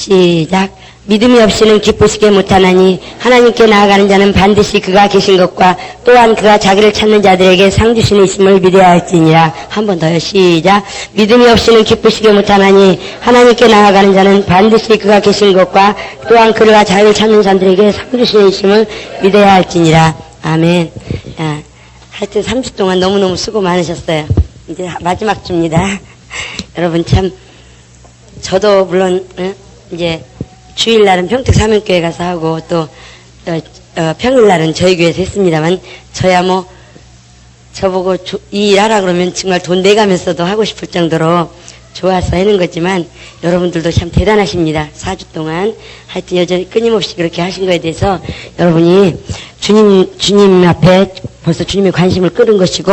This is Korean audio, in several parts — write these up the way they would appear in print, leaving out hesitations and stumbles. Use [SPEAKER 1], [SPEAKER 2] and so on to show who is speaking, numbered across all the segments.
[SPEAKER 1] 시작. 믿음이 없이는 기쁘시게 못하나니 하나님께 나아가는 자는 반드시 그가 계신 것과 또한 그가 자기를 찾는 자들에게 상 주시는 있음을 믿어야 할지니라. 한 번 더요. 시작. 믿음이 없이는 기쁘시게 못하나니 하나님께 나아가는 자는 반드시 그가 계신 것과 또한 그가 자기를 찾는 자들에게 상 주시는 있음을 믿어야 할지니라. 아멘. 야, 하여튼 30 동안 너무너무 수고 많으셨어요. 이제 마지막 주입니다. 여러분 참 저도 물론 이제 주일날은 평택 사명교회 가서 하고 또 평일날은 저희 교회에서 했습니다만 저야 뭐 저보고 이 일하라 그러면 정말 돈 내가면서도 하고 싶을 정도로 좋아서 하는 거지만 여러분들도 참 대단하십니다. 4주 동안 하여튼 여전히 끊임없이 그렇게 하신 거에 대해서 여러분이 주님 앞에 벌써 주님의 관심을 끌은 것이고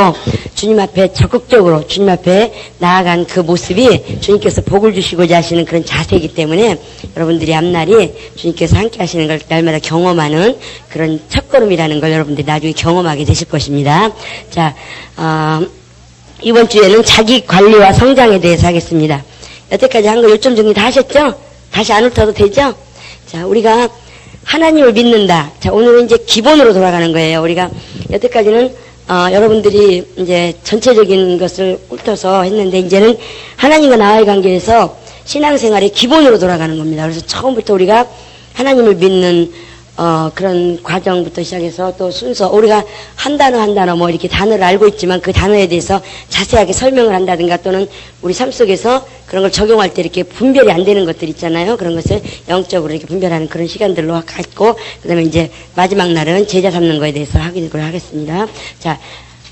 [SPEAKER 1] 주님 앞에 적극적으로 주님 앞에 나아간 그 모습이 주님께서 복을 주시고자 하시는 그런 자세이기 때문에 여러분들이 앞날이 주님께서 함께 하시는 걸 날마다 경험하는 그런 첫걸음이라는 걸 여러분들이 나중에 경험하게 되실 것입니다. 자, 이번 주에는 자기 관리와 성장에 대해서 하겠습니다. 여태까지 한 거 요점 정리 다 하셨죠? 다시 안 훑어도 되죠? 자, 우리가 하나님을 믿는다. 자, 오늘은 이제 기본으로 돌아가는 거예요. 우리가 여태까지는 여러분들이 이제 전체적인 것을 훑어서 했는데 이제는 하나님과 나와의 관계에서 신앙생활의 기본으로 돌아가는 겁니다. 그래서 처음부터 우리가 하나님을 믿는 그런 과정부터 시작해서 또 순서, 우리가 한 단어 뭐 이렇게 단어를 알고 있지만 그 단어에 대해서 자세하게 설명을 한다든가 또는 우리 삶 속에서 그런 걸 적용할 때 이렇게 분별이 안 되는 것들 있잖아요. 그런 것을 영적으로 이렇게 분별하는 그런 시간들로 갖고, 그 다음에 이제 마지막 날은 제자 삼는 거에 대해서 하기로 하겠습니다. 자,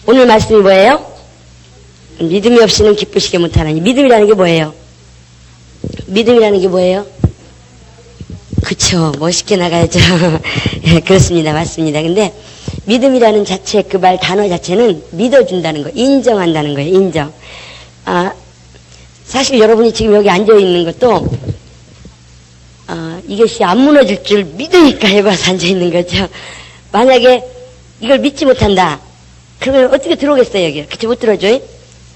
[SPEAKER 1] 오늘 말씀이 뭐예요? 믿음이 없이는 기쁘시게 못하나니. 믿음이라는 게 뭐예요? 믿음이라는 게 뭐예요? 그쵸. 멋있게 나가야죠. 예, 그렇습니다. 맞습니다. 근데 믿음이라는 자체, 그 말 단어 자체는 믿어준다는 거, 인정한다는 거예요. 인정. 사실 여러분이 지금 여기 앉아있는 것도 이것이 안 무너질 줄 믿으니까 여기서 앉아있는 거죠. 만약에 이걸 믿지 못한다. 그러면 어떻게 들어오겠어요, 여기? 그치, 못 들어줘?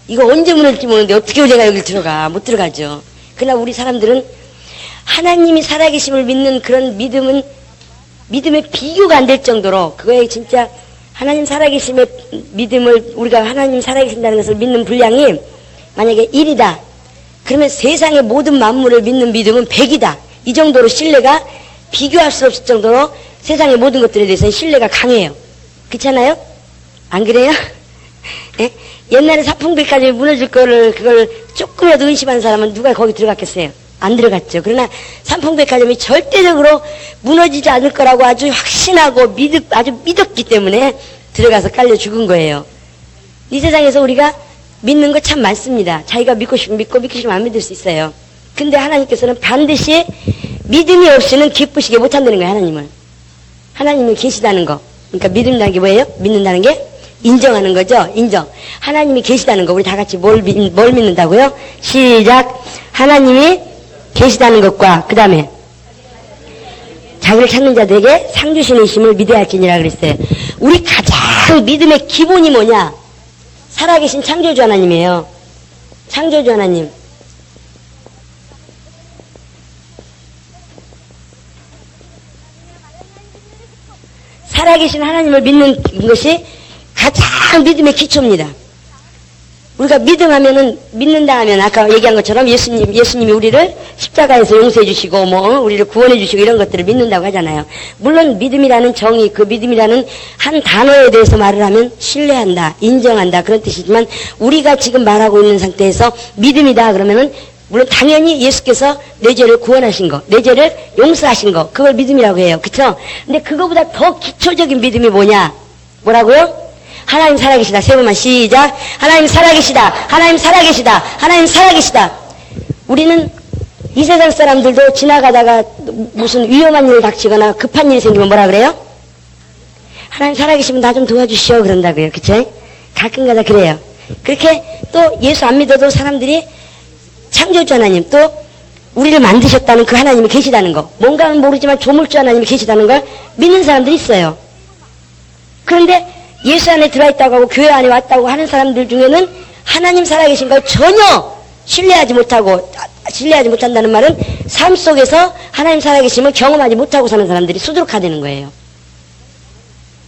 [SPEAKER 1] 이거 언제 무너질지 모르는데 어떻게 우리가 여기 들어가? 못 들어가죠. 그러나 우리 사람들은 하나님이 살아계심을 믿는 그런 믿음은 믿음의 비교가 안 될 정도로, 그거에 진짜 하나님 살아계심의 믿음을, 우리가 하나님 살아계신다는 것을 믿는 분량이 만약에 1이다. 그러면 세상의 모든 만물을 믿는 믿음은 100이다. 이 정도로 신뢰가 비교할 수 없을 정도로 세상의 모든 것들에 대해서는 신뢰가 강해요. 그렇잖아요? 안 그래요? 예? 옛날에 사풍백화점이 무너질 거를, 그걸 조금이라도 의심하는 사람은 누가 거기 들어갔겠어요? 안 들어갔죠. 그러나 삼풍백화점이 절대적으로 무너지지 않을 거라고 아주 확신하고 아주 믿었기 때문에 들어가서 깔려 죽은 거예요. 이 세상에서 우리가 믿는 거 참 많습니다. 자기가 믿고 싶으면 믿고, 믿기 싫으면 안 믿을 수 있어요. 근데 하나님께서는 반드시 믿음이 없이는 기쁘시게 못한다는 거예요. 하나님을 계시다는 거. 그러니까 믿는다는 게 뭐예요? 믿는다는 게 인정하는 거죠. 인정. 하나님이 계시다는 거. 우리 다 같이 뭘 믿는다고요? 시작. 하나님이 계시다는 것과 그 다음에 자기를 찾는 자들에게 상 주시는 이심을 믿어야 할지니라 그랬어요. 우리 가장 믿음의 기본이 뭐냐? 살아계신 창조주 하나님이에요. 창조주 하나님. 살아계신 하나님을 믿는 것이 가장 믿음의 기초입니다. 우리가 믿는다 하면 아까 얘기한 것처럼 예수님이 우리를 십자가에서 용서해 주시고 우리를 구원해 주시고 이런 것들을 믿는다고 하잖아요. 물론 믿음이라는 정의, 그 믿음이라는 한 단어에 대해서 말을 하면 신뢰한다, 인정한다 그런 뜻이지만 우리가 지금 말하고 있는 상태에서 믿음이다 그러면은 물론 당연히 예수께서 내 죄를 구원하신 거, 내 죄를 용서하신 거, 그걸 믿음이라고 해요. 그쵸? 근데 그거보다 더 기초적인 믿음이 뭐냐? 뭐라고요? 하나님 살아계시다. 세 번만 시작. 하나님 살아계시다. 하나님 살아계시다. 하나님 살아계시다. 우리는 이 세상 사람들도 지나가다가 무슨 위험한 일 닥치거나 급한 일이 생기면 뭐라 그래요? 하나님 살아계시면 나 좀 도와주시오 그런다고요. 그쵸? 가끔가다 그래요. 그렇게 또 예수 안 믿어도 사람들이 창조주 하나님, 또 우리를 만드셨다는 그 하나님이 계시다는 거, 뭔가는 모르지만 조물주 하나님이 계시다는 걸 믿는 사람들이 있어요. 그런데 예수 안에 들어있다고 하고 교회 안에 왔다고 하는 사람들 중에는 하나님 살아계신 걸 전혀 신뢰하지 못한다는 말은 삶 속에서 하나님 살아계심을 경험하지 못하고 사는 사람들이 수두룩하다는 거예요.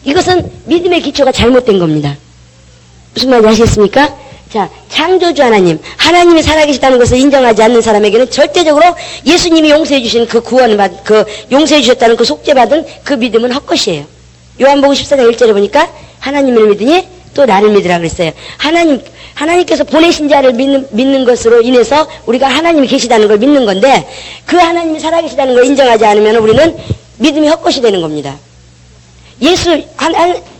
[SPEAKER 1] 이것은 믿음의 기초가 잘못된 겁니다. 무슨 말인지 아시겠습니까? 자, 창조주 하나님, 하나님이 살아계시다는 것을 인정하지 않는 사람에게는 절대적으로 예수님이 용서해 주신 그 구원을 용서해 주셨다는 그 속죄받은 그 믿음은 헛것이에요. 요한복음 14장 1절에 보니까 하나님을 믿으니 또 나를 믿으라 그랬어요. 하나님께서 보내신 자를 믿는 것으로 인해서 우리가 하나님이 계시다는 걸 믿는 건데, 그 하나님이 살아계시다는 걸 인정하지 않으면 우리는 믿음이 헛것이 되는 겁니다.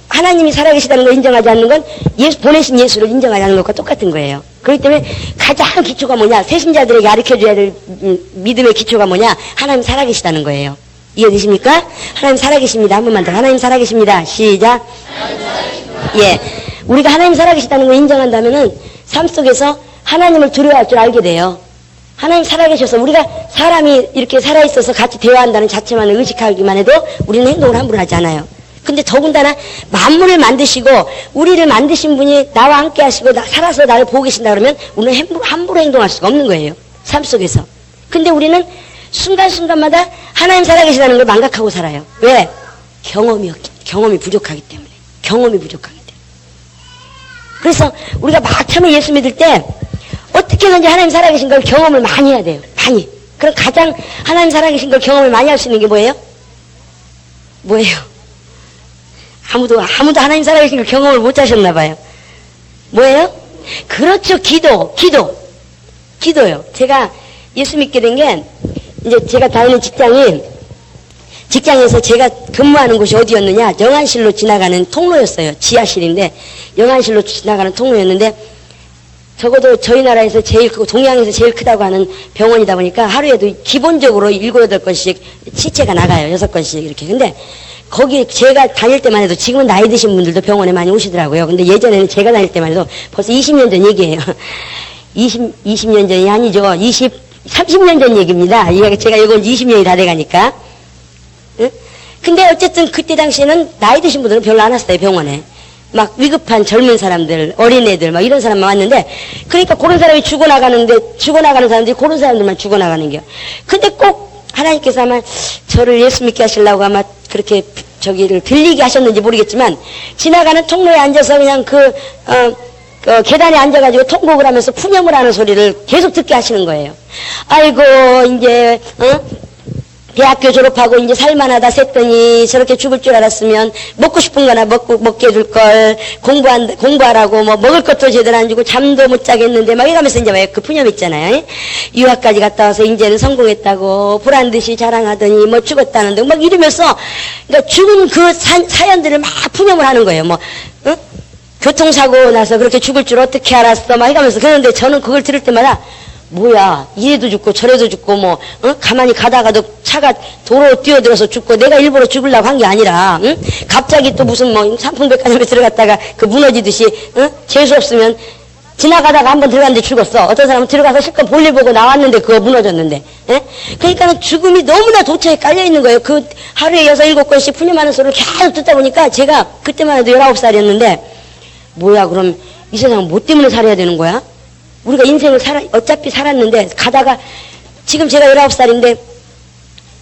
[SPEAKER 1] 하나님이 살아계시다는 걸 인정하지 않는 건 보내신 예수를 인정하지 않는 것과 똑같은 거예요. 그렇기 때문에 가장 기초가 뭐냐, 새신자들에게 가르쳐줘야 될 믿음의 기초가 뭐냐, 하나님 살아계시다는 거예요. 이해되십니까? 하나님 살아계십니다. 한 번만 더. 하나님 살아계십니다. 시작. 예. 우리가 하나님 살아계시다는 걸 인정한다면은 삶 속에서 하나님을 두려워할 줄 알게 돼요. 하나님 살아계셔서 우리가 사람이 이렇게 살아있어서 같이 대화한다는 자체만을 의식하기만 해도 우리는 행동을 함부로 하지 않아요. 근데 더군다나 만물을 만드시고 우리를 만드신 분이 나와 함께 하시고 살아서 나를 보고 계신다 그러면 우리는 함부로 행동할 수가 없는 거예요. 삶 속에서. 근데 우리는 순간순간마다 하나님 살아계시다는 걸 망각하고 살아요. 왜? 경험이 부족하기 때문에. 경험이 부족하기 때문에. 그래서 우리가 막 처음에 예수 믿을 때 어떻게든지 하나님 살아계신 걸 경험을 많이 해야 돼요. 많이. 그럼 가장 하나님 살아계신 걸 경험을 많이 할 수 있는 게 뭐예요? 뭐예요? 아무도 하나님 살아계신 걸 경험을 못 하셨나 봐요. 뭐예요? 그렇죠. 기도요. 제가 예수 믿게 된 게, 이제 제가 다니는 직장에서 제가 근무하는 곳이 어디였느냐, 영안실로 지나가는 통로였어요. 지하실인데 영안실로 지나가는 통로였는데, 적어도 저희 나라에서 제일 크고 동양에서 제일 크다고 하는 병원이다 보니까 하루에도 기본적으로 7, 8건씩 시체가 나가요. 6건씩 이렇게. 근데 거기 제가 다닐 때만 해도, 지금은 나이 드신 분들도 병원에 많이 오시더라고요. 근데 예전에는 제가 다닐 때만 해도 벌써 20년 전 얘기예요. 20년 전이 아니죠. 30년 전 얘기입니다. 제가 이건 20년이 다 돼가니까. 응? 근데 어쨌든 그때 당시에는 나이 드신 분들은 별로 안 왔어요, 병원에. 막 위급한 젊은 사람들, 어린애들, 막 이런 사람만 왔는데, 그러니까 그런 사람이 죽어나가는 사람들이 그런 사람들만 죽어나가는 게요. 근데 꼭 하나님께서 아마 저를 예수 믿게 하시려고 아마 그렇게 저기를 들리게 하셨는지 모르겠지만, 지나가는 통로에 앉아서 그냥 계단에 앉아가지고 통곡을 하면서 푸념을 하는 소리를 계속 듣게 하시는 거예요. 아이고, 이제, 대학교 졸업하고 이제 살만하다 셌더니 저렇게 죽을 줄 알았으면 먹고 싶은 거나 먹게 해줄 걸, 공부하라고 뭐 먹을 것도 제대로 안 주고 잠도 못 자겠는데 막 이러면서 이제 왜 그 푸념 있잖아요. 유학까지 갔다 와서 이제는 성공했다고 보란 듯이 자랑하더니 뭐 죽었다는데 막 이러면서, 그러니까 죽은 그 사연들을 막 푸념을 하는 거예요. 뭐, 교통사고 나서 그렇게 죽을 줄 어떻게 알았어 막 이러면서. 그런데 저는 그걸 들을 때마다 뭐야, 이래도 죽고 저래도 죽고 뭐 가만히 가다가도 차가 도로 뛰어들어서 죽고 내가 일부러 죽으려고 한 게 아니라, 갑자기 또 무슨 뭐 삼풍백화점에 들어갔다가 그 무너지듯이, 재수 없으면 지나가다가 한번 들어갔는데 죽었어. 어떤 사람은 들어가서 실컷 볼일 보고 나왔는데 그거 무너졌는데. 그러니까는 죽음이 너무나 도처에 깔려있는 거예요. 그 하루에 6, 7건씩 푸념하는 소리를 계속 듣다 보니까 제가 그때만 해도 19살이었는데, 뭐야, 그럼 이 세상 뭐 때문에 살아야 되는 거야? 우리가 인생을 어차피 살았는데, 가다가, 지금 제가 19살인데,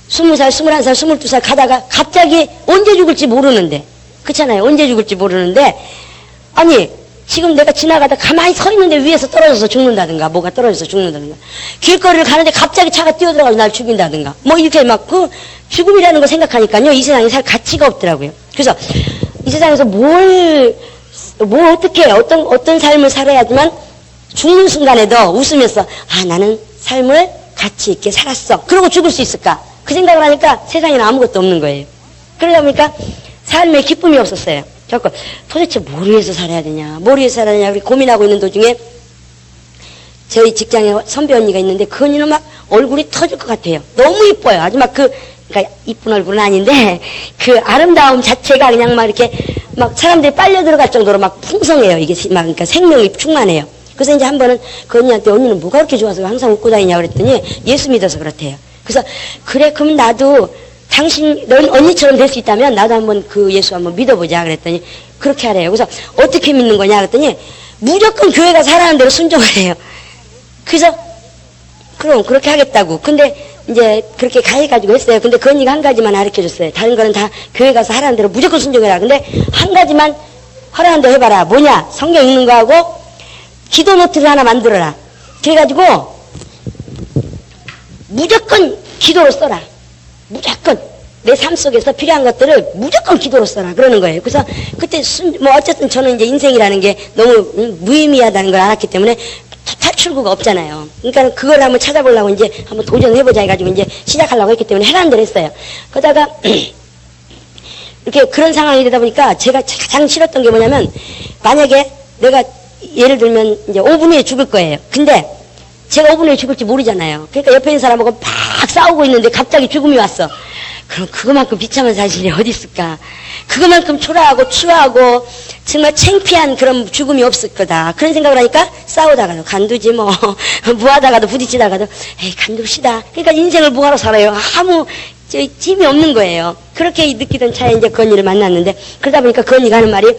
[SPEAKER 1] 20살, 21살, 22살 가다가 갑자기 언제 죽을지 모르는데, 그렇잖아요. 언제 죽을지 모르는데, 아니, 지금 내가 지나가다 가만히 서 있는데 위에서 떨어져서 죽는다든가, 뭐가 떨어져서 죽는다든가, 길거리를 가는데 갑자기 차가 뛰어들어가서 날 죽인다든가, 뭐 이렇게 막 죽음이라는 거 생각하니까요, 이 세상에 살 가치가 없더라고요. 그래서 이 세상에서 어떻게, 어떤 삶을 살아야지만 죽는 순간에도 웃으면서, 나는 삶을 가치 있게 살았어, 그러고 죽을 수 있을까? 그 생각을 하니까 세상에는 아무것도 없는 거예요. 그러다 보니까 삶에 기쁨이 없었어요. 자꾸 도대체 뭘 위해서 살아야 되냐, 뭘 위해서 살아야 되냐, 우리 고민하고 있는 도중에 저희 직장에 선배 언니가 있는데, 그 언니는 막 얼굴이 터질 것 같아요. 너무 이뻐요. 아주 막 그러니까 이쁜 얼굴은 아닌데, 그 아름다움 자체가 그냥 막 이렇게 막 사람들이 빨려 들어갈 정도로 막 풍성해요. 이게 막, 그러니까 생명이 충만해요. 그래서 이제 한 번은 그 언니한테, 언니는 뭐가 그렇게 좋아서 항상 웃고 다니냐 그랬더니, 예수 믿어서 그렇대요. 그래서, 그래, 그럼 나도 넌 언니처럼 될 수 있다면 나도 한번 그 예수 한번 믿어보자 그랬더니, 그렇게 하래요. 그래서 어떻게 믿는 거냐 그랬더니, 무조건 교회가 사라는 대로 순종을 해요. 그래서 그럼 그렇게 하겠다고. 근데 이제 그렇게 가해가지고 했어요. 근데 그 언니가 한 가지만 가르쳐 줬어요. 다른 거는 다 교회 가서 하라는 대로 무조건 순종해라. 근데 한 가지만 하라는 대로 해봐라. 뭐냐? 성경 읽는 거하고 기도 노트를 하나 만들어라. 그래가지고 무조건 기도로 써라. 무조건 내 삶 속에서 필요한 것들을 무조건 기도로 써라. 그러는 거예요. 그래서 그때 뭐 어쨌든 저는 이제 인생이라는 게 너무 무의미하다는 걸 알았기 때문에 탈출구가 없잖아요. 그러니까 그걸 한번 찾아보려고 이제 한번 도전해보자 해가지고 이제 시작하려고 했기 때문에 하라는 대로 했어요. 그러다가 이렇게 그런 상황이 되다 보니까 제가 가장 싫었던 게 뭐냐면, 만약에 내가 예를 들면 이제 5분 후에 죽을 거예요. 근데 제가 5분 후에 죽을지 모르잖아요. 그러니까 옆에 있는 사람하고 막 싸우고 있는데 갑자기 죽음이 왔어. 그럼 그거만큼 비참한 사실이 어디 있을까? 그거만큼 초라하고 추하고 정말 창피한 그런 죽음이 없을 거다. 그런 생각을 하니까 싸우다가도 간두지 뭐, 무하다가도 부딪히다가도 에이 간둡시다. 그러니까 인생을 뭐하러 살아요? 아무 힘이 없는 거예요. 그렇게 느끼던 차에 이제 그 언니를 만났는데, 그러다 보니까 그 언니가 하는 말이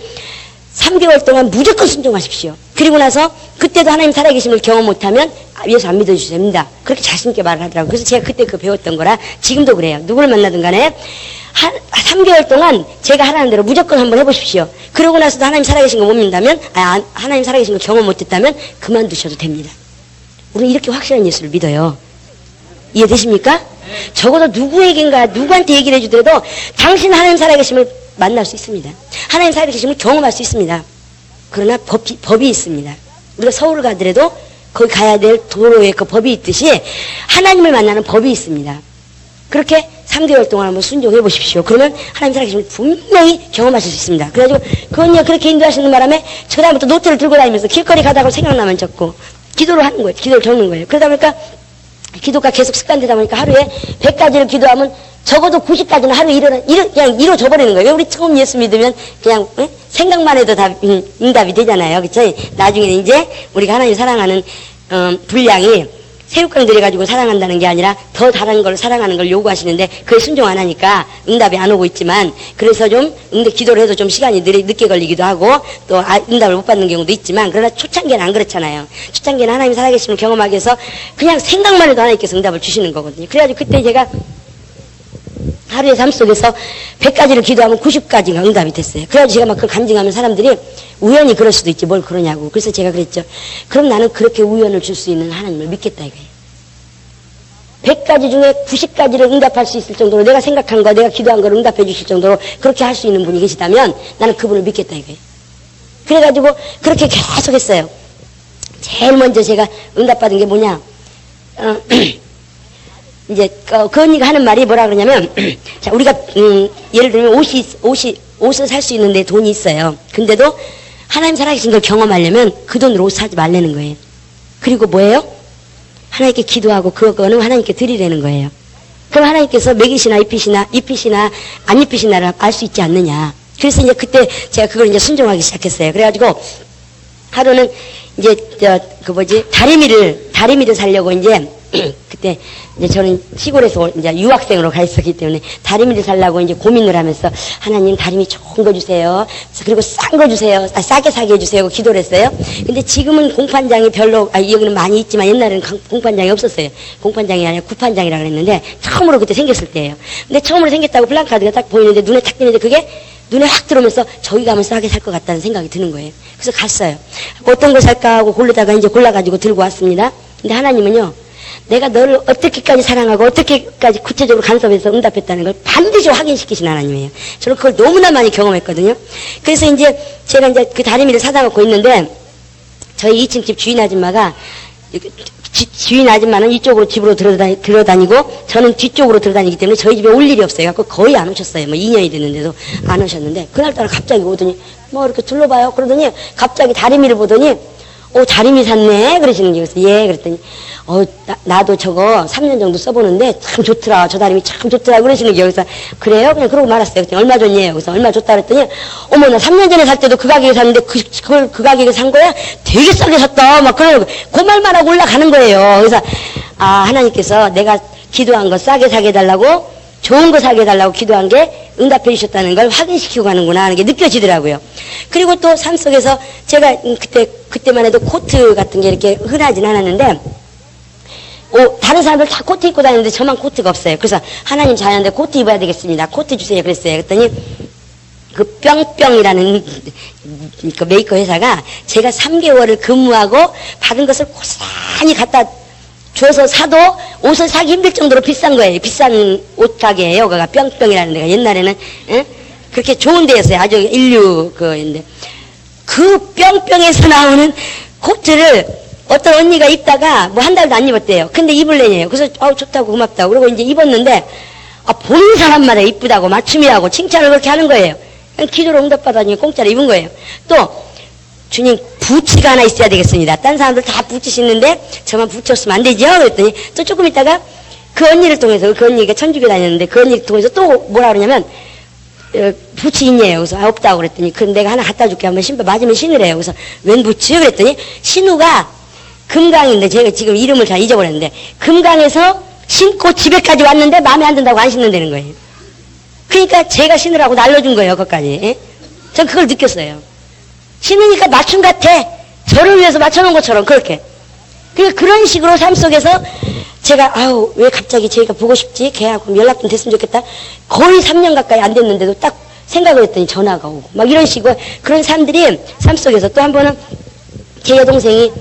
[SPEAKER 1] 3개월 동안 무조건 순종하십시오. 그리고 나서 그때도 하나님 살아계심을 경험 못하면 예수 안 믿어주셔도 됩니다. 그렇게 자신있게 말을 하더라고요. 그래서 제가 그때 그 배웠던 거라 지금도 그래요. 누구를 만나든 간에 3개월 동안 제가 하라는 대로 무조건 한번 해보십시오. 그러고 나서도 하나님 살아계신 거 못 믿는다면, 하나님 살아계신 거 경험 못했다면 그만두셔도 됩니다. 우리는 이렇게 확실한 예수를 믿어요. 이해되십니까? 적어도 누구에겐가 누구한테 얘기를 해주더라도 당신 하나님 살아계심을 만날 수 있습니다. 하나님 살아계심을 경험할 수 있습니다. 그러나 법이 있습니다. 우리가 서울을 가더라도 거기 가야 될 도로에 그 법이 있듯이 하나님을 만나는 법이 있습니다. 그렇게 3개월 동안 한번 순종해 보십시오. 그러면 하나님 살아계심을 분명히 경험하실 수 있습니다. 그래가지고 그 언니가 그렇게 인도하시는 바람에 저 다음부터 노트를 들고 다니면서 길거리 가다가 생각나면 적고 기도를 하는 거예요. 기도를 적는 거예요. 그러다 보니까 기도가 계속 습관되다 보니까 하루에 100가지를 기도하면 적어도 90가지는 하루에 그냥 이루어져 버리는 거예요. 우리 처음 예수 믿으면 그냥 생각만 해도 다 응답이 되잖아요. 그쵸? 나중에는 이제 우리가 하나님 사랑하는 분량이 새우깡 들여가지고 사랑한다는 게 아니라 더 다른 걸 사랑하는 걸 요구하시는데 그게 순종 안 하니까 응답이 안 오고 있지만, 그래서 좀 기도를 해도 좀 시간이 늦게 걸리기도 하고 또 응답을 못 받는 경우도 있지만, 그러나 초창기에는 안 그렇잖아요. 초창기에는 하나님 살아계심을 경험하기 위해서 그냥 생각만 해도 하나님께서 응답을 주시는 거거든요. 그래가지고 그때 제가 하루의 삶 속에서 100가지를 기도하면 90가지가 응답이 됐어요. 그래가지고 제가 막 그걸 간증하면 사람들이 우연히 그럴 수도 있지 뭘 그러냐고. 그래서 제가 그랬죠. 그럼 나는 그렇게 우연을 줄 수 있는 하나님을 믿겠다 이거예요. 100가지 중에 90가지를 응답할 수 있을 정도로, 내가 생각한 거, 내가 기도한 걸 응답해 주실 정도로 그렇게 할 수 있는 분이 계시다면 나는 그분을 믿겠다 이거예요. 그래가지고 그렇게 계속 했어요. 제일 먼저 제가 응답받은 게 뭐냐, 이제 그 언니가 하는 말이 뭐라 그러냐면, 자, 우리가 예를 들면 옷을 살 수 있는데 돈이 있어요. 근데도 하나님 살아계신 걸 경험하려면 그 돈으로 옷 사지 말라는 거예요. 그리고 뭐예요? 하나님께 기도하고 그거는 하나님께 드리라는 거예요. 그럼 하나님께서 먹이시나 입히시나 안 입히시나를 알 수 있지 않느냐. 그래서 이제 그때 제가 그걸 이제 순종하기 시작했어요. 그래가지고 하루는 이제 다리미를 살려고 이제 그때 이제 저는 시골에서 이제 유학생으로 가 있었기 때문에 다리미를 살려고 이제 고민을 하면서, 하나님 다리미 좋은 거 주세요. 그리고 싼 거 주세요. 싸게 사게 해주세요. 기도를 했어요. 근데 지금은 공판장이 별로, 여기는 많이 있지만 옛날에는 공판장이 없었어요. 공판장이 아니라 구판장이라 그랬는데 처음으로 그때 생겼을 때예요. 근데 처음으로 생겼다고 플랜카드가 딱 보이는데 눈에 탁 띄는데 그게 눈에 확 들어오면서 저기 가면 싸게 살 것 같다는 생각이 드는 거예요. 그래서 갔어요. 어떤 걸 살까 하고 고르다가 이제 골라가지고 들고 왔습니다. 근데 하나님은요, 내가 너를 어떻게까지 사랑하고 어떻게까지 구체적으로 간섭해서 응답했다는 걸 반드시 확인시키신 하나님이에요. 저는 그걸 너무나 많이 경험했거든요. 그래서 이제 제가 이제 그 다리미를 사다 놓고 있는데, 저희 2층 집 주인 아줌마가, 주인 아줌마는 이쪽으로 집으로 들어다니고 저는 뒤쪽으로 들어다니기 때문에 저희 집에 올 일이 없어요. 그래서 거의 안 오셨어요. 뭐 2년이 됐는데도 안 오셨는데, 그날따라 갑자기 오더니 뭐 이렇게 둘러봐요. 그러더니 갑자기 다리미를 보더니 다리미 샀네 그러시는 거예요. 그래서 예 그랬더니 나도 저거 3년 정도 써보는데 참 좋더라. 저 다리미 참 좋더라 그러시는 거예요. 그래서 그래요? 그냥 그러고 말았어요. 그랬더니 얼마 줬니? 그래서 얼마 줬다 그랬더니 어머 나 3년 전에 살 때도 그 가격에 샀는데 그걸 그 가격에 산 거야? 되게 싸게 샀다. 막 그러고 그 말만 하고 올라가는 거예요. 그래서 하나님께서 내가 기도한 거 싸게 사게 해달라고, 좋은 거 사게 해달라고 기도한 게 응답해 주셨다는 걸 확인시키고 가는구나 하는 게 느껴지더라고요. 그리고 또 삶 속에서 제가 그때만 해도 코트 같은 게 이렇게 흔하진 않았는데, 다른 사람들 다 코트 입고 다니는데 저만 코트가 없어요. 그래서 하나님 자녀인데 코트 입어야 되겠습니다. 코트 주세요. 그랬어요. 그랬더니 그 뿅뿅이라는 그 메이커 회사가 제가 3개월을 근무하고 받은 것을 고스란히 갖다 줘서 사도 옷을 사기 힘들 정도로 비싼 거예요. 비싼 옷 가게예요. 그가 뿅뿅이라는 데가 옛날에는 그렇게 좋은 데였어요. 아주 인류 그인데 그 뿅뿅에서 나오는 코트를 어떤 언니가 입다가 뭐 한 달도 안 입었대요. 근데 입을래니에요. 그래서 좋다고 고맙다고 그러고 이제 입었는데 보는 사람마다 이쁘다고 맞춤이라고 칭찬을 그렇게 하는 거예요. 그냥 기도로 응답받아니 공짜로 입은 거예요. 또 주님 부치가 하나 있어야 되겠습니다. 딴 사람들 다 부치 신는데 저만 부치 없으면 안 되죠? 그랬더니 또 조금 있다가 그 언니를 통해서 그 언니가 천주교 다녔는데 그 언니를 통해서 또 뭐라 그러냐면 부치 있냐요. 그래서 없다고 그랬더니 그 내가 하나 갖다 줄게. 한번 신발 맞으면 신으래요. 그래서 웬 부치? 그랬더니 신우가 금강인데 제가 지금 이름을 잘 잊어버렸는데 금강에서 신고 집에까지 왔는데 마음에 안 든다고 안 신는다는 거예요. 그러니까 제가 신으라고 날려준 거예요. 그것까지. 예? 전 그걸 느꼈어요. 신으니까 맞춤 같아. 저를 위해서 맞춰놓은 것처럼 그렇게. 그런 식으로 삶 속에서 제가 왜 갑자기 제가 보고 싶지? 걔하고 연락 좀 됐으면 좋겠다. 거의 3년 가까이 안 됐는데도 딱 생각을 했더니 전화가 오고 막 이런 식으로 그런 사람들이 삶 속에서 또 한 번은 제 여동생이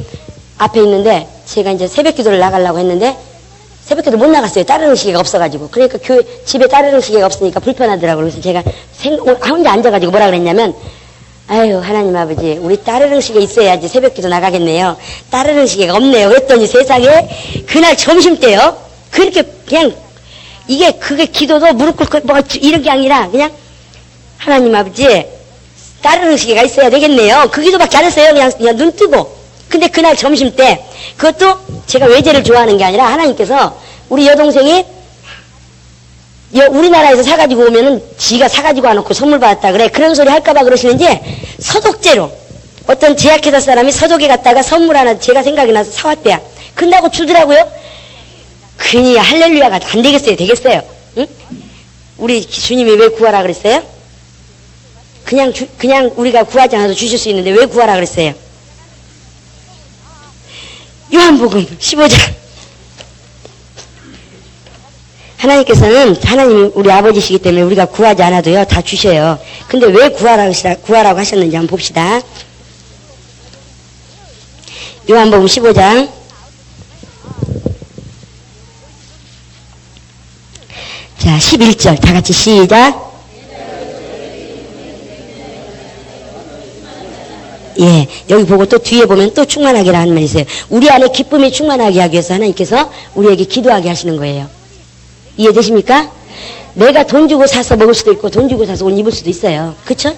[SPEAKER 1] 앞에 있는데 제가 이제 새벽 기도를 나가려고 했는데 새벽 기도 못 나갔어요. 따르는 시계가 없어가지고. 그러니까 집에 따르는 시계가 없으니까 불편하더라고요. 그래서 제가 혼자 앉아가지고 뭐라 그랬냐면 아유 하나님 아버지 우리 따르는 시계 있어야지 새벽 기도 나가겠네요. 따르는 시계가 없네요. 그랬더니 세상에 그날 점심때요. 그렇게 그냥 그게 기도도 무릎 꿇고 뭐 이런 게 아니라 그냥 하나님 아버지 따르는 시계가 있어야 되겠네요. 그 기도밖에 안 했어요. 그냥 눈 뜨고. 근데 그날 점심때 그것도 제가 외제를 좋아하는 게 아니라 하나님께서 우리 여동생이 우리나라에서 사가지고 오면은 지가 사가지고 와놓고 선물 받았다 그래. 그런 소리 할까봐 그러시는지 서독제로 어떤 제약회사 사람이 서독에 갔다가 선물 하나 제가 생각이 나서 사왔대야. 근다고 주더라고요. 그니 할렐루야가 안 되겠어요. 되겠어요. 응? 우리 주님이 왜 구하라 그랬어요? 그냥 우리가 구하지 않아도 주실 수 있는데 왜 구하라 그랬어요? 요한복음 15장 하나님께서는 하나님이 우리 아버지시기 때문에 우리가 구하지 않아도요 다 주셔요. 근데 왜 구하라고 하셨는지 한번 봅시다. 요한복음 15장 자 11절 다 같이 시작. 예, 여기 보고 또 뒤에 보면 또 충만하게라는 말이 있어요. 우리 안에 기쁨이 충만하게 하기 위해서 하나님께서 우리에게 기도하게 하시는 거예요. 이해되십니까? 내가 돈 주고 사서 먹을 수도 있고 돈 주고 사서 옷 입을 수도 있어요. 그쵸?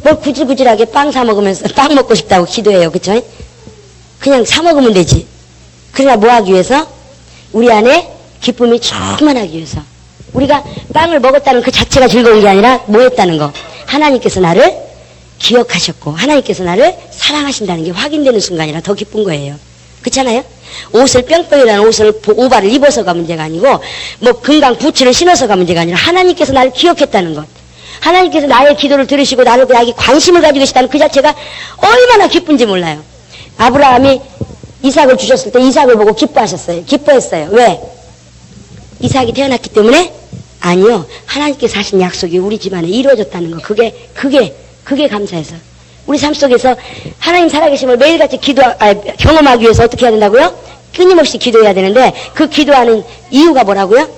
[SPEAKER 1] 뭘 구질구질하게 빵 사 먹으면서 빵 먹고 싶다고 기도해요. 그쵸? 그냥 사 먹으면 되지. 그러나 뭐 하기 위해서? 우리 안에 기쁨이 충만하기 위해서. 우리가 빵을 먹었다는 그 자체가 즐거운 게 아니라 뭐 했다는 거. 하나님께서 나를 기억하셨고 하나님께서 나를 사랑하신다는 게 확인되는 순간이라 더 기쁜 거예요. 그렇잖아요? 옷을 뿅뿅이라는 옷을 오바를 입어서가 문제가 아니고 뭐 금강 부츠를 신어서가 문제가 아니라 하나님께서 나를 기억했다는 것. 하나님께서 나의 기도를 들으시고 나를 대하기 관심을 가지고 계시다는 그 자체가 얼마나 기쁜지 몰라요. 아브라함이 이삭을 주셨을 때 이삭을 보고 기뻐하셨어요. 기뻐했어요. 왜? 이삭이 태어났기 때문에? 아니요. 하나님께서 하신 약속이 우리 집안에 이루어졌다는 거. 그게 감사해서. 우리 삶 속에서 하나님 살아계심을 매일같이 경험하기 위해서 어떻게 해야 된다고요? 끊임없이 기도해야 되는데 그 기도하는 이유가 뭐라고요?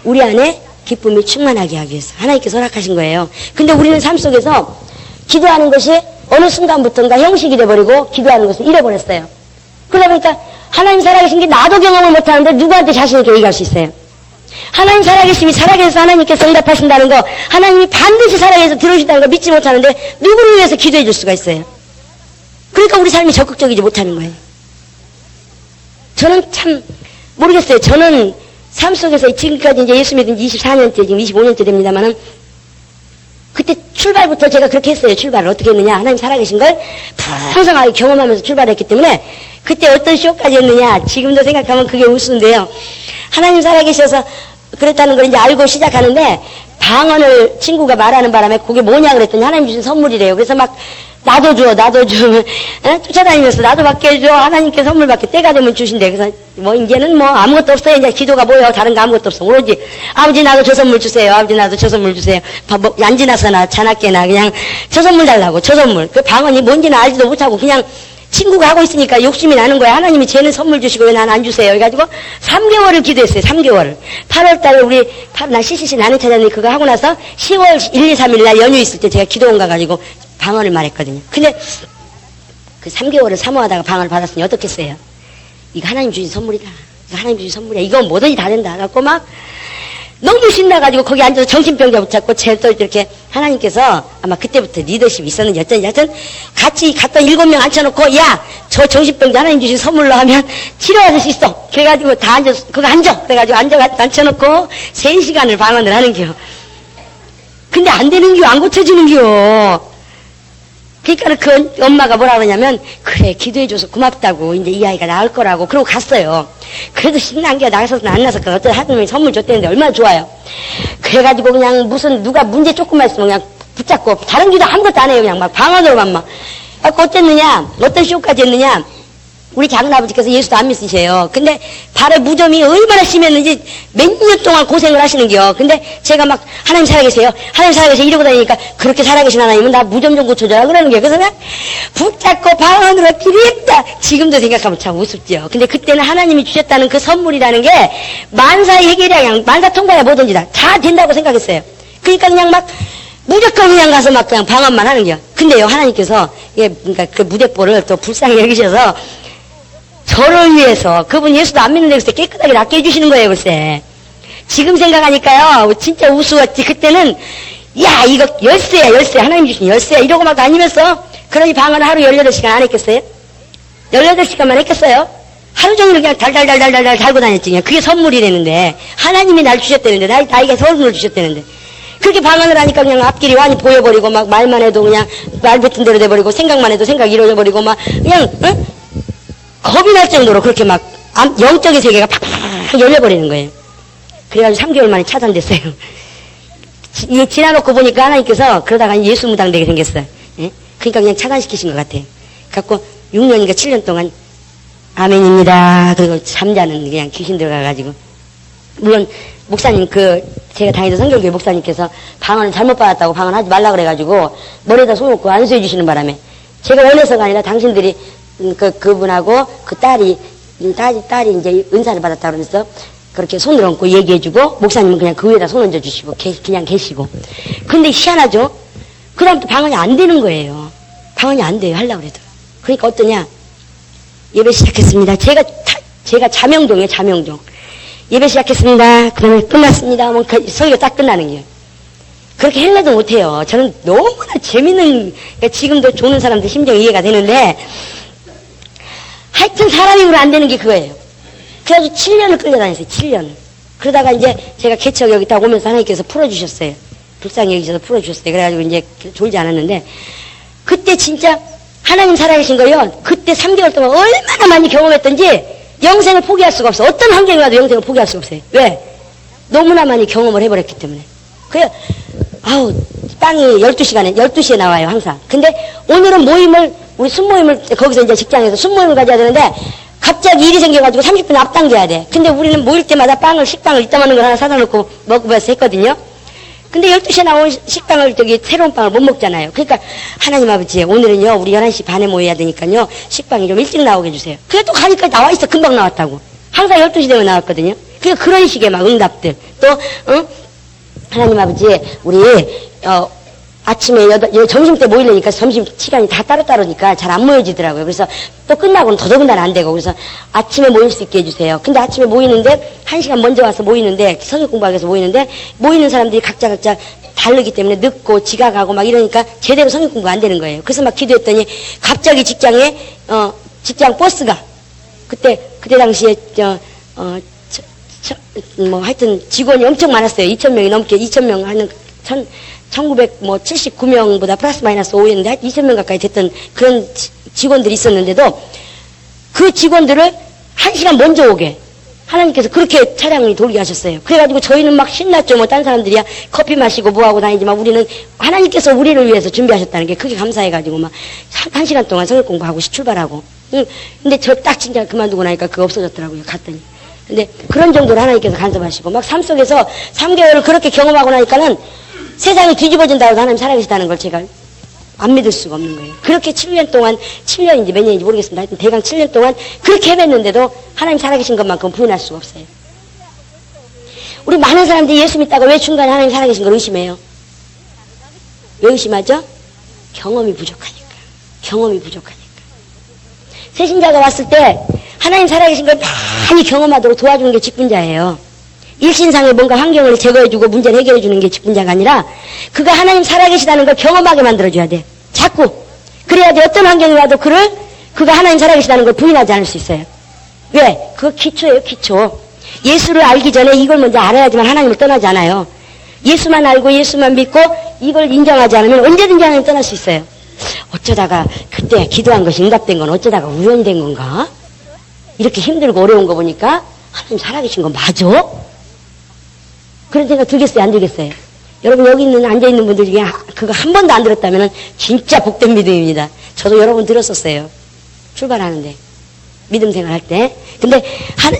[SPEAKER 1] 우리 안에 기쁨이 충만하게 하기 위해서 하나님께서 허락하신 거예요. 근데 우리는 삶 속에서 기도하는 것이 어느 순간부터인가 형식이 돼버리고 기도하는 것을 잃어버렸어요. 그러다 보니까 하나님 살아계신 게 나도 경험을 못하는데 누구한테 자신 있게 얘기할 수 있어요? 하나님 살아계심이 살아계셔서 하나님께서 응답하신다는 거, 하나님이 반드시 살아계셔서 들어오신다는 거 믿지 못하는데 누구를 위해서 기도해 줄 수가 있어요? 그러니까 우리 삶이 적극적이지 못하는 거예요. 저는 참 모르겠어요. 저는 삶 속에서 지금까지 이제 예수 믿은 지 24년째, 지금 25년째 됩니다만은 그때 출발부터 제가 그렇게 했어요. 출발을 어떻게 했느냐? 하나님 살아계신 걸 풍성하게 경험하면서 출발했기 때문에 그때 어떤 쇼까지 했느냐? 지금도 생각하면 그게 우스운데요. 하나님 살아계셔서 그랬다는 걸 이제 알고 시작하는데 방언을 친구가 말하는 바람에 그게 뭐냐 그랬더니 하나님 주신 선물이래요. 그래서 막 나도 줘, 나도 줘. 쫓아다니면서 나도 받게 줘. 하나님께 선물 받게 때가 되면 주신대. 그래서 뭐 이제는 뭐 아무것도 없어요. 이제 기도가 뭐예요? 다른 거 아무것도 없어. 오로지 아버지 나도 저 선물 주세요. 아버지 나도 저 선물 주세요. 뭐 안 지나서나 자나깨나 그냥 저 선물 달라고. 저 선물. 그 방언이 뭔지는 알지도 못하고 그냥 친구가 하고 있으니까 욕심이 나는 거야. 하나님이 쟤는 선물 주시고 왜 난 안 주세요? 그래가지고 3개월을 기도했어요. 3개월을. 8월 달에 나 CCC 나는 찾았는데 그거 하고 나서 10월 1, 2, 3일 날 연휴 있을 때 제가 기도원 가가지고 방언을 말했거든요. 근데 그 3개월을 사모하다가 방언을 받았으니 어떻겠어요? 이거 하나님 주신 선물이다. 이거 하나님 주신 선물이야. 이거 뭐든지 다 된다. 그래갖고 막 너무 신나가지고 거기 앉아서 정신병자 붙잡고 또 이렇게 하나님께서 아마 그때부터 리더십이 있었는지 어쩐지 하여튼 같이 갔던 7명 앉혀놓고 야, 저 정신병자 하나님 주신 선물로 하면 치료받을 수 있어. 그래가지고 다 앉아서 거기 앉아. 그래가지고 앉혀놓고 3시간을 방언을 하는겨. 근데 안 되는겨. 안 고쳐지는겨. 그러니까 그 엄마가 뭐라 그러냐면 그래 기도해줘서 고맙다고 이제 이 아이가 나을 거라고 그러고 갔어요. 그래도 신난 게 나가서 안 나서 어떤 하나님이 선물 줬대는데 얼마나 좋아요. 그래가지고 그냥 무슨 누가 문제 조금만 있으면 그냥 붙잡고 다른 기도 아무것도 안 해요. 그냥 막 방언으로만 막. 어땠느냐 어떤 쇼까지 했느냐 우리 작은아버지께서 예수도 안 믿으세요. 근데 발에 무좀이 얼마나 심했는지 몇 년 동안 고생을 하시는겨. 근데 제가 막 하나님 살아계세요. 하나님 살아계세요. 이러고 다니니까 그렇게 살아계신 하나님은 나 무좀 좀 고쳐줘라 그러는 게. 그래서 그냥 붙잡고 방언으로 기립다. 지금도 생각하면 참 우습죠. 근데 그때는 하나님이 주셨다는 그 선물이라는 게 만사의 해결이야. 그냥 만사통과야 뭐든지 다 된다고 생각했어요. 그러니까 그냥 막 무조건 그냥 가서 막 그냥 방언만 하는 겨. 근데요 하나님께서 그러니까 그 무대뽀를 또 불쌍히 여기셔서 저를 위해서 그분 예수도 안 믿는데 글쎄 깨끗하게 낫게 해주시는 거예요. 글쎄 지금 생각하니까요 진짜 우스웠지. 그때는 야 이거 열쇠야 열쇠 하나님 주신 열쇠야 이러고 막 다니면서 그러니 방언을 하루 18시간 안 했겠어요? 18시간만 했겠어요? 하루 종일 그냥 달달달달달 달고 다녔지. 그냥 그게 선물이랬는데 하나님이 날 주셨다는데 나에게 선물을 주셨다는데 그렇게 방언을 하니까 그냥 앞길이 완히 보여버리고 막 말만 해도 그냥 말 뱉은 대로 돼버리고 생각만 해도 생각 이루어져버리고 막 그냥 겁이 날 정도로 그렇게 막 영적인 세계가 팍팍 열려버리는 거예요. 그래가지고 3개월 만에 차단됐어요. 지나놓고 보니까 하나님께서 그러다가 예수 무당 되게 생겼어요. 예? 그러니까 그냥 차단시키신 것 같아요. 갖고 6년인가 7년 동안 아멘입니다. 그리고 잠자는 그냥 귀신 들어가가지고 물론 목사님 제가 다니던 성경교회 목사님께서 방언을 잘못 받았다고 방언하지 말라 그래가지고 머리에다 손 얹고 안수해 주시는 바람에 제가 원해서가 아니라 당신들이 그분하고 그 딸이 이제 은사를 받았다 그러면서 그렇게 손을 얹고 얘기해주고 목사님은 그냥 그 위에다 손 얹어주시고 그냥 계시고. 근데 희한하죠? 그 다음부터 방언이 안 되는 거예요. 방언이 안 돼요. 하려고 해도. 그러니까 어떠냐? 예배 시작했습니다. 제가 자명동이에요. 자명동. 예배 시작했습니다. 그다음에 끝났습니다. 뭐 설교가 딱 끝나는 거예요. 그렇게 헬래도 못해요. 저는 너무나 재밌는, 그러니까 지금도 조는 사람들 심정이 이해가 되는데 하여튼 사람 힘으로 안 되는 게 그거예요. 그래가지고 7년을 끌려다녔어요. 7년을. 그러다가 이제 제가 개척 여기 딱 오면서 하나님께서 풀어주셨어요. 불쌍히 여기셔서 풀어주셨어요. 그래가지고 이제 졸지 않았는데 그때 진짜 하나님 살아계신 거요. 그때 3개월 동안 얼마나 많이 경험했던지 영생을 포기할 수가 없어. 어떤 환경이 와도 영생을 포기할 수가 없어요. 왜? 너무나 많이 경험을 해버렸기 때문에. 그래, 빵이 12시에 나와요, 항상. 근데 오늘은 우리 순모임을, 거기서 이제 직장에서 순모임을 가져야 되는데, 갑자기 일이 생겨가지고 30분 앞당겨야 돼. 근데 우리는 모일 때마다 식빵을 이따 먹는 걸 하나 사다 놓고 먹어봐서 했거든요. 근데 12시에 나온 식빵을 새로운 빵을 못 먹잖아요. 그러니까, 하나님 아버지, 오늘은요, 우리 11시 반에 모여야 되니까요, 식빵이 좀 일찍 나오게 해주세요. 그래 또 가니까 나와 있어. 금방 나왔다고. 항상 12시 되면 나왔거든요. 그러니까 그런 식의 막 응답들. 또, 하나님 아버지, 우리, 아침에 점심 때 모이려니까 점심 시간이 다 따로따로니까 잘 안 모여지더라고요. 그래서 또 끝나고는 더더군다나 안 되고. 그래서 아침에 모일 수 있게 해주세요. 근데 아침에 모이는데, 1시간 먼저 와서 모이는데, 성역 공부하기 위해서 모이는데, 모이는 사람들이 각자 다르기 때문에 늦고 지각하고 막 이러니까 제대로 성역 공부가 안 되는 거예요. 그래서 막 기도했더니 갑자기 직장 버스가, 그때 당시에 하여튼 직원이 엄청 많았어요. 2,000명이 넘게, 2,000명 하는, 1979명보다 플러스 마이너스 5였는데 2,000명 가까이 됐던 그런 직원들이 있었는데도 그 직원들을 1시간 먼저 오게. 하나님께서 그렇게 차량을 돌게 하셨어요. 그래가지고 저희는 막 신났죠. 뭐 딴 사람들이야 커피 마시고 뭐하고 다니지만 우리는 하나님께서 우리를 위해서 준비하셨다는 게 그게 감사해가지고 막 한 시간 동안 성경 공부하고 출발하고. 근데 저 딱 진짜 그만두고 나니까 그거 없어졌더라고요. 갔더니. 근데 그런 정도로 하나님께서 간섭하시고 막 삶 속에서 3개월을 그렇게 경험하고 나니까는 세상이 뒤집어진다고 해도 하나님 살아계시다는 걸 제가 안 믿을 수가 없는 거예요. 그렇게 7년 동안, 7년인지 몇 년인지 모르겠습니다. 하여튼 대강 7년 동안 그렇게 헤맸는데도 하나님 살아계신 것만큼 부인할 수가 없어요. 우리 많은 사람들이 예수 믿다가 왜 중간에 하나님 살아계신 걸 의심해요? 왜 의심하죠? 경험이 부족하니까. 경험이 부족하니까. 새신자가 왔을 때 하나님 살아계신 걸 많이 경험하도록 도와주는 게 직분자예요. 일신상의 뭔가 환경을 제거해주고 문제를 해결해주는 게 직분자가 아니라 그가 하나님 살아계시다는 걸 경험하게 만들어줘야 돼. 자꾸. 그래야지 어떤 환경이 와도 그가 하나님 살아계시다는 걸 부인하지 않을 수 있어요. 왜? 그거 기초예요, 기초. 예수를 알기 전에 이걸 먼저 알아야지만 하나님을 떠나지 않아요. 예수만 알고 예수만 믿고 이걸 인정하지 않으면 언제든지 하나님 떠날 수 있어요. 어쩌다가 그때 기도한 것이 응답된 건 어쩌다가 우연이 된 건가? 이렇게 힘들고 어려운 거 보니까 하나님 살아계신 거 맞아? 그런 생각 들겠어요? 안 들겠어요? 여러분 여기 있는 앉아있는 분들 중에 그거 한 번도 안 들었다면 진짜 복된 믿음입니다. 저도 여러 번 들었었어요. 출발하는데 믿음 생활할 때. 근데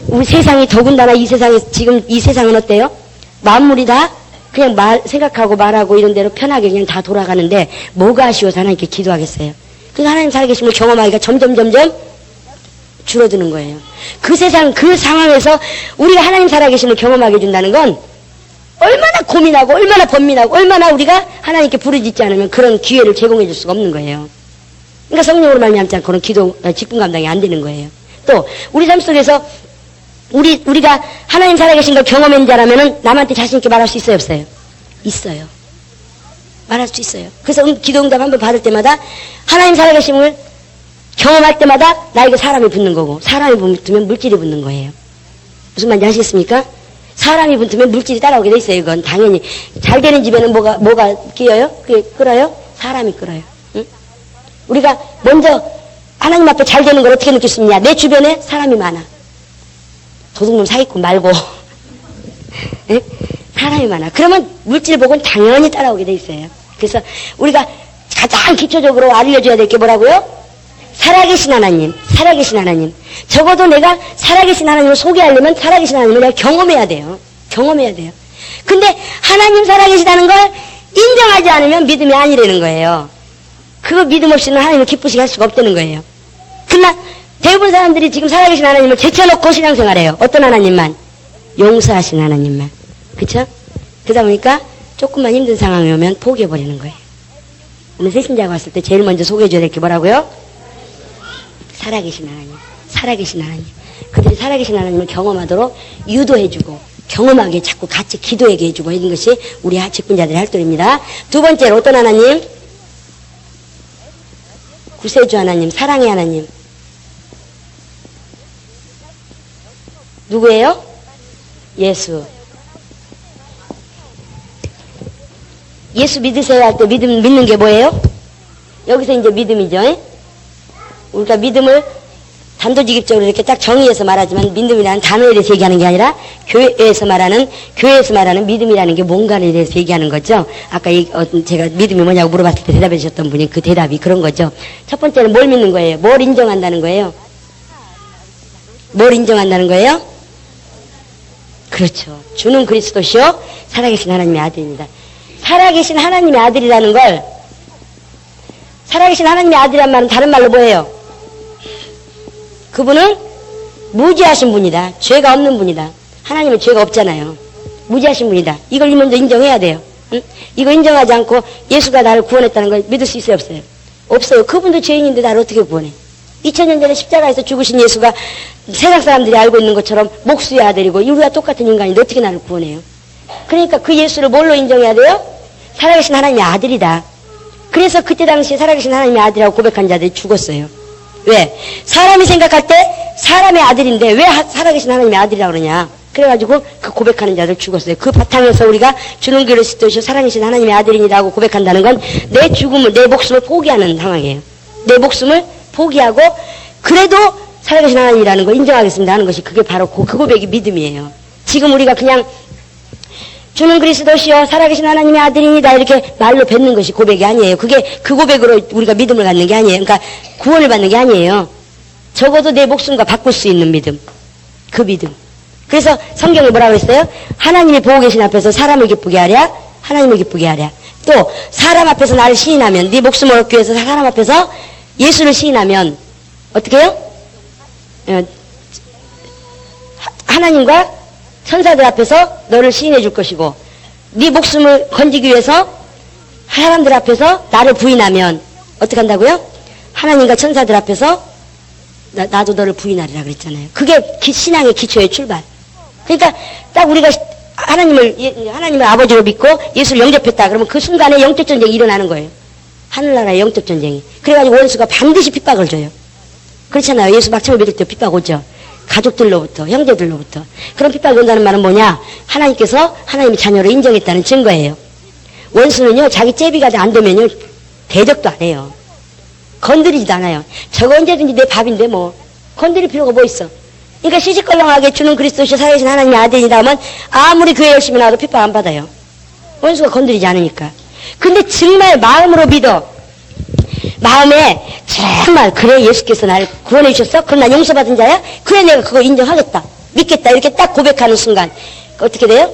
[SPEAKER 1] 우리 세상이 더군다나 이 세상에 지금 이 세상은 어때요? 만물이 다 그냥 생각하고 말하고 이런 대로 편하게 그냥 다 돌아가는데 뭐가 아쉬워서 하나님께 기도하겠어요? 그러니까 하나님 살아계심을 경험하기가 점점 줄어드는 거예요. 그 세상 그 상황에서 우리가 하나님 살아계심을 경험하게 해준다는 건 얼마나 고민하고 얼마나 번민하고 얼마나 우리가 하나님께 부르짖지 않으면 그런 기회를 제공해 줄 수가 없는 거예요. 그러니까 성령으로 말미암지 않고는 직분 감당이 안 되는 거예요. 또 우리 삶 속에서 우리가 하나님 살아계신 걸 경험한 자라면은 남한테 자신 있게 말할 수 있어요, 없어요? 있어요. 말할 수 있어요. 그래서 기도 응답 한번 받을 때마다 하나님 살아계심을 경험할 때마다 나에게 사람이 붙는 거고 사람이 붙으면 물질이 붙는 거예요. 무슨 말인지 아시겠습니까? 사람이 붙으면 물질이 따라오게 돼 있어요. 이건 당연히 잘 되는 집에는 뭐가 끼어요? 그게 끌어요? 사람이 끌어요. 응? 우리가 먼저 하나님 앞에 잘 되는 걸 어떻게 느낄 수 있냐? 내 주변에 사람이 많아. 도둑놈 사기꾼 말고 응? 사람이 많아. 그러면 물질 복은 당연히 따라오게 돼 있어요. 그래서 우리가 가장 기초적으로 알려줘야 될 게 뭐라고요? 살아계신 하나님, 살아계신 하나님. 적어도 내가 살아계신 하나님을 소개하려면 살아계신 하나님을 내가 경험해야 돼요. 경험해야 돼요. 근데 하나님 살아계시다는 걸 인정하지 않으면 믿음이 아니라는 거예요. 그거 믿음 없이는 하나님을 기쁘시게 할 수가 없다는 거예요. 그러나 대부분 사람들이 지금 살아계신 하나님을 제쳐놓고 신앙생활해요. 어떤 하나님만? 용서하신 하나님만. 그쵸? 그러다 보니까 조금만 힘든 상황이 오면 포기해버리는 거예요. 오늘 새신자가 왔을 때 제일 먼저 소개해줘야 될 게 뭐라고요? 살아계신 하나님, 살아계신 하나님. 그들이 살아계신 하나님을 경험하도록 유도해주고 경험하게 자꾸 같이 기도하게 해주고 이런 것이 우리 직분자들의 활동입니다. 두 번째로 어떤 하나님? 구세주 하나님, 사랑의 하나님. 누구예요? 예수. 예수 믿으세요 할 때 믿는 게 뭐예요? 여기서 이제 믿음이죠. 우리가 믿음을 단도직입적으로 이렇게 딱 정의해서 말하지만 믿음이라는 단어에 대해서 얘기하는 게 아니라 교회에서 말하는 믿음이라는 게 뭔가에 대해서 얘기하는 거죠. 아까 제가 믿음이 뭐냐고 물어봤을 때 대답해 주셨던 분이 그 대답이 그런 거죠. 첫 번째는 뭘 믿는 거예요? 뭘 인정한다는 거예요? 뭘 인정한다는 거예요? 그렇죠. 주는 그리스도시요 살아계신 하나님의 아들입니다. 살아계신 하나님의 아들이라는 걸 살아계신 하나님의 아들이란 말은 다른 말로 뭐예요? 그분은 무지하신 분이다. 죄가 없는 분이다. 하나님은 죄가 없잖아요. 무지하신 분이다. 이걸 먼저 인정해야 돼요. 응? 이거 인정하지 않고 예수가 나를 구원했다는 걸 믿을 수 있어요, 없어요? 없어요. 그분도 죄인인데 나를 어떻게 구원해? 2000년 전에 십자가에서 죽으신 예수가 세상 사람들이 알고 있는 것처럼 목수의 아들이고 우리가 똑같은 인간인데 어떻게 나를 구원해요? 그러니까 그 예수를 뭘로 인정해야 돼요? 살아계신 하나님의 아들이다. 그래서 그때 당시에 살아계신 하나님의 아들이라고 고백한 자들이 죽었어요. 왜? 사람이 생각할 때 사람의 아들인데 왜 살아계신 하나님의 아들이라고 그러냐? 그래가지고 그 고백하는 자들 죽었어요. 그 바탕에서 우리가 주는 그리스도시요 살아계신 하나님의 아들이라고 고백한다는 건 내 목숨을 포기하는 상황이에요. 내 목숨을 포기하고 그래도 살아계신 하나님이라는 걸 인정하겠습니다 하는 것이 그게 바로 그 고백이 믿음이에요. 지금 우리가 그냥 주는 그리스도시요 살아계신 하나님의 아들이니다 이렇게 말로 뱉는 것이 고백이 아니에요. 그게 그 고백으로 우리가 믿음을 갖는 게 아니에요. 그러니까 구원을 받는 게 아니에요. 적어도 내 목숨과 바꿀 수 있는 믿음. 그 믿음. 그래서 성경에 뭐라고 했어요? 하나님이 보고 계신 앞에서 사람을 기쁘게 하랴 하나님을 기쁘게 하랴. 또 사람 앞에서 나를 시인하면 네 목숨을 얻기 위해서 사람 앞에서 예수를 시인하면 어떻게 해요? 하나님과 천사들 앞에서 너를 시인해 줄 것이고 네 목숨을 건지기 위해서 사람들 앞에서 나를 부인하면 어떻게 한다고요? 하나님과 천사들 앞에서 나도 너를 부인하리라 그랬잖아요. 그게 신앙의 기초의 출발. 그러니까 딱 우리가 하나님을 아버지로 믿고 예수를 영접했다 그러면 그 순간에 영적 전쟁이 일어나는 거예요. 하늘나라의 영적 전쟁이. 그래가지고 원수가 반드시 핍박을 줘요. 그렇잖아요. 예수 막 처음 믿을 때 핍박 오죠. 가족들로부터 형제들로부터. 그런 핍박이 온다는 말은 뭐냐? 하나님께서 하나님의 자녀로 인정했다는 증거예요. 원수는요 자기 제비가 안 되면요 대적도 안 해요. 건드리지도 않아요. 저거 언제든지 내 밥인데 뭐 건드릴 필요가 뭐 있어. 그러니까 시시껄렁하게 주는 그리스도시 살아계신 하나님의 아들이다 하면 아무리 교회 열심히 나와도 핍박 안 받아요. 원수가 건드리지 않으니까. 근데 정말 마음으로 믿어. 마음에 정말 그래 예수께서 나를 구원해 주셨어? 그럼 난 용서받은 자야? 그래 내가 그거 인정하겠다 믿겠다 이렇게 딱 고백하는 순간 어떻게 돼요?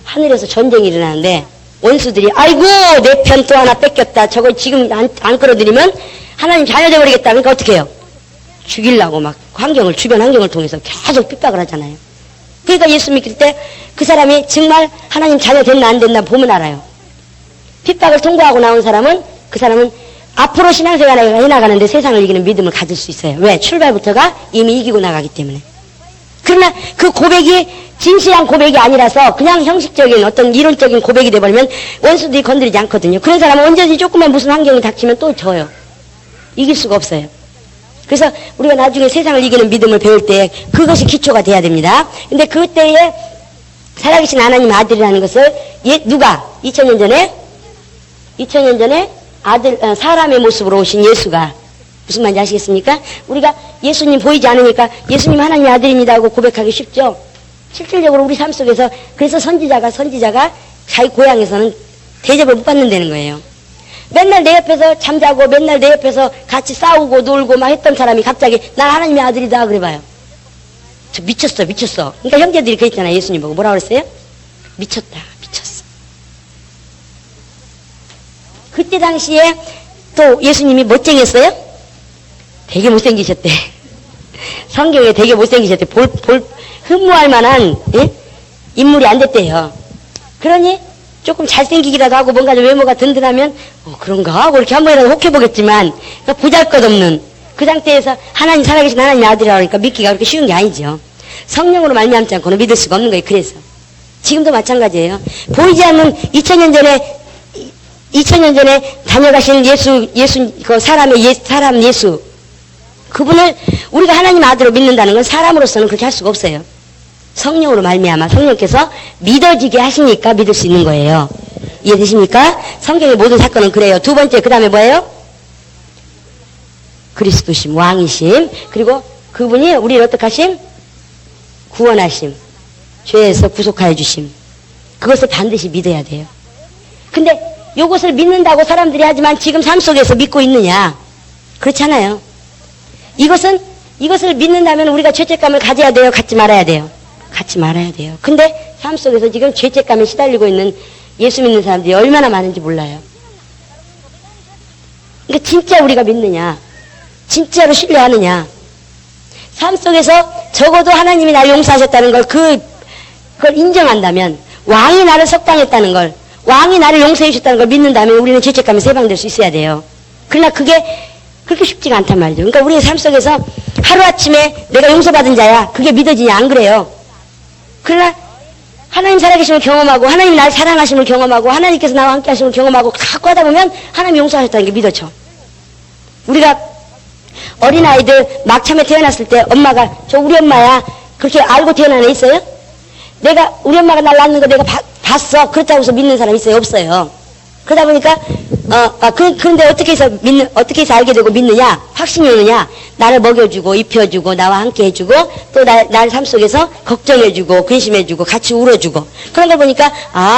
[SPEAKER 1] 하늘에서 전쟁이 일어나는데 원수들이 아이고 내 편 또 하나 뺏겼다 저걸 지금 안 끌어들이면 하나님 자녀 되어버리겠다. 그러니까 어떻게 해요? 죽이려고 막 주변 환경을 통해서 계속 핍박을 하잖아요. 그러니까 예수 믿을 때 그 사람이 정말 하나님 자녀 됐나 안 됐나 보면 알아요. 핍박을 통과하고 나온 사람은 그 사람은 앞으로 신앙생활을 해나가는데 세상을 이기는 믿음을 가질 수 있어요. 왜? 출발부터가 이미 이기고 나가기 때문에. 그러나 그 고백이 진실한 고백이 아니라서 그냥 형식적인 어떤 이론적인 고백이 돼버리면 원수들이 건드리지 않거든요. 그런 사람은 언제든지 조금만 무슨 환경이 닥치면 또 져요. 이길 수가 없어요. 그래서 우리가 나중에 세상을 이기는 믿음을 배울 때 그것이 기초가 돼야 됩니다. 근데 그때에 살아계신 하나님 아들이라는 것을 누가 2000년 전에 사람의 모습으로 오신 예수가 무슨 말인지 아시겠습니까? 우리가 예수님 보이지 않으니까 예수님 하나님의 아들입니다 하고 고백하기 쉽죠. 실질적으로 우리 삶 속에서 그래서 선지자가 자기 고향에서는 대접을 못 받는다는 거예요. 맨날 내 옆에서 잠자고 맨날 내 옆에서 같이 싸우고 놀고 막 했던 사람이 갑자기 난 하나님의 아들이다 그래봐요. 저 미쳤어. 그러니까 형제들이 그랬잖아요. 예수님 보고 뭐라고 그랬어요? 미쳤다. 그때 당시에 또 예수님이 못생겼어요? 되게 못생기셨대. 성경에 되게 못생기셨대. 흠모할 만한 인물이 안 됐대요. 그러니 조금 잘생기기라도 하고 뭔가 좀 외모가 든든하면 그런가 하고 이렇게 한 번이라도 혹해보겠지만 그러니까 보잘것없는 그 상태에서 하나님 살아계신 하나님의 아들이라고 하니까 믿기가 그렇게 쉬운 게 아니죠. 성령으로 말미암지 않고는 믿을 수가 없는 거예요. 그래서 지금도 마찬가지예요. 보이지 않는 2000년 전에 다녀가신 사람 예수. 그분을 우리가 하나님 아들로 믿는다는 건 사람으로서는 그렇게 할 수가 없어요. 성령으로 말미암아 성령께서 믿어지게 하시니까 믿을 수 있는 거예요. 이해되십니까? 성경의 모든 사건은 그래요. 두 번째, 그 다음에 뭐예요? 그리스도심, 왕이심. 그리고 그분이 우리를 어떻게 하심? 구원하심. 죄에서 구속하여 주심. 그것을 반드시 믿어야 돼요. 근데 이것을 믿는다고 사람들이 하지만 지금 삶 속에서 믿고 있느냐? 그렇잖아요. 이것을 믿는다면 우리가 죄책감을 가져야 돼요? 갖지 말아야 돼요? 갖지 말아야 돼요. 근데 삶 속에서 지금 죄책감에 시달리고 있는 예수 믿는 사람들이 얼마나 많은지 몰라요. 그러니까 진짜 우리가 믿느냐? 진짜로 신뢰하느냐? 삶 속에서 적어도 하나님이 나를 용서하셨다는 걸 그걸 인정한다면 왕이 나를 석방했다는 걸 왕이 나를 용서해 주셨다는 걸 믿는다면 우리는 죄책감에 해방될 수 있어야 돼요. 그러나 그게 그렇게 쉽지가 않단 말이죠. 그러니까 우리의 삶 속에서 하루아침에 내가 용서받은 자야 그게 믿어지냐? 안 그래요. 그러나 하나님 살아계심을 경험하고 하나님 나를 사랑하심을 경험하고 하나님께서 나와 함께 하심을 경험하고 자꾸 하다 보면 하나님 용서하셨다는 게 믿어져. 우리가 어린아이들 막 처음에 태어났을 때 엄마가 저 우리 엄마야 그렇게 알고 태어난 애 있어요? 우리 엄마가 날 낳는 거 내가 봤어. 그렇다고 해서 믿는 사람 있어요? 없어요. 그러다 보니까, 그런데 어떻게 해서 알게 되고 믿느냐? 확신이 오느냐? 나를 먹여주고, 입혀주고, 나와 함께 해주고, 또 나를 삶 속에서 걱정해주고, 근심해주고, 같이 울어주고. 그런 걸 보니까,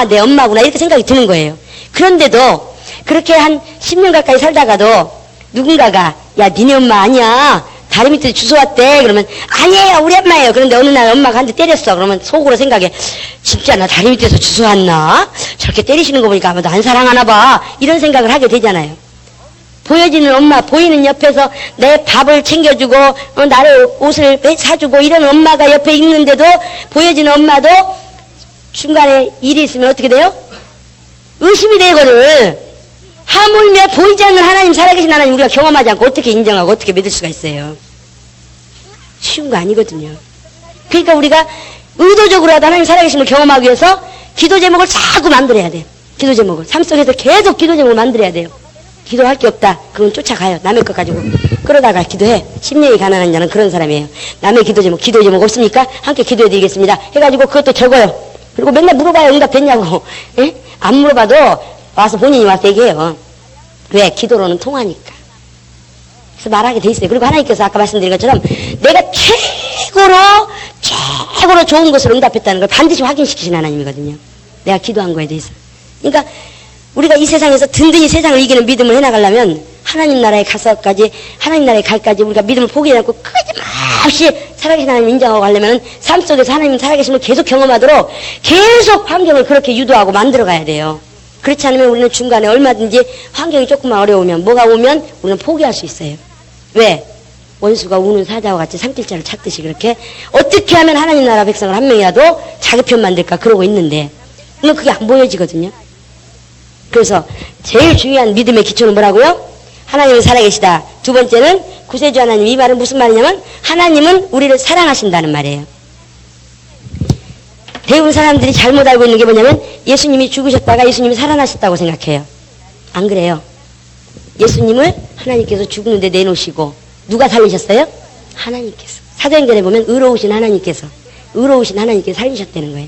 [SPEAKER 1] 내 엄마구나. 이렇게 생각이 드는 거예요. 그런데도, 그렇게 한 10년 가까이 살다가도, 누군가가, 야, 니네 엄마 아니야. 다리 밑에 주워왔대. 그러면 아니에요, 우리 엄마예요. 그런데 어느 날 엄마가 한 대 때렸어. 그러면 속으로 생각해, 진짜 나 다리 밑에서 주워왔나? 저렇게 때리시는 거 보니까 아마도 안 사랑하나 봐. 이런 생각을 하게 되잖아요. 보여지는 엄마, 보이는 옆에서 내 밥을 챙겨주고 나를 옷을 사주고 이런 엄마가 옆에 있는데도, 보여지는 엄마도 중간에 일이 있으면 어떻게 돼요? 의심이 되거든. 하물며 보이지 않는 하나님, 살아계신 하나님 우리가 경험하지 않고 어떻게 인정하고 어떻게 믿을 수가 있어요? 쉬운 거 아니거든요. 그러니까 우리가 의도적으로라도 하나님 살아계심을 경험하기 위해서 기도 제목을 자꾸 만들어야 돼요. 기도 제목을. 삶 속에서 계속 기도 제목을 만들어야 돼요. 기도할 게 없다. 그건 쫓아가요. 남의 것 가지고. 그러다가 기도해. 심령이 가난한 자는 그런 사람이에요. 남의 기도 제목 없습니까? 함께 기도해 드리겠습니다. 해가지고 그것도 적어요. 그리고 맨날 물어봐요. 응답됐냐고. 예? 안 물어봐도 와서 본인이 와서 얘기해요. 왜? 기도로는 통하니까. 그래서 말하게 돼 있어요. 그리고 하나님께서 아까 말씀드린 것처럼 내가 최고로 좋은 것을 응답했다는 걸 반드시 확인시키신 하나님이거든요. 내가 기도한 거에 대해서. 그러니까 우리가 이 세상에서 든든히 세상을 이기는 믿음을 해나가려면 하나님 나라에 가서까지, 하나님 나라에 갈까지 우리가 믿음을 포기하지 않고 끊임없이 살아계신 하나님 인정하고 가려면 삶 속에서 하나님 살아계심을 계속 경험하도록 계속 환경을 그렇게 유도하고 만들어 가야 돼요. 그렇지 않으면 우리는 중간에 얼마든지 환경이 조금만 어려우면, 뭐가 오면 우리는 포기할 수 있어요. 왜? 원수가 우는 사자와 같이 산길자를 찾듯이 그렇게 어떻게 하면 하나님 나라 백성을 한 명이라도 자기 편 만들까 그러고 있는데, 그러면 그게 안 보여지거든요. 그래서 제일 중요한 믿음의 기초는 뭐라고요? 하나님은 살아계시다. 두 번째는 구세주 하나님. 이 말은 무슨 말이냐면 하나님은 우리를 사랑하신다는 말이에요. 대부분 사람들이 잘못 알고 있는 게 뭐냐면 예수님이 죽으셨다가 예수님이 살아나셨다고 생각해요. 안 그래요. 예수님을 하나님께서 죽는데 내놓으시고 누가 살리셨어요? 하나님께서. 사도행전에 보면 의로우신 하나님께서 살리셨다는 거예요.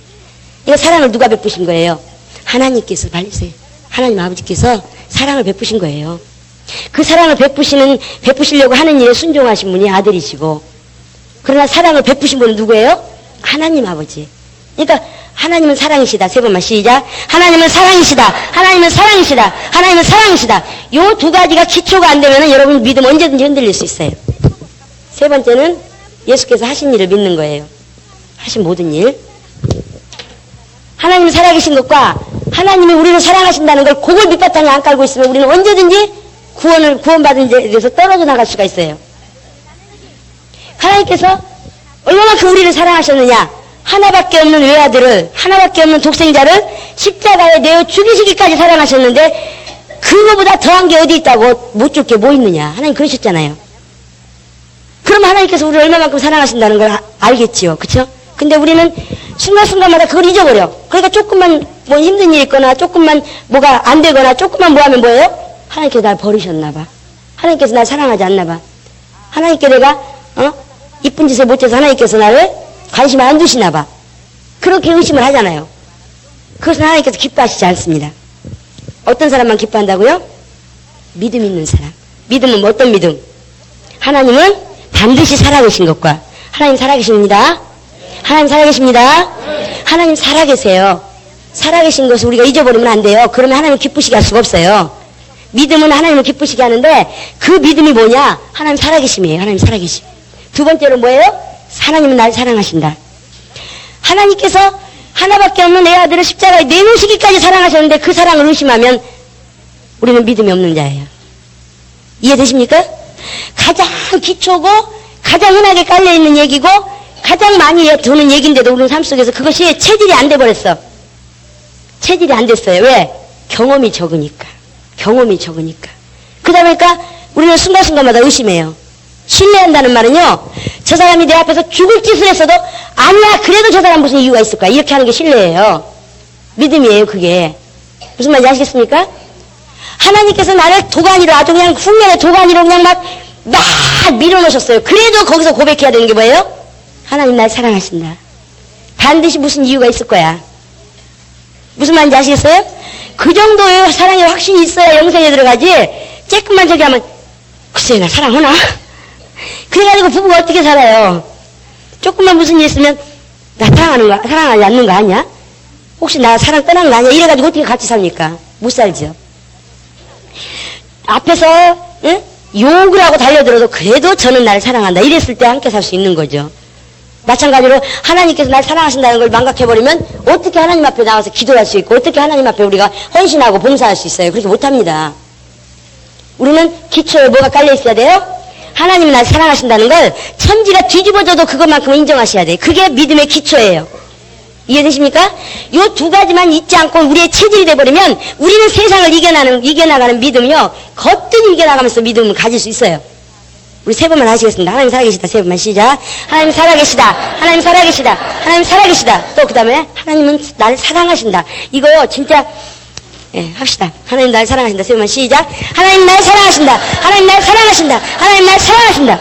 [SPEAKER 1] 이거 사랑을 누가 베푸신 거예요? 하나님께서 발리세요. 하나님 아버지께서 사랑을 베푸신 거예요. 그 사랑을 베푸시려고 하는 일에 순종하신 분이 아들이시고, 그러나 사랑을 베푸신 분은 누구예요? 하나님 아버지. 그러니까 하나님은 사랑이시다. 세 번만 시작. 하나님은 사랑이시다. 하나님은 사랑이시다. 하나님은 사랑이시다. 요 두 가지가 기초가 안 되면 여러분 믿음 언제든지 흔들릴 수 있어요. 세 번째는 예수께서 하신 일을 믿는 거예요. 하신 모든 일. 하나님은 살아계신 것과 하나님이 우리를 사랑하신다는 걸 그걸 밑바탕에 안 깔고 있으면 우리는 언제든지 구원받은 데서 떨어져 나갈 수가 있어요. 하나님께서 얼마만큼 우리를 사랑하셨느냐. 하나밖에 없는 외아들을, 하나밖에 없는 독생자를 십자가에 내어 죽이시기까지 사랑하셨는데 그거보다 더한 게 어디 있다고 못 줄 게 뭐 있느냐. 하나님 그러셨잖아요. 그럼 하나님께서 우리를 얼마만큼 사랑하신다는 걸 알겠지요. 그쵸? 근데 우리는 순간순간마다 그걸 잊어버려. 그러니까 조금만 뭐 힘든 일이 있거나 조금만 뭐가 안 되거나 조금만 뭐 하면 뭐예요? 하나님께서 날 버리셨나 봐. 하나님께서 날 사랑하지 않나 봐. 하나님께 내가 이쁜 짓을 못해서 하나님께서 나를 관심을 안 두시나 봐. 그렇게 의심을 하잖아요. 그것은 하나님께서 기뻐하시지 않습니다. 어떤 사람만 기뻐한다고요? 믿음 있는 사람. 믿음은 어떤 믿음? 하나님은 반드시 살아계신 것과, 하나님 살아계십니다. 하나님 살아계십니다. 하나님 살아계세요. 살아계신 것을 우리가 잊어버리면 안 돼요. 그러면 하나님 기쁘시게 할 수가 없어요. 믿음은 하나님을 기쁘시게 하는데 그 믿음이 뭐냐? 하나님 살아계심이에요. 하나님 살아계심. 두 번째로 뭐예요? 하나님은 날 사랑하신다. 하나님께서 하나밖에 없는 내 아들을 십자가에 내놓으시기까지 사랑하셨는데 그 사랑을 의심하면 우리는 믿음이 없는 자예요. 이해되십니까? 가장 기초고 가장 흔하게 깔려있는 얘기고 가장 많이 도는 얘기인데도 우리는 삶 속에서 그것이 체질이 안 돼버렸어. 체질이 안 됐어요. 왜? 경험이 적으니까. 그러다 보니까 우리는 순간순간마다 의심해요. 신뢰한다는 말은요, 저 사람이 내 앞에서 죽을 짓을 했어도 아니야, 그래도 저 사람 무슨 이유가 있을 거야. 이렇게 하는 게 신뢰예요. 믿음이에요, 그게. 무슨 말인지 아시겠습니까? 하나님께서 나를 도가니로, 아주 그냥 흉년의 도가니로 그냥 막 밀어넣으셨어요. 그래도 거기서 고백해야 되는 게 뭐예요? 하나님 날 사랑하신다. 반드시 무슨 이유가 있을 거야. 무슨 말인지 아시겠어요? 그 정도의 사랑의 확신이 있어야 영생에 들어가지. 조금만 저기 하면 글쎄 나 사랑하나? 그래가지고 부부가 어떻게 살아요? 조금만 무슨 일 있으면 나 사랑하지 않는 거 아니야? 혹시 나 사랑 떠난 거 아니야? 이래가지고 어떻게 같이 삽니까? 못 살죠. 앞에서 응? 욕을 하고 달려들어도 그래도 저는 나를 사랑한다 이랬을 때 함께 살 수 있는 거죠. 마찬가지로 하나님께서 날 사랑하신다는 걸 망각해버리면 어떻게 하나님 앞에 나와서 기도할 수 있고 어떻게 하나님 앞에 우리가 헌신하고 봉사할 수 있어요? 그렇게 못합니다. 우리는 기초에 뭐가 깔려 있어야 돼요? 하나님이 날 사랑하신다는 걸 천지가 뒤집어져도 그것만큼은 인정하셔야 돼요. 그게 믿음의 기초예요. 이해되십니까? 요 두 가지만 잊지 않고 우리의 체질이 돼버리면 우리는 세상을 이겨나가는 믿음이요. 거뜬히 이겨나가면서 믿음을 가질 수 있어요. 우리 세 번만 하시겠습니다. 하나님 살아계시다. 세 번만 시작. 하나님 살아계시다. 하나님 살아계시다. 하나님 살아계시다. 또 그 다음에 하나님은 나를 사랑하신다. 이거요 진짜 합시다. 하나님 날 사랑하신다. 세 번만 시작. 하나님 날 사랑하신다. 하나님 날 사랑하신다. 하나님 날 사랑하신다.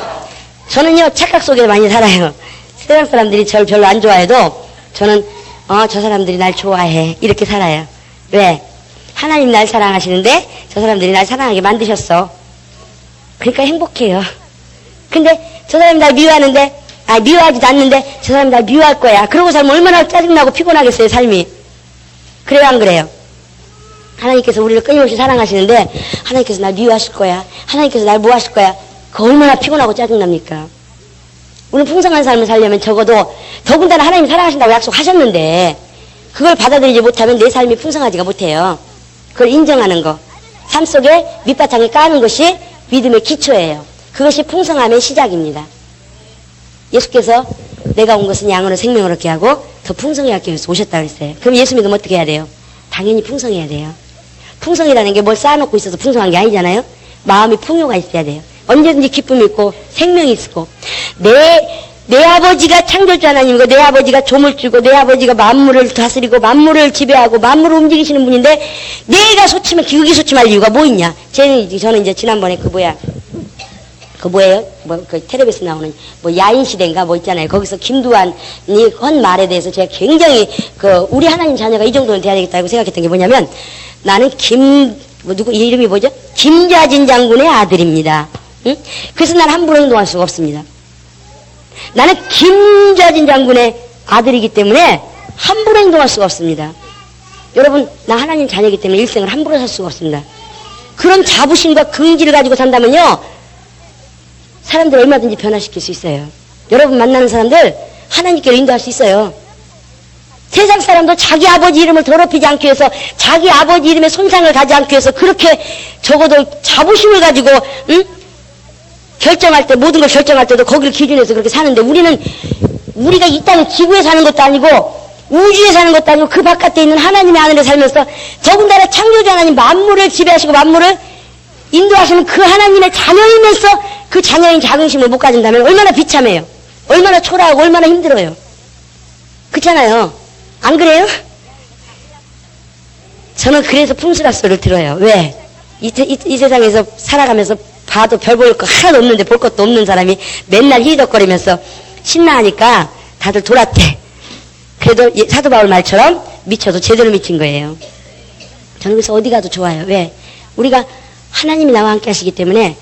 [SPEAKER 1] 저는요 착각 속에 많이 살아요. 세상 사람들이 저를 별로 안 좋아해도 저는 저 사람들이 날 좋아해 이렇게 살아요. 왜? 하나님 날 사랑하시는데 저 사람들이 날 사랑하게 만드셨어. 그러니까 행복해요. 근데 저 사람이 날 미워하는데 미워하지도 않는데 저 사람이 날 미워할 거야. 그러고 살면 얼마나 짜증나고 피곤하겠어요 삶이. 그래요 안 그래요? 하나님께서 우리를 끊임없이 사랑하시는데 하나님께서 날 미워하실 거야. 하나님께서 날 뭐 하실 거야. 그 얼마나 피곤하고 짜증납니까? 우리는 풍성한 삶을 살려면 적어도 더군다나 하나님 사랑하신다고 약속하셨는데 그걸 받아들이지 못하면 내 삶이 풍성하지가 못해요. 그걸 인정하는 거. 삶 속에 밑바탕을 까는 것이 믿음의 기초예요. 그것이 풍성함의 시작입니다. 예수께서 내가 온 것은 양으로 생명을 얻게 하고 더 풍성히 하기 위해서 오셨다고 했어요. 그럼 예수 믿으면 어떻게 해야 돼요? 당연히 풍성해야 돼요. 풍성이라는 게 뭘 쌓아놓고 있어서 풍성한 게 아니잖아요. 마음이 풍요가 있어야 돼요. 언제든지 기쁨이 있고 생명이 있고 내 아버지가 창조주 하나님이고 내 아버지가 조물주고 내 아버지가 만물을 다스리고 만물을 지배하고 만물을 움직이시는 분인데 내가 소치면 기우기 소침할 이유가 뭐 있냐. 저는 이제 지난번에 그 뭐예요? 그 텔레비에서 나오는 야인시대인가 있잖아요. 거기서 김두한이 한 말에 대해서 제가 굉장히 우리 하나님 자녀가 이 정도는 돼야 되겠다고 생각했던 게 뭐냐면 나는 누구 이름이 뭐죠? 김좌진 장군의 아들입니다. 응? 그래서 난 함부로 행동할 수가 없습니다. 나는 김좌진 장군의 아들이기 때문에 함부로 행동할 수가 없습니다. 여러분 나 하나님 자녀이기 때문에 일생을 함부로 살 수가 없습니다. 그런 자부심과 긍지를 가지고 산다면요 사람들 얼마든지 변화시킬 수 있어요. 여러분 만나는 사람들 하나님께로 인도할 수 있어요. 세상 사람도 자기 아버지 이름을 더럽히지 않기 위해서 자기 아버지 이름에 손상을 가지 않기 위해서 그렇게 적어도 자부심을 가지고 결정할 때 모든 걸 결정할 때도 거기를 기준해서 그렇게 사는데 우리가 이 땅에 지구에 사는 것도 아니고 우주에 사는 것도 아니고 그 바깥에 있는 하나님의 하늘에 살면서 더군다나 창조주 하나님 만물을 지배하시고 만물을 인도하시는 그 하나님의 자녀이면서 그 자녀인 자긍심을 못 가진다면 얼마나 비참해요. 얼마나 초라하고 얼마나 힘들어요. 그렇잖아요. 안 그래요? 저는 그래서 풍수라 소리를 들어요. 왜? 이 세상에서 살아가면서 봐도 별 볼 거 하나도 없는데 볼 것도 없는 사람이 맨날 희덕거리면서 신나하니까 다들 돌았대. 그래도 사도 바울 말처럼 미쳐도 제대로 미친 거예요. 저는 그래서 어디 가도 좋아요. 왜? 우리가 하나님이 나와 함께 하시기 때문에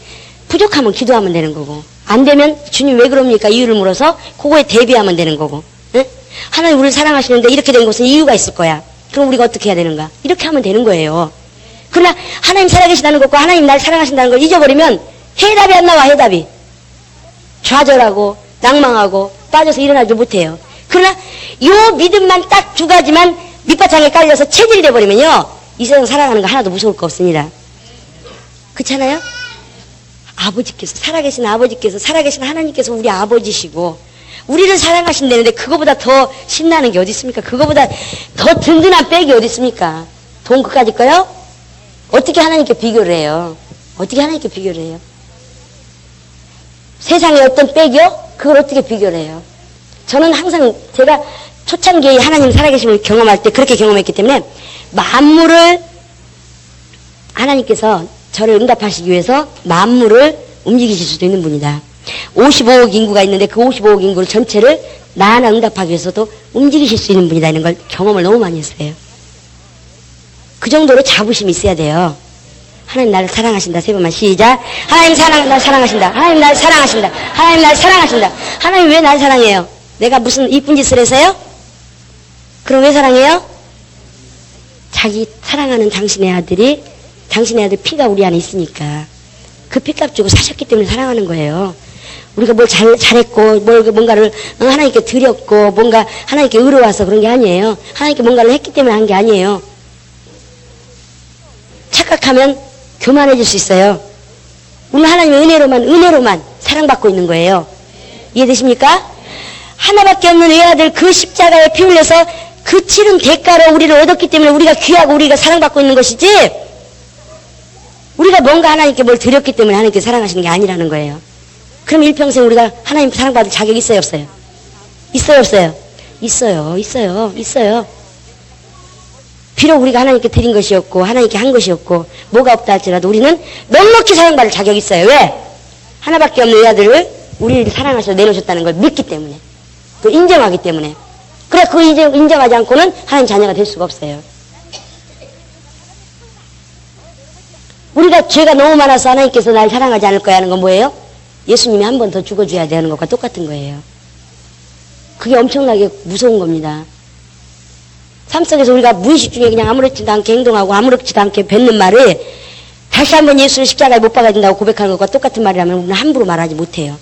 [SPEAKER 1] 부족하면 기도하면 되는 거고 안 되면 주님 왜 그럽니까? 이유를 물어서 그거에 대비하면 되는 거고 응? 하나님 우리를 사랑하시는데 이렇게 된 것은 이유가 있을 거야. 그럼 우리가 어떻게 해야 되는가? 이렇게 하면 되는 거예요. 그러나 하나님 살아계시다는 것과 하나님 날 사랑하신다는 걸 잊어버리면 해답이 안 나와. 해답이 좌절하고 낭망하고 빠져서 일어나지 못해요. 그러나 요 믿음만 딱 두 가지만 밑바탕에 깔려서 체질이 돼버리면요 이 세상 살아가는 거 하나도 무서울 거 없습니다. 그렇잖아요? 아버지께서 살아계신 하나님께서 우리 아버지시고 우리를 사랑하신다는데 그거보다 더 신나는 게 어디 있습니까? 그거보다 더 든든한 백이 어디 있습니까? 돈 그까짓 거요? 어떻게 하나님께 비교를 해요? 어떻게 하나님께 비교를 해요? 세상에 어떤 백이요? 그걸 어떻게 비교를 해요? 저는 항상 제가 초창기에 하나님 살아계심을 경험할 때 그렇게 경험했기 때문에 만물을 하나님께서 저를 응답하시기 위해서 만물을 움직이실 수도 있는 분이다. 55억 인구가 있는데 그 55억 인구를 전체를 나 하나 응답하기 위해서도 움직이실 수 있는 분이다. 이런 걸 경험을 너무 많이 했어요. 그 정도로 자부심이 있어야 돼요. 하나님 나를 사랑하신다. 세 번만 시작. 하나님 날 사랑하신다. 하나님 날 사랑하신다. 하나님 날 사랑하신다. 하나님 왜 날 사랑해요? 내가 무슨 이쁜 짓을 해서요? 그럼 왜 사랑해요? 자기 사랑하는 당신의 아들 피가 우리 안에 있으니까 그 피값 주고 사셨기 때문에 사랑하는 거예요. 우리가 뭘 잘했고 뭔가를 하나님께 드렸고 뭔가 하나님께 의로워서 그런 게 아니에요. 하나님께 뭔가를 했기 때문에 한 게 아니에요. 착각하면 교만해질 수 있어요. 우리는 하나님의 은혜로만 사랑받고 있는 거예요. 이해되십니까? 하나밖에 없는 외아들 그 십자가에 피 흘려서 그 치른 대가로 우리를 얻었기 때문에 우리가 귀하고 우리가 사랑받고 있는 것이지, 우리가 뭔가 하나님께 뭘 드렸기 때문에 하나님께 사랑하시는 게 아니라는 거예요. 그럼 일평생 우리가 하나님 사랑받을 자격이 있어요, 없어요? 있어요, 없어요? 있어요. 비록 우리가 하나님께 드린 것이었고 하나님께 한 것이었고 뭐가 없다 할지라도 우리는 넉넉히 사랑받을 자격이 있어요. 왜? 하나밖에 없는 외아들을 우리를 사랑하셔서 내놓으셨다는 걸 믿기 때문에, 또 인정하기 때문에. 그래, 그거 인정하지 않고는 하나님 자녀가 될 수가 없어요. 우리가 죄가 너무 많아서 하나님께서 날 사랑하지 않을 거야 하는 건 뭐예요? 예수님이 한 번 더 죽어줘야 되는 것과 똑같은 거예요. 그게 엄청나게 무서운 겁니다. 삶 속에서 우리가 무의식 중에 그냥 아무렇지도 않게 행동하고 아무렇지도 않게 뱉는 말을 다시 한번 예수를 십자가에 못 박아준다고 고백하는 것과 똑같은 말이라면 우리는 함부로 말하지 못해요.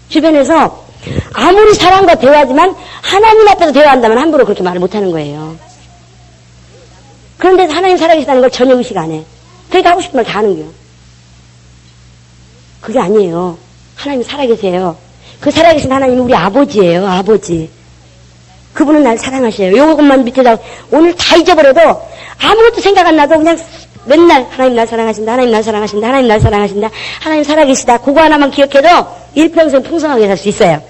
[SPEAKER 1] 주변에서 아무리 사람과 대화하지만 하나님 앞에서 대화한다면 함부로 그렇게 말을 못하는 거예요. 그런데 하나님 살아계시다는 걸 전혀 의식 안 해. 그러니까 하고 싶은 말 다 하는 거예요. 그게 아니에요. 하나님이 살아계세요. 그 살아계신 하나님은 우리 아버지예요. 아버지. 그분은 날 사랑하셔요. 요것만 밑에다 오늘 다 잊어버려도 아무것도 생각 안 나도 그냥 맨날 하나님 날 사랑하신다. 하나님 날 사랑하신다. 하나님 날 사랑하신다. 하나님 살아계시다. 그거 하나만 기억해도 일평생 풍성하게 살 수 있어요.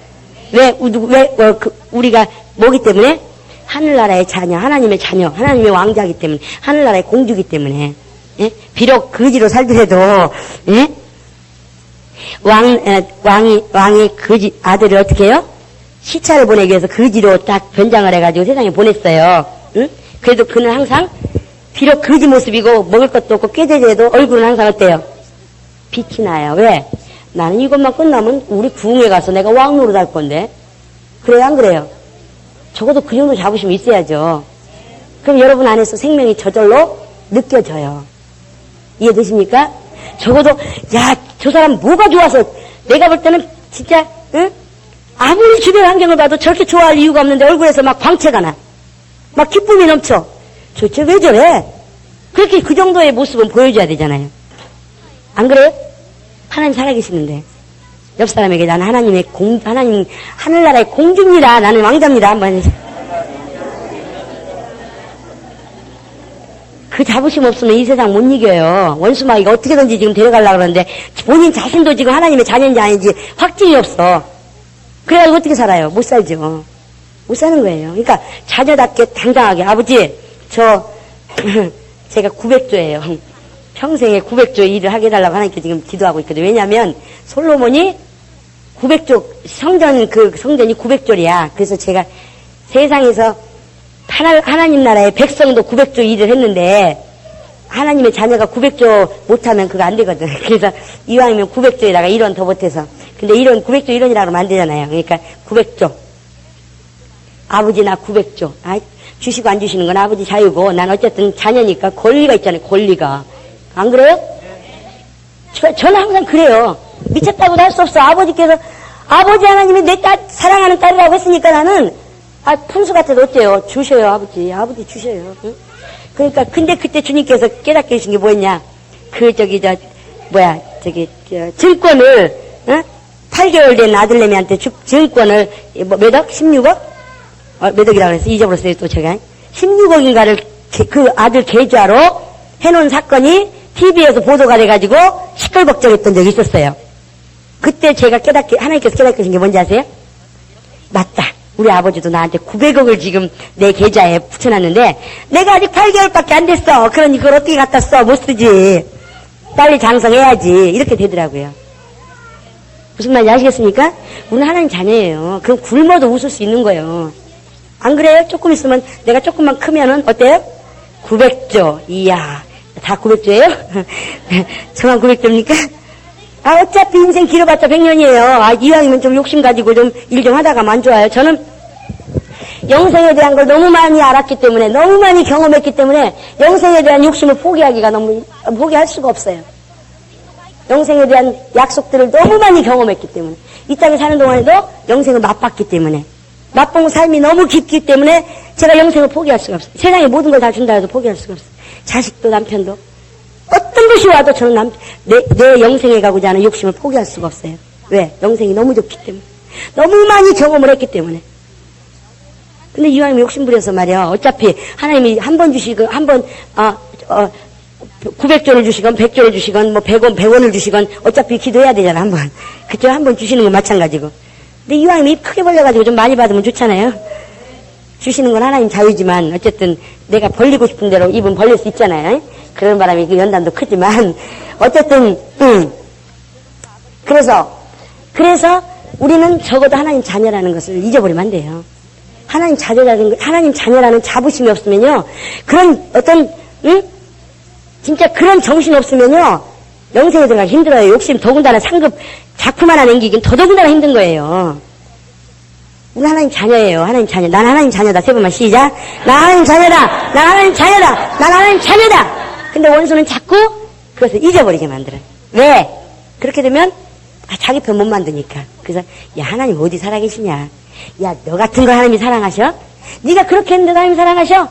[SPEAKER 1] 우리가 뭐기 때문에? 하늘나라의 자녀, 하나님의 자녀, 하나님의 왕자이기 때문에, 하늘나라의 공주이기 때문에. 예? 비록 거지로 살더라도, 예? 왕이 거지 아들을 어떻게 해요? 시차를 보내기 위해서 거지로 딱 변장을 해가지고 세상에 보냈어요. 응? 그래도 그는 항상 비록 거지 모습이고 먹을 것도 없고 꾀죄죄도 얼굴은 항상 어때요? 빛이 나요. 왜? 나는 이것만 끝나면 우리 부흥회 가서 내가 왕 노릇할 건데. 그래요, 안 그래요? 적어도 그 정도 자부심이 있어야죠. 그럼 여러분 안에서 생명이 저절로 느껴져요. 이해되십니까? 적어도 야, 저 사람 뭐가 좋아서, 내가 볼 때는 진짜 응? 아무리 주변 환경을 봐도 저렇게 좋아할 이유가 없는데 얼굴에서 막 광채가 나, 막 기쁨이 넘쳐. 도대체 왜 저래? 그렇게 그 정도의 모습은 보여줘야 되잖아요. 안 그래요? 하나님 살아계시는데 옆 사람에게 나는 하나님 하늘나라의 공주입니다. 나는 왕자입니다. 한번 그 자부심 없으면 이 세상 못 이겨요. 원수마귀가 어떻게든지 지금 데려가려고 그러는데 본인 자신도 지금 하나님의 자녀인지 아닌지 확증이 없어. 그래가지고 어떻게 살아요? 못 살죠. 못 사는 거예요. 그러니까 자녀답게 당당하게, 아버지 제가 900조예요. 평생에 900조 일을 하게 해달라고 하나님께 지금 기도하고 있거든요. 왜냐하면 솔로몬이 900조 성전이 900조이야. 그래서 제가 세상에서 하나님 나라의 백성도 900조 일을 했는데 하나님의 자녀가 900조 못하면 그거 안 되거든. 그래서 이왕이면 900조에다가 1원 더 보태서. 근데 900조 1원이라고 하면 안 되잖아요. 그러니까 900조. 아버지 나 900조. 주시고 안 주시는 건 아버지 자유고 난 어쨌든 자녀니까 권리가 있잖아요. 권리가. 안 그래요? 저는 항상 그래요. 미쳤다고도 할 수 없어. 아버지께서, 아버지 하나님이 내 사랑하는 딸이라고 했으니까 나는, 푼수 같아도 어때요? 주셔요, 아버지. 아버지 주셔요. 응? 그러니까, 근데 그때 주님께서 깨닫게 해주신 게 뭐였냐? 증권을, 응? 8개월 된 아들내미한테 증권을, 몇 억? 16억? 몇 억이라고 그랬어? 잊어버렸어요, 또 제가. 16억인가를 그 아들 계좌로 해놓은 사건이 TV에서 보도가 돼가지고 시끌벅적했던 적이 있었어요. 그때 제가 하나님께서 깨닫게 하신 게 뭔지 아세요? 맞다. 우리 아버지도 나한테 900억을 지금 내 계좌에 붙여놨는데 내가 아직 8개월밖에 안 됐어. 그러니 그걸 어떻게 갖다 써? 못 쓰지. 빨리 장성해야지. 이렇게 되더라고요. 무슨 말인지 아시겠습니까? 우리는 하나님 자녀예요. 그럼 굶어도 웃을 수 있는 거예요. 안 그래요? 조금 있으면 내가 조금만 크면은 어때요? 900조. 이야, 다 900조예요? 저만 900조입니까? 아, 어차피 인생 길어봤자 100년이에요. 아, 이왕이면 좀 욕심 가지고 좀 일 좀 하다가 만 좋아요. 저는 영생에 대한 걸 너무 많이 알았기 때문에, 너무 많이 경험했기 때문에 영생에 대한 욕심을 포기할 수가 없어요. 영생에 대한 약속들을 너무 많이 경험했기 때문에, 이 땅에 사는 동안에도 영생을 맛봤기 때문에, 맛본 삶이 너무 깊기 때문에 제가 영생을 포기할 수가 없어요. 세상에 모든 걸 다 준다 해도 포기할 수가 없어요. 자식도 남편도 어떤 것이 와도 저는 내 영생에 가고자 하는 욕심을 포기할 수가 없어요. 왜? 영생이 너무 좋기 때문에, 너무 많이 경험을 했기 때문에. 근데 이왕이면 욕심 부려서 말이야. 어차피 하나님이 한 번 주시건, 900조를 주시건, 100조를 주시건, 뭐 100원을 주시건, 어차피 기도해야 되잖아, 한 번. 그쵸? 한 번 주시는 건 마찬가지고. 근데 이왕이면 입 크게 벌려가지고 좀 많이 받으면 좋잖아요. 주시는 건 하나님 자유지만, 어쨌든 내가 벌리고 싶은 대로 입은 벌릴 수 있잖아요. 그런 바람에 그 연단도 크지만, 어쨌든, 그래서 우리는 적어도 하나님 자녀라는 것을 잊어버리면 안 돼요. 하나님 자녀라는 자부심이 없으면요, 그런 진짜 그런 정신 없으면요, 영생에 들어가기 힘들어요. 욕심, 더군다나 상급 작품 하나 남기긴 더더군다나 힘든 거예요. 우리 하나님 자녀예요. 하나님 자녀. 난 하나님 자녀다. 세 번만 시작. 난 하나님 자녀다. 난 하나님 자녀다. 난 하나님 자녀다. 근데 원수는 자꾸 그것을 잊어버리게 만들어요. 왜? 그렇게 되면 자기 편 못 만드니까. 그래서 야, 하나님 어디 살아계시냐. 야, 너 같은 거 하나님이 사랑하셔? 네가 그렇게 했는데 하나님이 사랑하셔?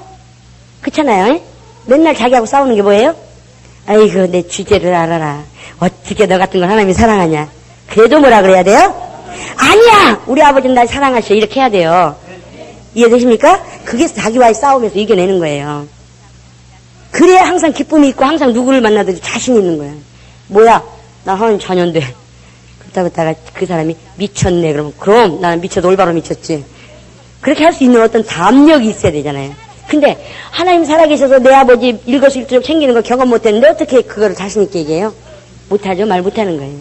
[SPEAKER 1] 그렇잖아요. 맨날 자기하고 싸우는 게 뭐예요? 아이고, 내 주제를 알아라. 어떻게 너 같은 걸 하나님이 사랑하냐. 그래도 뭐라 그래야 돼요? 아니야! 우리 아버지는 날 사랑하셔. 이렇게 해야 돼요. 이해되십니까? 그게 자기와의 싸움에서 이겨내는 거예요. 그래야 항상 기쁨이 있고 항상 누구를 만나도 자신 있는 거예요. 뭐야? 나 하나님 자녀인데. 그러다가 그 사람이 미쳤네. 그럼 나는 미쳐도 올바로 미쳤지. 그렇게 할 수 있는 어떤 담력이 있어야 되잖아요. 근데 하나님 살아계셔서 내 아버지 일거수일투족 챙기는 거 경험 못했는데 어떻게 그거를 자신있게 얘기해요? 못하죠. 말 못하는 거예요.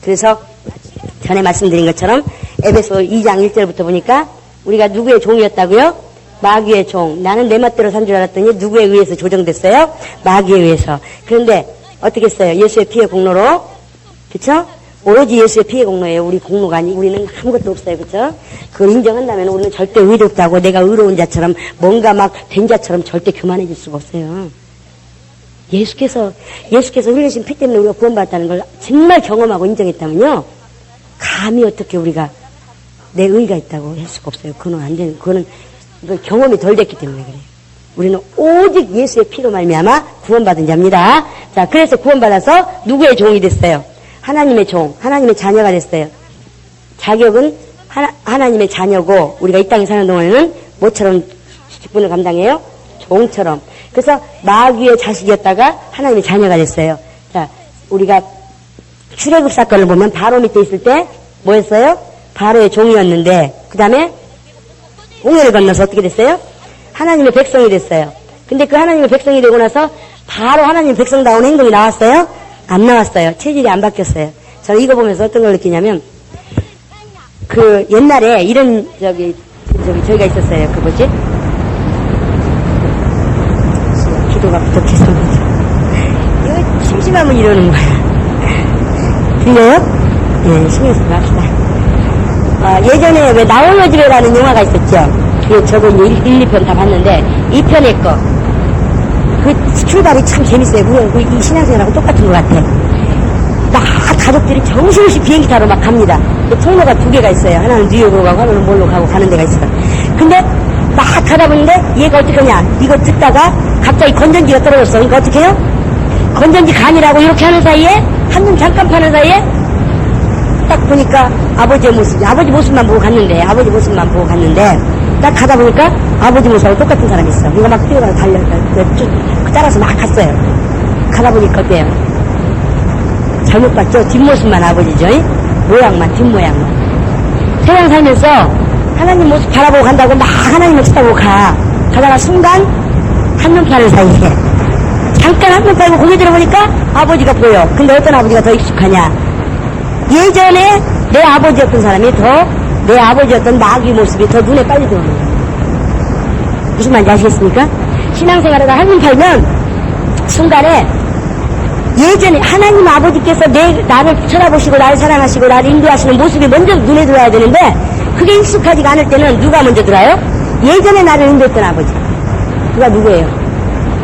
[SPEAKER 1] 그래서 전에 말씀드린 것처럼 에베소 2장 1절부터 보니까 우리가 누구의 종이었다고요? 마귀의 종. 나는 내 멋대로 산 줄 알았더니 누구에 의해서 조정됐어요? 마귀에 의해서. 그런데 어떻게 했어요? 예수의 피의 공로로. 그쵸? 오로지 예수의 피의 공로예요. 우리 공로가 아니, 우리는 아무것도 없어요. 그쵸? 그걸 인정한다면 우리는 절대 의롭다고 내가 의로운 자처럼 뭔가 막 된 자처럼 절대 교만해질 수가 없어요. 예수께서 흘리신 피 때문에 우리가 구원받았다는 걸 정말 경험하고 인정했다면요. 감히 어떻게 우리가 내 의가 있다고 할 수가 없어요. 그건 안 되는, 그거는 경험이 덜 됐기 때문에 그래요. 우리는 오직 예수의 피로 말미암아 구원받은 자입니다. 자, 그래서 구원받아서 누구의 종이 됐어요? 하나님의 종, 하나님의 자녀가 됐어요. 자격은 하나님의 자녀고, 우리가 이 땅에 사는 동안에는 뭐처럼 직분을 감당해요? 종처럼. 그래서 마귀의 자식이었다가 하나님의 자녀가 됐어요. 자, 우리가 출애굽 사건을 보면 바로 밑에 있을 때 뭐였어요? 바로의 종이었는데, 그 다음에 홍해를 건너서 어떻게 됐어요? 하나님의 백성이 됐어요. 근데 그 하나님의 백성이 되고 나서 바로 하나님의 백성다운 행동이 나왔어요? 안 나왔어요. 체질이 안 바뀌었어요. 저는 이거 보면서 어떤 걸 느끼냐면, 그 옛날에 이런 저기가 있었어요. 그 뭐지? 기도가 부족해서 이거 심심하면 이러는 거야. 들려요? 예, 신경 쓰지 맙시다. 예전에 왜 나홀로 집에라는 영화가 있었죠. 저거 1, 2편 다 봤는데 2편의 거. 그 출발이 참 재밌어요. 이 신앙생활하고 똑같은 것 같아. 막 가족들이 정신없이 비행기 타러 막 갑니다. 통로가 2개가 있어요. 하나는 뉴욕으로 가고 하나는 뭘로 가고 가는 데가 있어요. 근데 막 가다 보는데 얘가 어떻게 하냐. 이거 듣다가 갑자기 건전지가 떨어졌어. 그러니까 어떻게 해요? 건전지 간이라고 이렇게 하는 사이에, 한눈 잠깐 파는 사이에 딱 보니까 아버지 모습만 보고 갔는데, 딱 가다 보니까 아버지 모습하고 똑같은 사람이 있어. 이거 막 뛰어가서 따라서 막 갔어요. 가다 보니까 어때요? 잘못 봤죠? 뒷모습만 아버지죠? 모양만, 뒷모양만. 세상 살면서 하나님 모습 바라보고 간다고 막 하나님을 쳐다보고 가다가 순간 한눈 파는 사이에 잠깐 한눈 팔고 고개 들어보니까 아버지가 보여. 근데 어떤 아버지가 더 익숙하냐? 예전에 내 아버지였던 사람이 내 아버지였던 마귀 모습이 더 눈에 빨리 들어오는 거예요. 무슨 말인지 아시겠습니까? 신앙생활하다 한눈 팔면 순간에 예전에 하나님 아버지께서 나를 쳐다보시고 나를 사랑하시고 나를 인도하시는 모습이 먼저 눈에 들어와야 되는데 그게 익숙하지가 않을 때는 누가 먼저 들어요? 예전에 나를 인도했던 아버지. 그가 누구예요?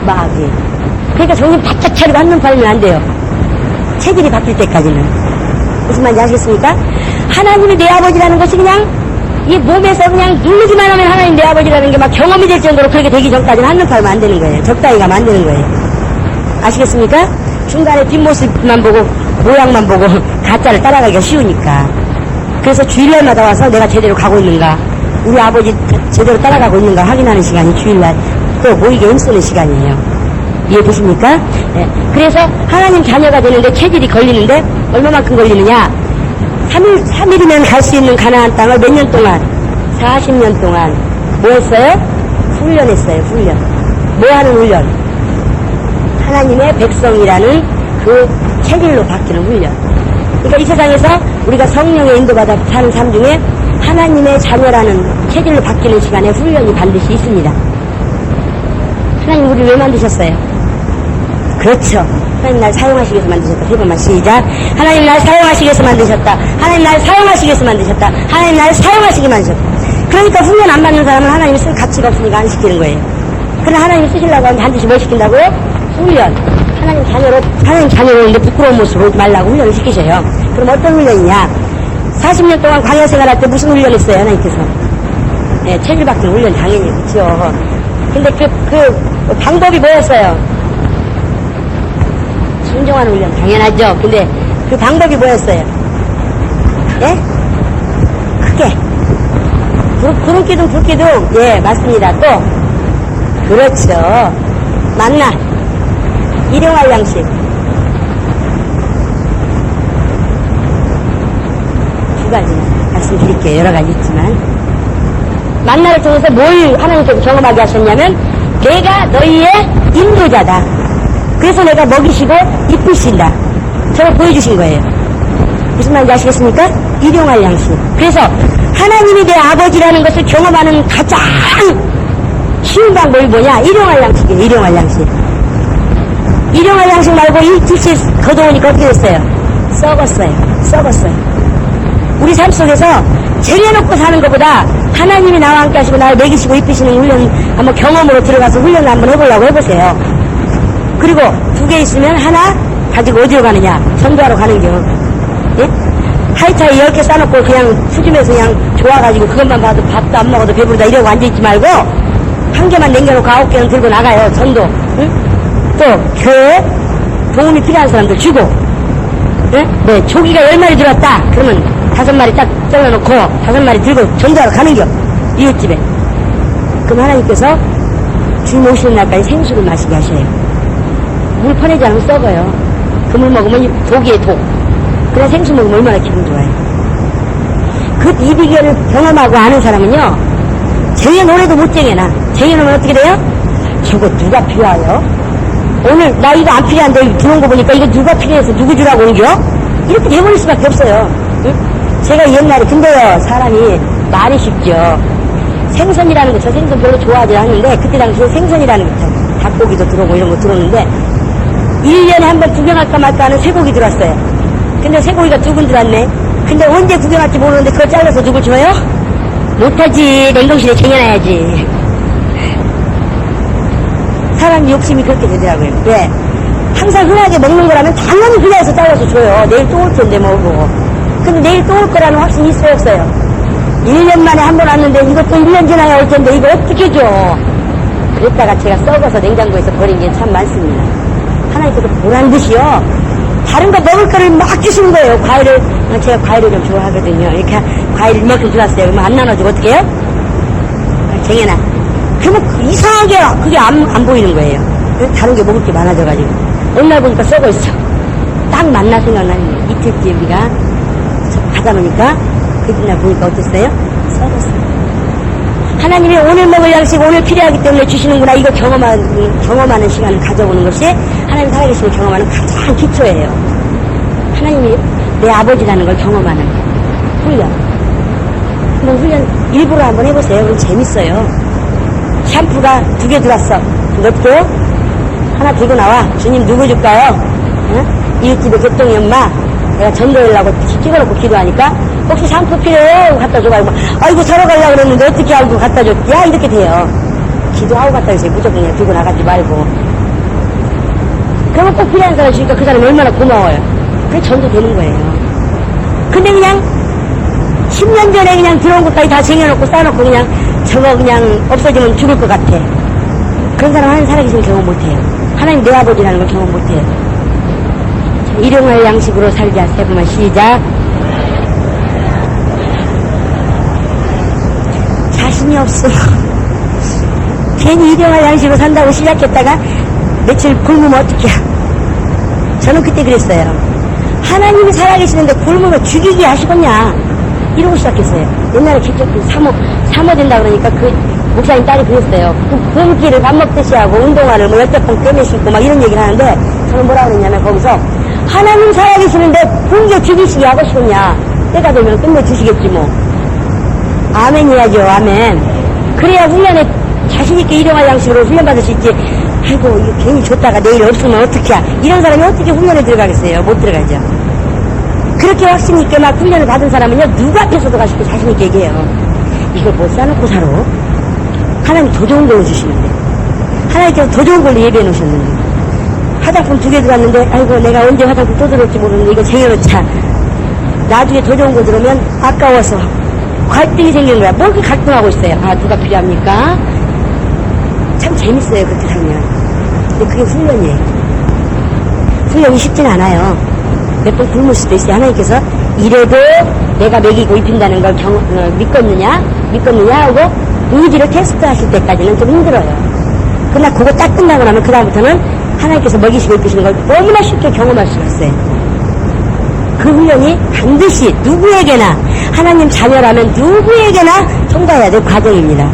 [SPEAKER 1] 마귀. 그러니까 정신 바짝 차리고 한눈 팔면 안 돼요. 체질이 바뀔 때까지는. 무슨 말인지 아시겠습니까? 하나님이 내 아버지라는 것이 그냥 이 몸에서 그냥 누르기만 하면 하나님 내 아버지라는 게 막 경험이 될 정도로 그렇게 되기 전까지는 한눈 팔면 안 되는 거예요. 적당히 가면 안 되는 거예요. 아시겠습니까? 중간에 뒷모습만 보고 모양만 보고 가짜를 따라가기가 쉬우니까. 그래서 주일날마다 와서 내가 제대로 가고 있는가, 우리 아버지 제대로 따라가고 있는가 확인하는 시간이 주일날 또 모이게 힘쓰는 시간이에요. 이해되십니까? 네. 그래서 하나님 자녀가 되는데 체질이 걸리는데 얼마만큼 걸리느냐? 3일이면 갈 수 있는 가나안 땅을 몇 년 동안? 40년 동안 뭐 했어요? 훈련했어요. 훈련. 뭐 하는 훈련? 하나님의 백성이라는 그 체질로 바뀌는 훈련. 그러니까 이 세상에서 우리가 성령의 인도받아 사는 삶 중에 하나님의 자녀라는 체질로 바뀌는 시간에 훈련이 반드시 있습니다. 하나님 우리를 왜 만드셨어요? 그렇죠. 하나님 날 사용하시기 위해서 만드셨다. 세 번만 시작. 하나님 날 사용하시기 위해서 만드셨다. 하나님 날 사용하시기 위해서 만드셨다. 하나님 날 사용하시기 만드셨다. 그러니까 훈련 안 받는 사람은 하나님 쓸 가치가 없으니까 안 시키는 거예요. 그러나 하나님 쓰시려고 하면 반드시 뭘 시킨다고요? 훈련. 하나님 자녀로 오는데 부끄러운 모습 보지 말라고 훈련을 시키셔요. 그럼 어떤 훈련이냐? 40년 동안 광야 생활할 때 무슨 훈련 했어요, 하나님께서? 예, 체질 바뀌는 훈련 당연히, 그렇죠. 근데 그 방법이 뭐였어요? 순종하는 훈련, 당연하죠. 근데 그 방법이 뭐였어요? 예? 크게. 구름기둥, 불기둥, 예, 맞습니다. 또, 그렇죠. 만나. 일용할 양식. 두 가지 말씀드릴게요. 여러 가지 있지만. 만나를 통해서 뭘 하나님께서 경험하게 하셨냐면, 내가 너희의 인도자다. 그래서 내가 먹이시고 이쁘신다. 저를 보여주신 거예요. 무슨 말인지 아시겠습니까? 일용할 양식. 그래서 하나님이 내 아버지라는 것을 경험하는 가장 쉬운 방법이 뭐냐? 일용할 양식이에요. 일용할 양식. 일용할 양식 말고 이 tips에 걷어오니까 어떻게 됐어요? 썩었어요. 우리 삶 속에서 쟁여놓고 사는 것보다 하나님이 나와 함께 하시고 나를 먹이시고 입히시는 훈련 한번 경험으로 들어가서 훈련을 한번 해보려고 해보세요. 그리고 두 개 있으면 하나 가지고 어디로 가느냐? 전도하러 가는 겨. 예? 하이차에 10개 싸놓고 그냥 수집해서 그냥 좋아가지고 그것만 봐도 밥도 안 먹어도 배부르다 이러고 앉아있지 말고 한 개만 남겨놓고 9개는 들고 나가요. 전도. 응? 또 교회 도움이 필요한 사람들 주고, 응? 네, 조기가 10마리 들었다 그러면 5마리 딱 잘라놓고 5마리 들고 전도하러 가는 겨. 이웃집에. 그럼 하나님께서 주님 오시는 날까지 생수를 마시게 하셔요. 물 퍼내지 않으면 썩어요. 그 물 먹으면 독이에요, 독. 그래 생수 먹으면 얼마나 기분 좋아요. 그 이 비결을 경험하고 아는 사람은요, 쟁여놓으래도 못 쟁여놔. 쟁여놓으면 어떻게 돼요? 저거 누가 필요해요? 오늘 나 이거 안 필요한데 들어온 거 보니까 이거 누가 필요해서 누구 주라고 옮겨? 이렇게 돼버릴 수밖에 없어요. 응? 제가 옛날에, 근데요, 사람이 말이 쉽죠. 생선이라는 거, 저 생선 별로 좋아하지 않는데 그때 당시에 생선이라는 거, 닭고기도 들어오고 이런 거 들어오는데 1년에 한 번 구경할까 말까 하는 쇠고기 들어왔어요. 근데 쇠고기가 2군 들어왔네. 근데 언제 구경할지 모르는데 그걸 잘라서 누굴 줘요? 못하지. 냉동실에 쟁여놔야지. 사람 욕심이 그렇게 되더라고요. 왜? 항상 흔하게 먹는 거라면 당연히 그냥해서 잘라서 줘요. 내일 또 올 텐데 뭐고. 근데 내일 또 올 거라는 확신이 있어요, 없어요? 1년 만에 한 번 왔는데 이것도 1년 지나야 올 텐데 이거 어떻게 줘? 그랬다가 제가 썩어서 냉장고에서 버린 게 참 많습니다. 하나님께서 보란 듯이요, 다른 거 먹을 거를 막 주시는 거예요. 과일을, 제가 과일을 좀 좋아하거든요. 이렇게 과일 이만큼 들어왔어요. 그러면 안 나눠주고 어떻게 해요? 쟁여놔. 그러면 이상하게 그게 안 보이는 거예요. 다른 게 먹을 게 많아져가지고. 어느 날 보니까 썩어 있어. 딱 만나 생각나는 거예요. 이틀 뒤에 우리가 가다 보니까 그날 보니까 어땠어요? 썩었어요. 하나님이 오늘 먹을 양식 오늘 필요하기 때문에 주시는구나. 이거 경험하는 시간을 가져보는 것이 하나님 살아계심을 경험하는 가장 기초예요. 하나님이 내 아버지라는 걸 경험하는 훈련. 한번 훈련 일부러 한번 해보세요. 그럼 재밌어요. 샴푸가 2개 들어왔어. 몇 개요? 하나 들고 나와. 주님 누구 줄까요? 응? 이웃집에 개똥이 엄마. 내가 전도하려고 찍어놓고 기도하니까 혹시 샴푸 필요해요? 갖다 줘가지고 아이고 사러 가려고 그랬는데 어떻게 알고 갖다 줬지? 야 이렇게 돼요. 기도하고 갖다 주세요. 무조건 그냥 들고 나가지 말고. 그러면 꼭 필요한 사람 주니까 그 사람이 얼마나 고마워요. 그게 전도되는 거예요. 근데 그냥 10년 전에 그냥 들어온 것까지 다 쟁여놓고 쌓아놓고 그냥 저거 그냥 없어지면 죽을 것 같아. 그런 사람 하나님 살아계시면 경험 못해요. 하나님 내 아버지라는 걸 경험 못해요. 자, 일용할 양식으로 살자. 세 번만 시작. 자신이 없어. 괜히 일용할 양식으로 산다고 시작했다가 며칠 굶으면 어떡해. 저는 그때 그랬어요. 하나님이 살아계시는데 굶으면 죽이게 하시겠냐 이러고 시작했어요. 옛날에 기적도 사모 된다 그러니까 그 목사님 딸이 그랬어요. 그 굶기를 밥 먹듯이 하고 운동화를 뭐 10번 꿰매 신고 막 이런 얘기를 하는데 저는 뭐라 그랬냐면 거기서 하나님 살아계시는데 굶겨 죽이시게 하고 싶겠냐. 때가 되면 끝내주시겠지 뭐. 아멘 해야죠. 아멘. 그래야 훈련에 자신있게 일용할 양식으로 훈련받을 수 있지. 아이고 이거 괜히 줬다가 내일 없으면 어떡해. 이런 사람이 어떻게 훈련에 들어가겠어요. 못 들어가죠. 그렇게 확신있게 막 훈련을 받은 사람은요 누구 앞에서도 가시고 자신있게 얘기해요. 이걸 못 사놓고 살아. 하나님 더 좋은 걸로 주시는데 하나님께서 더 좋은 걸로 예비해 놓으셨는데 화장품 2개 들어왔는데 아이고 내가 언제 화장품 또 들어올지 모르는데 이거 쟁여놓자. 나중에 더 좋은 거 들어오면 아까워서 갈등이 생기는 거야. 뭘 그렇게 갈등하고 있어요. 아 누가 필요합니까? 참 재밌어요 그렇게 살면. 근데 그게 훈련이에요. 훈련이 쉽진 않아요. 몇 번 굶을 수도 있어요. 하나님께서 이래도 내가 먹이고 입힌다는 걸 믿겠느냐 하고 의지를 테스트하실 때까지는 좀 힘들어요. 그러나 그거 딱 끝나고 나면 그 다음부터는 하나님께서 먹이시고 입히시는 걸 너무나 쉽게 경험할 수가 있어요. 그 훈련이 반드시 누구에게나 하나님 자녀라면 누구에게나 통과해야 될 과정입니다.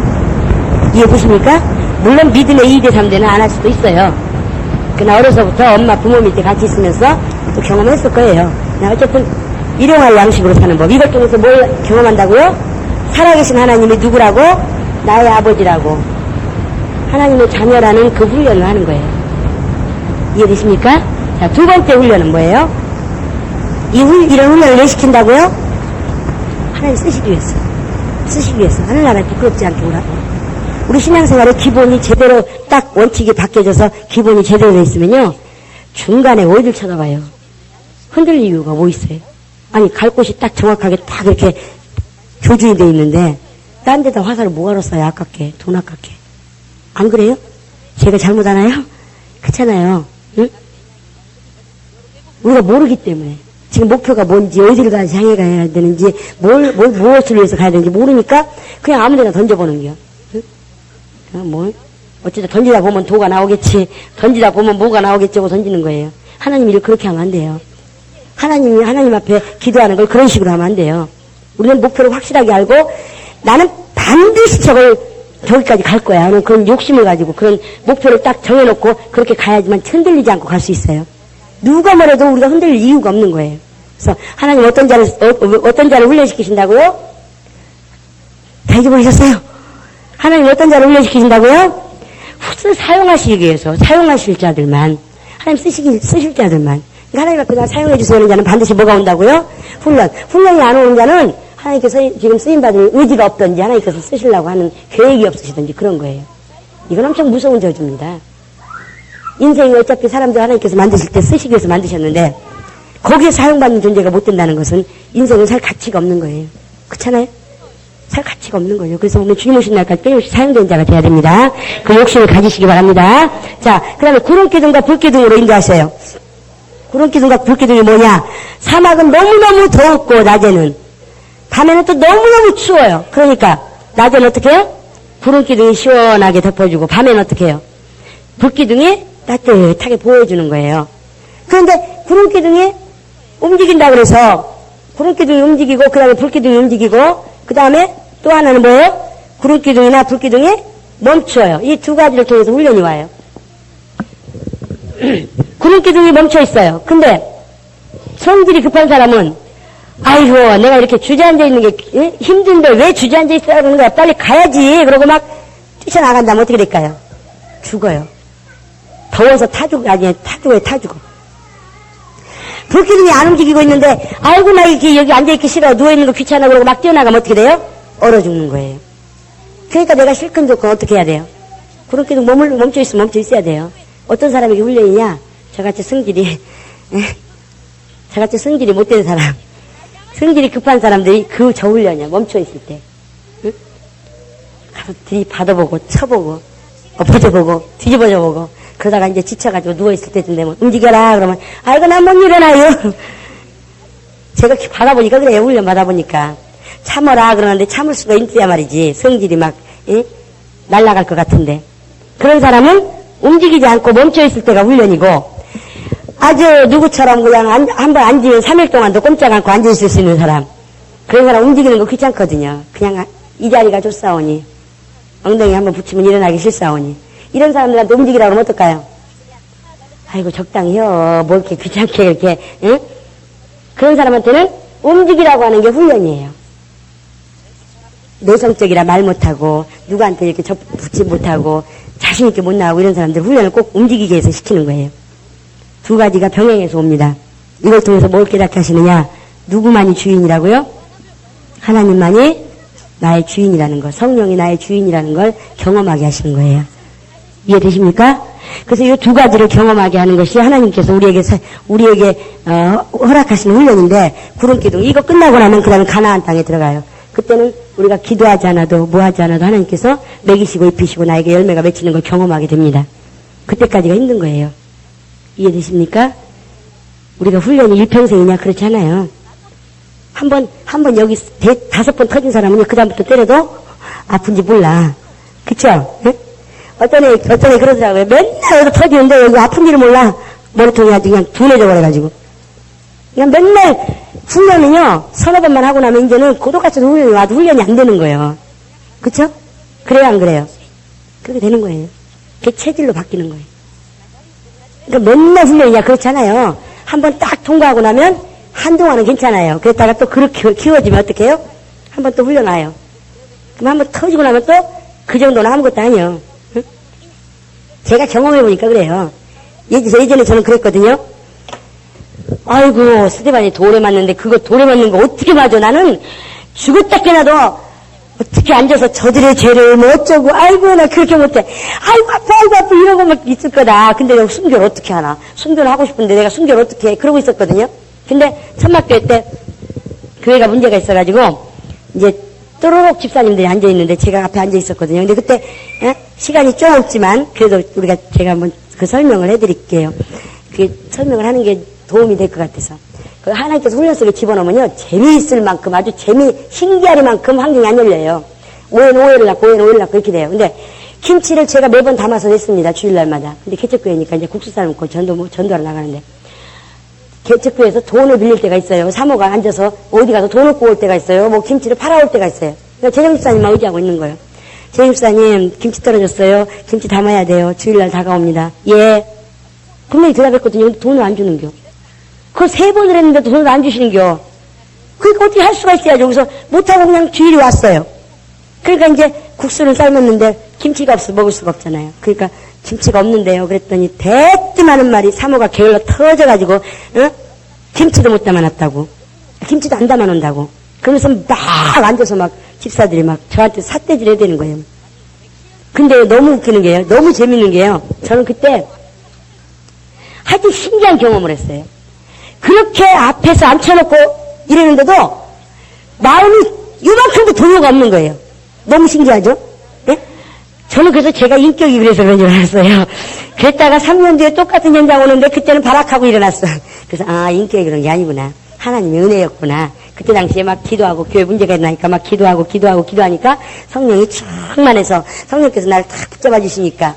[SPEAKER 1] 이해되십니까? 물론 믿음의 2대 3대는 안 할 수도 있어요. 그러나 어려서부터 엄마 부모 밑에 같이 있으면서 또 경험했을 거예요. 어쨌든 일용할 양식으로 사는 법. 이걸 통해서 뭘 경험한다고요? 살아계신 하나님이 누구라고? 나의 아버지라고. 하나님의 자녀라는 그 훈련을 하는 거예요. 이해되십니까? 자, 2번째 훈련은 뭐예요? 이런 훈련을 왜 시킨다고요? 하나님 쓰시기 위해서. 쓰시기 위해서. 하늘나라에 부끄럽지 않게 오라고. 우리 신앙생활의 기본이 제대로 딱 원칙이 바뀌어져서 기본이 제대로 되어 있으면요. 중간에 어디를 쳐다봐요? 흔들릴 이유가 뭐 있어요? 아니 갈 곳이 딱 정확하게 딱 이렇게 교준이 되어 있는데 딴 데다 화살을 뭐하러 써요? 아깝게. 돈 아깝게. 안 그래요? 제가 잘못하나요? 그렇잖아요. 응? 우리가 모르기 때문에 지금 목표가 뭔지 어디를 가서 향해 가야 되는지 무엇을 위해서 가야 되는지 모르니까 그냥 아무 데나 던져보는 거예요. 뭘? 어쩌다 던지다 보면 도가 나오겠지. 던지다 보면 뭐가 나오겠지 하고 던지는 거예요. 하나님 일 그렇게 하면 안 돼요. 하나님 앞에 기도하는 걸 그런 식으로 하면 안 돼요. 우리는 목표를 확실하게 알고 나는 반드시 저기까지 갈 거야 하는 그런 욕심을 가지고 그런 목표를 딱 정해놓고 그렇게 가야지만 흔들리지 않고 갈 수 있어요. 누가 뭐래도 우리가 흔들릴 이유가 없는 거예요. 그래서 하나님 어떤 자를 훈련시키신다고요? 다 잊어버리셨어요? 하나님 어떤 자를 훈련시키신다고요? 사용하시기 위해서 사용하실 자들만 하나님 쓰실 자들만 그러니까 하나님 앞에 나 사용해 주세요 하는 자는 반드시 뭐가 온다고요? 훈련이 안 오는 자는 하나님께서 지금 쓰임받을 의지가 없든지 하나님께서 쓰시려고 하는 계획이 없으시든지 그런 거예요. 이건 엄청 무서운 저주입니다. 인생이 어차피 사람들 하나님께서 만드실 때 쓰시기 위해서 만드셨는데 거기에 사용받는 존재가 못 된다는 것은 인생은 살 가치가 없는 거예요. 그렇잖아요? 살 가치가 없는 거예요. 그래서 오늘 주님 오신 날까지 끊임없이 사용되는 자가 돼야 됩니다. 그 욕심을 가지시기 바랍니다. 자, 그 다음에 구름기둥과 불기둥으로 인도하셔요. 구름기둥과 불기둥이 뭐냐? 사막은 너무너무 더웠고 낮에는 밤에는 또 너무너무 추워요. 그러니까 낮에는 어떻게 해요? 구름기둥이 시원하게 덮어주고 밤에는 어떻게 해요? 불기둥이 따뜻하게 보여주는 거예요. 그런데 구름기둥이 움직인다고 그래서 구름기둥이 움직이고 그 다음에 불기둥이 움직이고 그 다음에 또 하나는 뭐예요? 구름기둥이나 불기둥이 멈춰요. 이 두 가지를 통해서 훈련이 와요. 구름기둥이 멈춰 있어요. 근데 성질이 급한 사람은 아이고 내가 이렇게 주저앉아 있는 게 힘든데 왜 주저앉아 있어야 하는 거야. 빨리 가야지. 그러고 막 뛰쳐나간다면 어떻게 될까요? 죽어요. 더워서 타죽어. 불기둥이 안 움직이고 있는데, 아이고, 나 이렇게 여기 앉아있기 싫어. 누워있는 거 귀찮아. 그러고 막 뛰어나가면 어떻게 돼요? 얼어 죽는 거예요. 그러니까 내가 실컷 좋건 어떻게 해야 돼요? 구름기둥 멈춰 있어야 돼요. 어떤 사람에게 훈련이냐? 저같이 성질이 못된 사람, 성질이 급한 사람들이 저 훈련이야. 멈춰 있을 때. 응? 가서 받아보고, 쳐보고, 엎어져보고, 뒤집어져보고, 그러다가 이제 지쳐가지고 누워있을 때쯤 되면, 움직여라! 그러면, 아이고, 난 못 일어나요! 제가 받아보니까 그래요. 훈련 받아보니까. 참어라! 그러는데 참을 수가 있어야 말이지. 성질이 막, 날아갈 것 같은데. 그런 사람은 움직이지 않고 멈춰있을 때가 훈련이고, 아주 누구처럼 그냥 한번 앉으면 3일 동안도 꼼짝 않고 앉아있을 수 있는 사람. 그런 사람 움직이는 거 귀찮거든요. 그냥 이 자리가 좋사오니. 엉덩이 한번 붙이면 일어나기 싫사오니. 이런 사람들한테 움직이라고 그러면 어떨까요? 아이고, 적당히 해. 뭐 이렇게 귀찮게 이렇게, 응? 그런 사람한테는 움직이라고 하는 게 훈련이에요. 내성적이라 말 못하고, 누구한테 이렇게 붙지 못하고, 자신있게 못 나가고 이런 사람들 훈련을 꼭 움직이게 해서 시키는 거예요. 두 가지가 병행해서 옵니다. 이걸 통해서 뭘 깨닫게 하시느냐? 누구만이 주인이라고요? 하나님만이 나의 주인이라는 것, 성령이 나의 주인이라는 걸 경험하게 하시는 거예요. 이해되십니까? 그래서 이 두 가지를 경험하게 하는 것이 하나님께서 우리에게 허락하시는 훈련인데, 구름기둥 이거 끝나고 나면 그 다음에 가나안 땅에 들어가요. 그때는 우리가 기도하지 않아도 뭐하지 않아도 하나님께서 먹이시고 입히시고 나에게 열매가 맺히는 걸 경험하게 됩니다. 그때까지가 힘든 거예요. 이해되십니까? 우리가 훈련이 일평생이냐? 그렇지 않아요. 한 번 여기 5번 터진 사람은 그 다음부터 때려도 아픈지 몰라. 그쵸? 네? 어떤 애 그러더라고요. 맨날 여기 터지는데 여기 아픈지를 몰라. 머리통이 아주 그냥 둔해져 버려가지고. 그냥 맨날 훈련은요, 서너 번만 하고 나면 이제는 고독같이 훈련이 와도 훈련이 안 되는 거예요. 그쵸? 그래요, 안 그래요? 그렇게 되는 거예요. 그게 체질로 바뀌는 거예요. 그러니까 맨날 훈련이냐? 그렇잖아요. 한번 딱 통과하고 나면 한동안은 괜찮아요. 그랬다가 또 그렇게 키워지면 어떻게 해요? 한번 또 훈련와요. 그럼 한번 터지고 나면 또 그 정도는 아무것도 아니에요. 응? 제가 경험해보니까 그래요. 예전에 저는 그랬거든요. 아이고, 스테반이 돌에 맞는데 그거 돌에 맞는 거 어떻게 맞아? 나는 죽었다 깨나도 어떻게 앉아서 저들의 죄를 뭐 어쩌고, 아이고, 나 그렇게 못해. 아이고, 아파, 이런 거 막 있을 거다. 근데 내가 순교를 어떻게 하나? 순교를 하고 싶은데 내가 순교를 어떻게 해? 그러고 있었거든요. 근데 천막교회 때 교회가 문제가 있어가지고, 이제 또로록 집사님들이 앉아있는데 제가 앞에 앉아있었거든요. 근데 그때, 시간이 좀 없지만, 그래도 제가 한번 그 설명을 해드릴게요. 그게 설명을 하는 게 도움이 될 것 같아서. 그 하나님께서 훈련 속에 집어넣으면요, 재미있을 만큼, 아주 신기하리만큼 환경이 안 열려요. 오해는 오해를 낳고, 이렇게 돼요. 근데, 김치를 제가 매번 담아서 냈습니다. 주일날마다. 근데 개척교회니까 이제 국수 삶고 전도하러 나가는데. 개척교회에서 돈을 빌릴 때가 있어요. 사모가 앉아서 어디 가서 돈을 구울 때가 있어요. 뭐 김치를 팔아올 때가 있어요. 그러니까 재정집사님만 의지하고 있는 거예요. 재정집사님, 김치 떨어졌어요. 김치 담아야 돼요. 주일날 다가옵니다. 예. 분명히 대답했거든요. 근데 돈을 안 주는겨. 그걸 3번을 했는데도 돈을 안 주시는겨. 그러니까 어떻게 할 수가 있어야죠. 그래서 못하고 그냥 주일이 왔어요. 그러니까 이제 국수를 삶았는데 김치가 없어 먹을 수가 없잖아요. 그러니까 김치가 없는데요. 그랬더니 대뜸 하는 말이 사모가 게을러 터져가지고 김치도 못 담아놨다고. 김치도 안 담아놓는다고. 그러면서 막 앉아서 막 집사들이 막 저한테 삿대질 해야 되는 거예요. 근데 너무 웃기는 게요. 너무 재밌는 게요. 저는 그때 아주 신기한 경험을 했어요. 그렇게 앞에서 앉혀놓고 이러는데도 마음이 이만큼도 동요가 없는 거예요. 너무 신기하죠? 네? 저는 그래서 제가 인격이 그래서 그런 줄 알았어요. 그랬다가 3년 뒤에 똑같은 현장 오는데 그때는 발악하고 일어났어. 그래서 인격이 그런 게 아니구나. 하나님의 은혜였구나. 그때 당시에 막 기도하고 교회 문제가 나니까 막 기도하니까 성령이 충만해서 성령께서 나를 탁 붙잡아 주시니까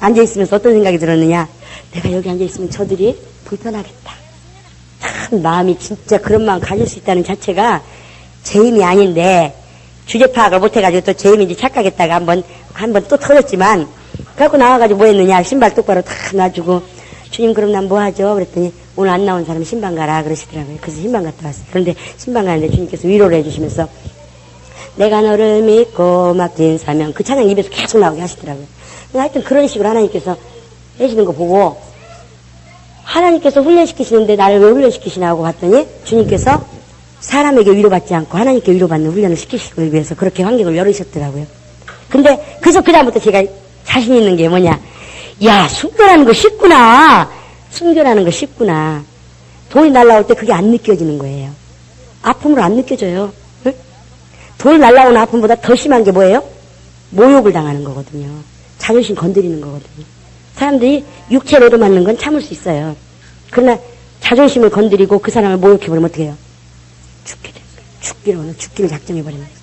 [SPEAKER 1] 앉아있으면서 어떤 생각이 들었느냐. 내가 여기 앉아있으면 저들이 불편하겠다. 참 마음이 진짜 그런 마음 가질 수 있다는 자체가 제 힘이 아닌데 주제 파악을 못해가지고 또 제 힘인지 착각했다가 한번 또 터졌지만 그래갖고 나와가지고 뭐 했느냐. 신발 똑바로 다 놔주고 주님 그럼 난 뭐 하죠? 그랬더니 오늘 안 나온 사람 신방 가라 그러시더라고요. 그래서 신방 갔다 왔어요. 그런데 신방 가는데 주님께서 위로를 해주시면서 내가 너를 믿고 맡긴 사명. 그 찬양 입에서 계속 나오게 하시더라고요. 하여튼 그런 식으로 하나님께서 해주는 거 보고 하나님께서 훈련시키시는데 나를 왜 훈련시키시냐고 봤더니 주님께서 사람에게 위로받지 않고 하나님께 위로받는 훈련을 시키시기 위해서 그렇게 환경을 열으셨더라고요. 근데 그래서 그다음부터 제가 자신 있는 게 뭐냐. 야, 순교라는 거 쉽구나. 순교라는 거 쉽구나. 돌이 날라올 때 그게 안 느껴지는 거예요. 아픔으로 안 느껴져요. 응? 돌 날라오는 아픔보다 더 심한 게 뭐예요? 모욕을 당하는 거거든요. 자존심 건드리는 거거든요. 사람들이 육체로도 맞는 건 참을 수 있어요. 그러나 자존심을 건드리고 그 사람을 모욕해버리면 어떻게 해요? 죽게 돼요. 죽기를 작정해버리는 거예요.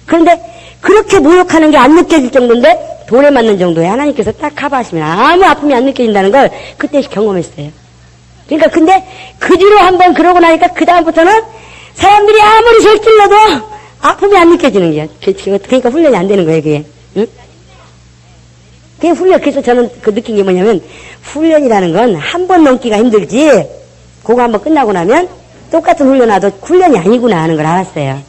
[SPEAKER 1] 그런데 그렇게 모욕하는 게 안 느껴질 정도인데 돌에 맞는 정도에 하나님께서 딱 커버하시면 아무 아픔이 안 느껴진다는 걸 그때 경험했어요. 그러니까 근데 그 뒤로 한번 그러고 나니까 그 다음부터는 사람들이 아무리 절질러도 아픔이 안 느껴지는 거예요. 그러니까 훈련이 안 되는 거예요, 그게. 응? 그게 훈련. 그래서 저는 그 느낀 게 뭐냐면 훈련이라는 건 한 번 넘기가 힘들지 그거 한번 끝나고 나면 똑같은 훈련 와도 훈련이 아니구나 하는 걸 알았어요.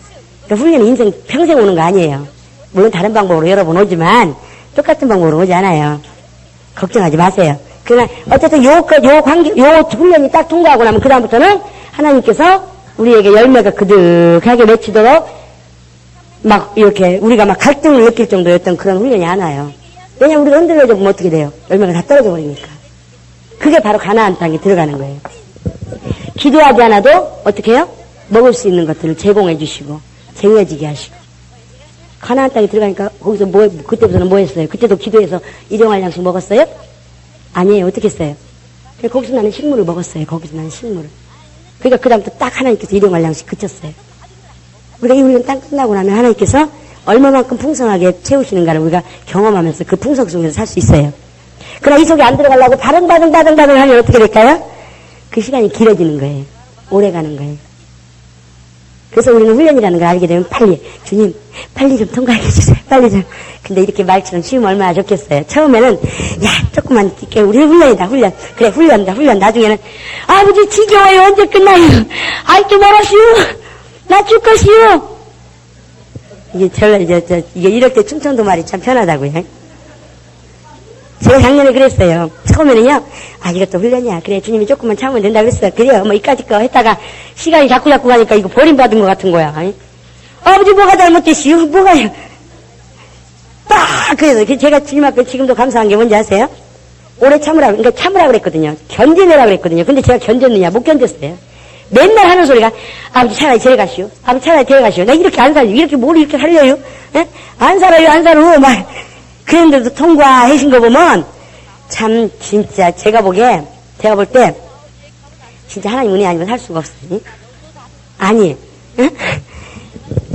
[SPEAKER 1] 그러니까 훈련이 인생 평생 오는 거 아니에요. 물론 다른 방법으로 여러 번 오지만 똑같은 방법으로 오지 않아요. 걱정하지 마세요. 그러나 어쨌든 요 훈련이 딱 통과하고 나면 그 다음부터는 하나님께서 우리에게 열매가 그득하게 맺히도록 막 이렇게 우리가 막 갈등을 느낄 정도였던 그런 훈련이 안 와요. 왜냐면 우리가 흔들려져 보면 어떻게 돼요? 열매가 다 떨어져 버리니까. 그게 바로 가나안 땅에 들어가는 거예요. 기도하지 않아도 어떻게 해요? 먹을 수 있는 것들을 제공해 주시고 쟁여지게 하시고. 가나안 땅에 들어가니까 거기서 그때부터는 뭐 했어요? 그때도 기도해서 일용할 양식 먹었어요? 아니에요. 어떻게 했어요? 거기서 나는 식물을 먹었어요. 거기서 나는 식물을. 그러니까 그 다음부터 딱 하나님께서 일용할 양식 그쳤어요. 우리가 이 훈련 딱 끝나고 나면 하나님께서 얼마만큼 풍성하게 채우시는가를 우리가 경험하면서 그 풍성 속에서 살 수 있어요. 그러나 이 속에 안 들어가려고 바릉바릉 하면 어떻게 될까요? 그 시간이 길어지는 거예요. 오래 가는 거예요. 그래서 우리는 훈련이라는 걸 알게 되면 빨리 주님 빨리 좀 통과해 주세요. 빨리 좀. 근데 이렇게 말처럼 쉬우면 얼마나 좋겠어요. 처음에는 야 조금만 이렇게 우리 훈련이다 훈련. 그래 훈련이다 훈련. 나중에는 아버지 지겨워요. 언제 끝나요? 아이 좀 멀었시오. 나 죽겠시오. 이게 이럴 때 충청도 말이 참 편하다고요. 제가 작년에 그랬어요. 처음에는요, 이것도 훈련이야. 그래, 주님이 조금만 참으면 된다 그랬어요. 그래요, 뭐, 이까짓 거 했다가, 시간이 자꾸 가니까 이거 버림받은 것 같은 거야. 아버지, 뭐가 잘못됐시요? 뭐가요? 딱! 그래서 제가 주님 앞에 지금도 감사한 게 뭔지 아세요? 오래 그러니까 참으라 그랬거든요. 견디내라 그랬거든요. 근데 제가 견뎠느냐? 못 견뎠어요. 맨날 하는 소리가, 아버지 차라리 저리 가시오. 아버지 차라리 저리 가시오. 나 이렇게 안 살요. 이렇게 뭘 이렇게 살려요? 에? 안 살아요, 안 살아. 막. 그런데도 통과하신 거 보면, 참, 진짜, 제가 볼 때, 진짜 하나님 은혜 아니면 살 수가 없어요. 아니, 에?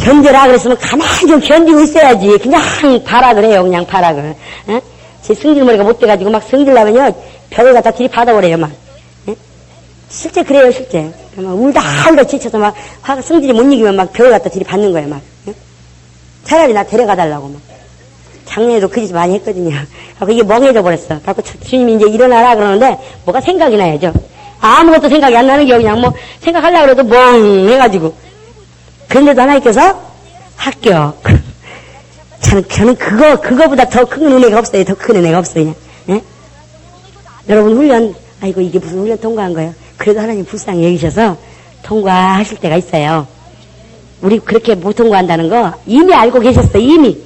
[SPEAKER 1] 견뎌라 그랬으면 가만히 좀 견디고 있어야지. 그냥 발악을 해요, 그냥 발악을. 에? 제 승질머리가 못 돼가지고 막 승질나면요, 벽을 갖다 들이받아버려요, 막. 에? 실제 그래요, 실제. 막 울다 지쳐서 막 화가 성질이 못 이기면 막 벽을 갖다 들이받는 거예요, 막. 에? 차라리 나 데려가달라고, 막. 작년에도 그 짓 많이 했거든요. 그래서 이게 멍해져 버렸어. 그래서 주님이 이제 일어나라 그러는데 뭐가 생각이 나야죠. 아무것도 생각이 안 나는 게 그냥 뭐 생각하려고 해도 멍해가지고. 그런데도 하나님께서 합격. 저는 그거보다 더 큰 은혜가 없어요. 더 큰 은혜가 없어요. 예? 여러분 훈련, 아이고 이게 무슨 훈련 통과한 거예요. 그래도 하나님 불쌍히 여기셔서 통과하실 때가 있어요. 우리 그렇게 못 통과한다는 거 이미 알고 계셨어요. 이미.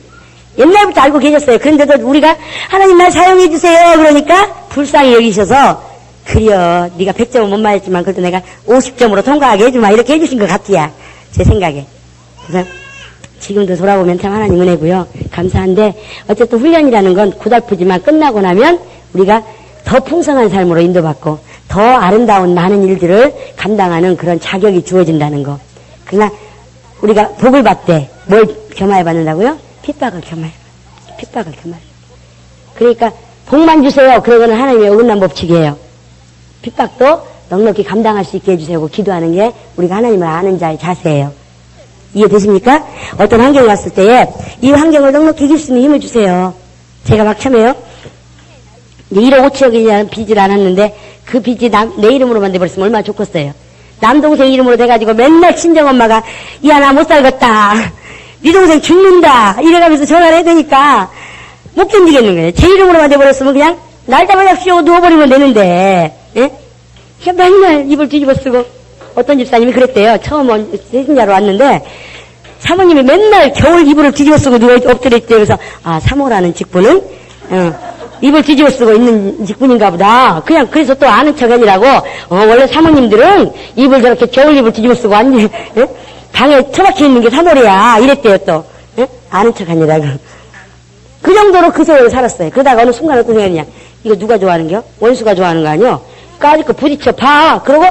[SPEAKER 1] 옛날부터 알고 계셨어요. 그런데도 우리가 하나님 날 사용해 주세요. 그러니까 불쌍히 여기셔서 그려 네가 100점은 못 맞았지만 그래도 내가 50점으로 통과하게 해주마 이렇게 해주신 것 같아요. 제 생각에. 그래서 지금도 돌아보면 참 하나님 은혜고요. 감사한데 어쨌든 훈련이라는 건 고달프지만 끝나고 나면 우리가 더 풍성한 삶으로 인도받고 더 아름다운 많은 일들을 감당하는 그런 자격이 주어진다는 거. 그러나 우리가 복을 받되 뭘 겸하여 받는다고요? 핍박을 겸하여. 핍박을 겸하여. 그러니까 복만 주세요. 그러고는 하나님의 어긋난 법칙이에요. 핍박도 넉넉히 감당할 수 있게 해주세요. 기도하는 게 우리가 하나님을 아는 자의 자세예요. 이해되십니까? 어떤 환경에 왔을 때에 이 환경을 넉넉히 이길 수 있는 힘을 주세요. 제가 막 참해요. 1억 5천억이라는 빚을 안 했는데 그 빚이 내 이름으로만 돼버렸으면 얼마나 좋겠어요. 남동생 이름으로 돼가지고 맨날 친정엄마가 야 나 못 살겠다. 네 동생 죽는다 이래가면서 전화를 해야 되니까 못 견디겠는 거예요. 제 이름으로만 돼버렸으면 그냥 날 잡아잡시오 누워버리면 되는데, 예? 그냥 맨날 입을 뒤집어 쓰고 어떤 집사님이 그랬대요. 처음 세신자로 왔는데 사모님이 맨날 겨울 이불을 뒤집어 쓰고 누워 엎드렸대요. 그래서 사모라는 직분은 입을 뒤집어 쓰고 있는 직분인가 보다. 그냥 그래서 또 아는 척 아니라고 원래 사모님들은 입을 저렇게 겨울 입을 뒤집어 쓰고 완전 방에 처박혀 있는 게 사모리야 이랬대요. 또 아는 척 아니라고. 그 정도로 그 세월을 살았어요. 그러다가 어느 순간 어떤 생각이냐, 이거 누가 좋아하는겨? 원수가 좋아하는 거 아니요? 까짓거 부딪혀 봐. 그러고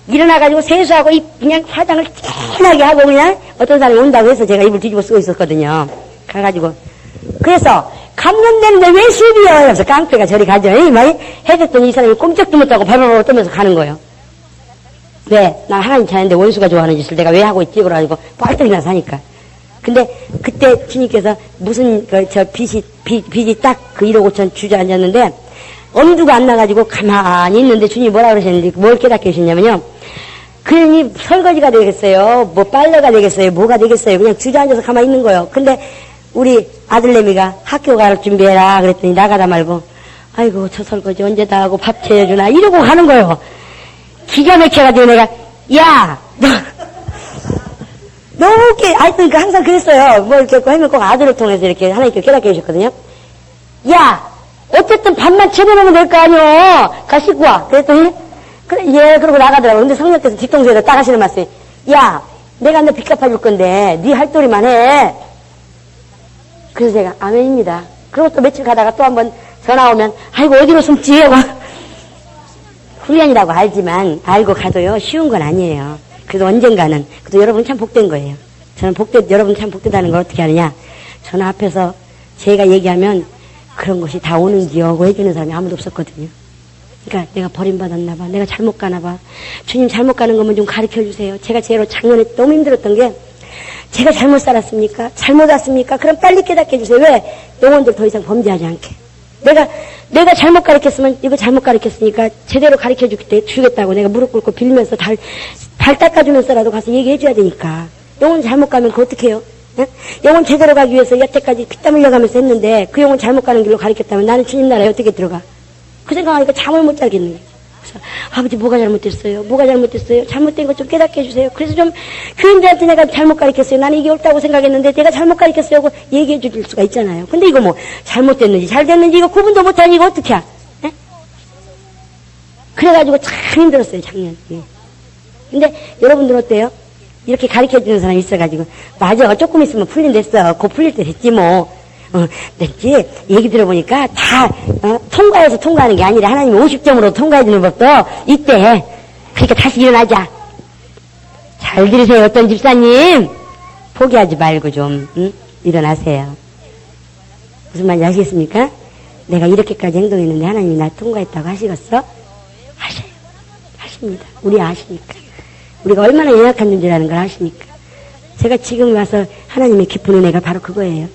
[SPEAKER 1] 일어나가지고 세수하고 그냥 화장을 진하게 하고 그냥 어떤 사람이 온다고 해서 제가 입을 뒤집어 쓰고 있었거든요. 가가지고 그래서 감염되는데 왜 수비야? 그래서 깡패가 저리 가죠. 많이 해줬더니 이 사람이 꼼짝도 못하고 발발발 떠면서 가는 거예요. 왜? 나 하나님 자는데 원수가 좋아하는 짓을 내가 왜 하고 있지? 그러가지고 뻘떡이나 사니까. 근데 그때 주님께서 무슨 빚이 딱 그 1억 5천 주저앉았는데 엄두가 안 나가지고 가만히 있는데 주님이 뭐라 그러셨는지 뭘 깨닫게 하셨냐면요. 그러니 설거지가 되겠어요. 뭐 빨래가 되겠어요. 뭐가 되겠어요. 그냥 주저앉아서 가만히 있는 거예요. 근데 우리 아들내미가 학교 갈 준비해라 그랬더니 나가다 말고 아이고 저 설거지 언제 다 하고 밥 차려주나 이러고 가는 거예요. 기가 막혀가지고 내가 야 너 너무 웃겨. 하여튼 항상 그랬어요. 뭐 이렇게 하면 꼭 아들을 통해서 이렇게 하나님께 깨닫게 해주셨거든요. 야 어쨌든 밥만 차려놓으면 될 거 아니오. 가 씻고 와. 그랬더니 그래 예 그러고 나가더라고. 근데 성령께서 뒷동서에서 딱 하시는 말씀이 야 내가 너 빚 갚아줄 건데 네 할 도리만 해. 그래서 제가 아멘입니다. 그리고 또 며칠 가다가 또 한번 전화 오면 아이고 어디로 숨지 하고 훈련이라고 알지만 알고 가도요 쉬운 건 아니에요. 그래도 언젠가는 그래도 여러분 참 복된 거예요. 저는 여러분 참 복되다는 걸 어떻게 아느냐. 저는 앞에서 제가 얘기하면 그런 것이 다 오는지요 하고 해주는 사람이 아무도 없었거든요. 그러니까 내가 버림받았나 봐. 내가 잘못 가나 봐. 주님 잘못 가는 것만 좀 가르쳐 주세요. 제가 제로 작년에 너무 힘들었던 게 제가 잘못 살았습니까? 잘못 왔습니까? 그럼 빨리 깨닫게 해주세요. 왜? 영혼들 더 이상 범죄하지 않게. 내가 잘못 가르쳤으면 이거 잘못 가르쳤으니까 제대로 가르쳐 주겠다고 내가 무릎 꿇고 빌면서 발 닦아주면서라도 가서 얘기해줘야 되니까. 영혼 잘못 가면 그거 어떻게 해요? 응? 영혼 제대로 가기 위해서 여태까지 피땀 흘려가면서 했는데 그 영혼 잘못 가는 길로 가르쳤다면 나는 주님 나라에 어떻게 들어가? 그 생각하니까 잠을 못 자겠는 거예요. 그래서 아버지 뭐가 잘못됐어요? 뭐가 잘못됐어요? 잘못된 것 좀 깨닫게 해주세요. 그래서 좀 교인들한테 내가 잘못 가르쳤어요. 나는 이게 옳다고 생각했는데 내가 잘못 가르쳤어요 하고 얘기해 줄 수가 있잖아요. 근데 이거 뭐 잘못됐는지 잘 됐는지 이거 구분도 못하니 이거 어떻게 해? 에? 그래가지고 참 힘들었어요 작년. 예. 근데 여러분들 어때요? 이렇게 가르쳐주는 사람이 있어가지고 맞아 조금 있으면 풀린댔어. 곧 풀릴 때 됐지 뭐. 됐지. 얘기 들어보니까 다 통과해서 통과하는 게 아니라 하나님이 50점으로 통과해주는 법도 있대. 그러니까 다시 일어나자. 잘 들으세요. 어떤 집사님 포기하지 말고 좀 일어나세요. 무슨 말인지 아시겠습니까? 내가 이렇게까지 행동했는데 하나님이 나 통과했다고 하시겠어? 하셔요. 하십니다. 우리 아시니까. 우리가 얼마나 연약한 존재라는 걸 아시니까. 제가 지금 와서 하나님의 깊은 은혜가 바로 그거예요.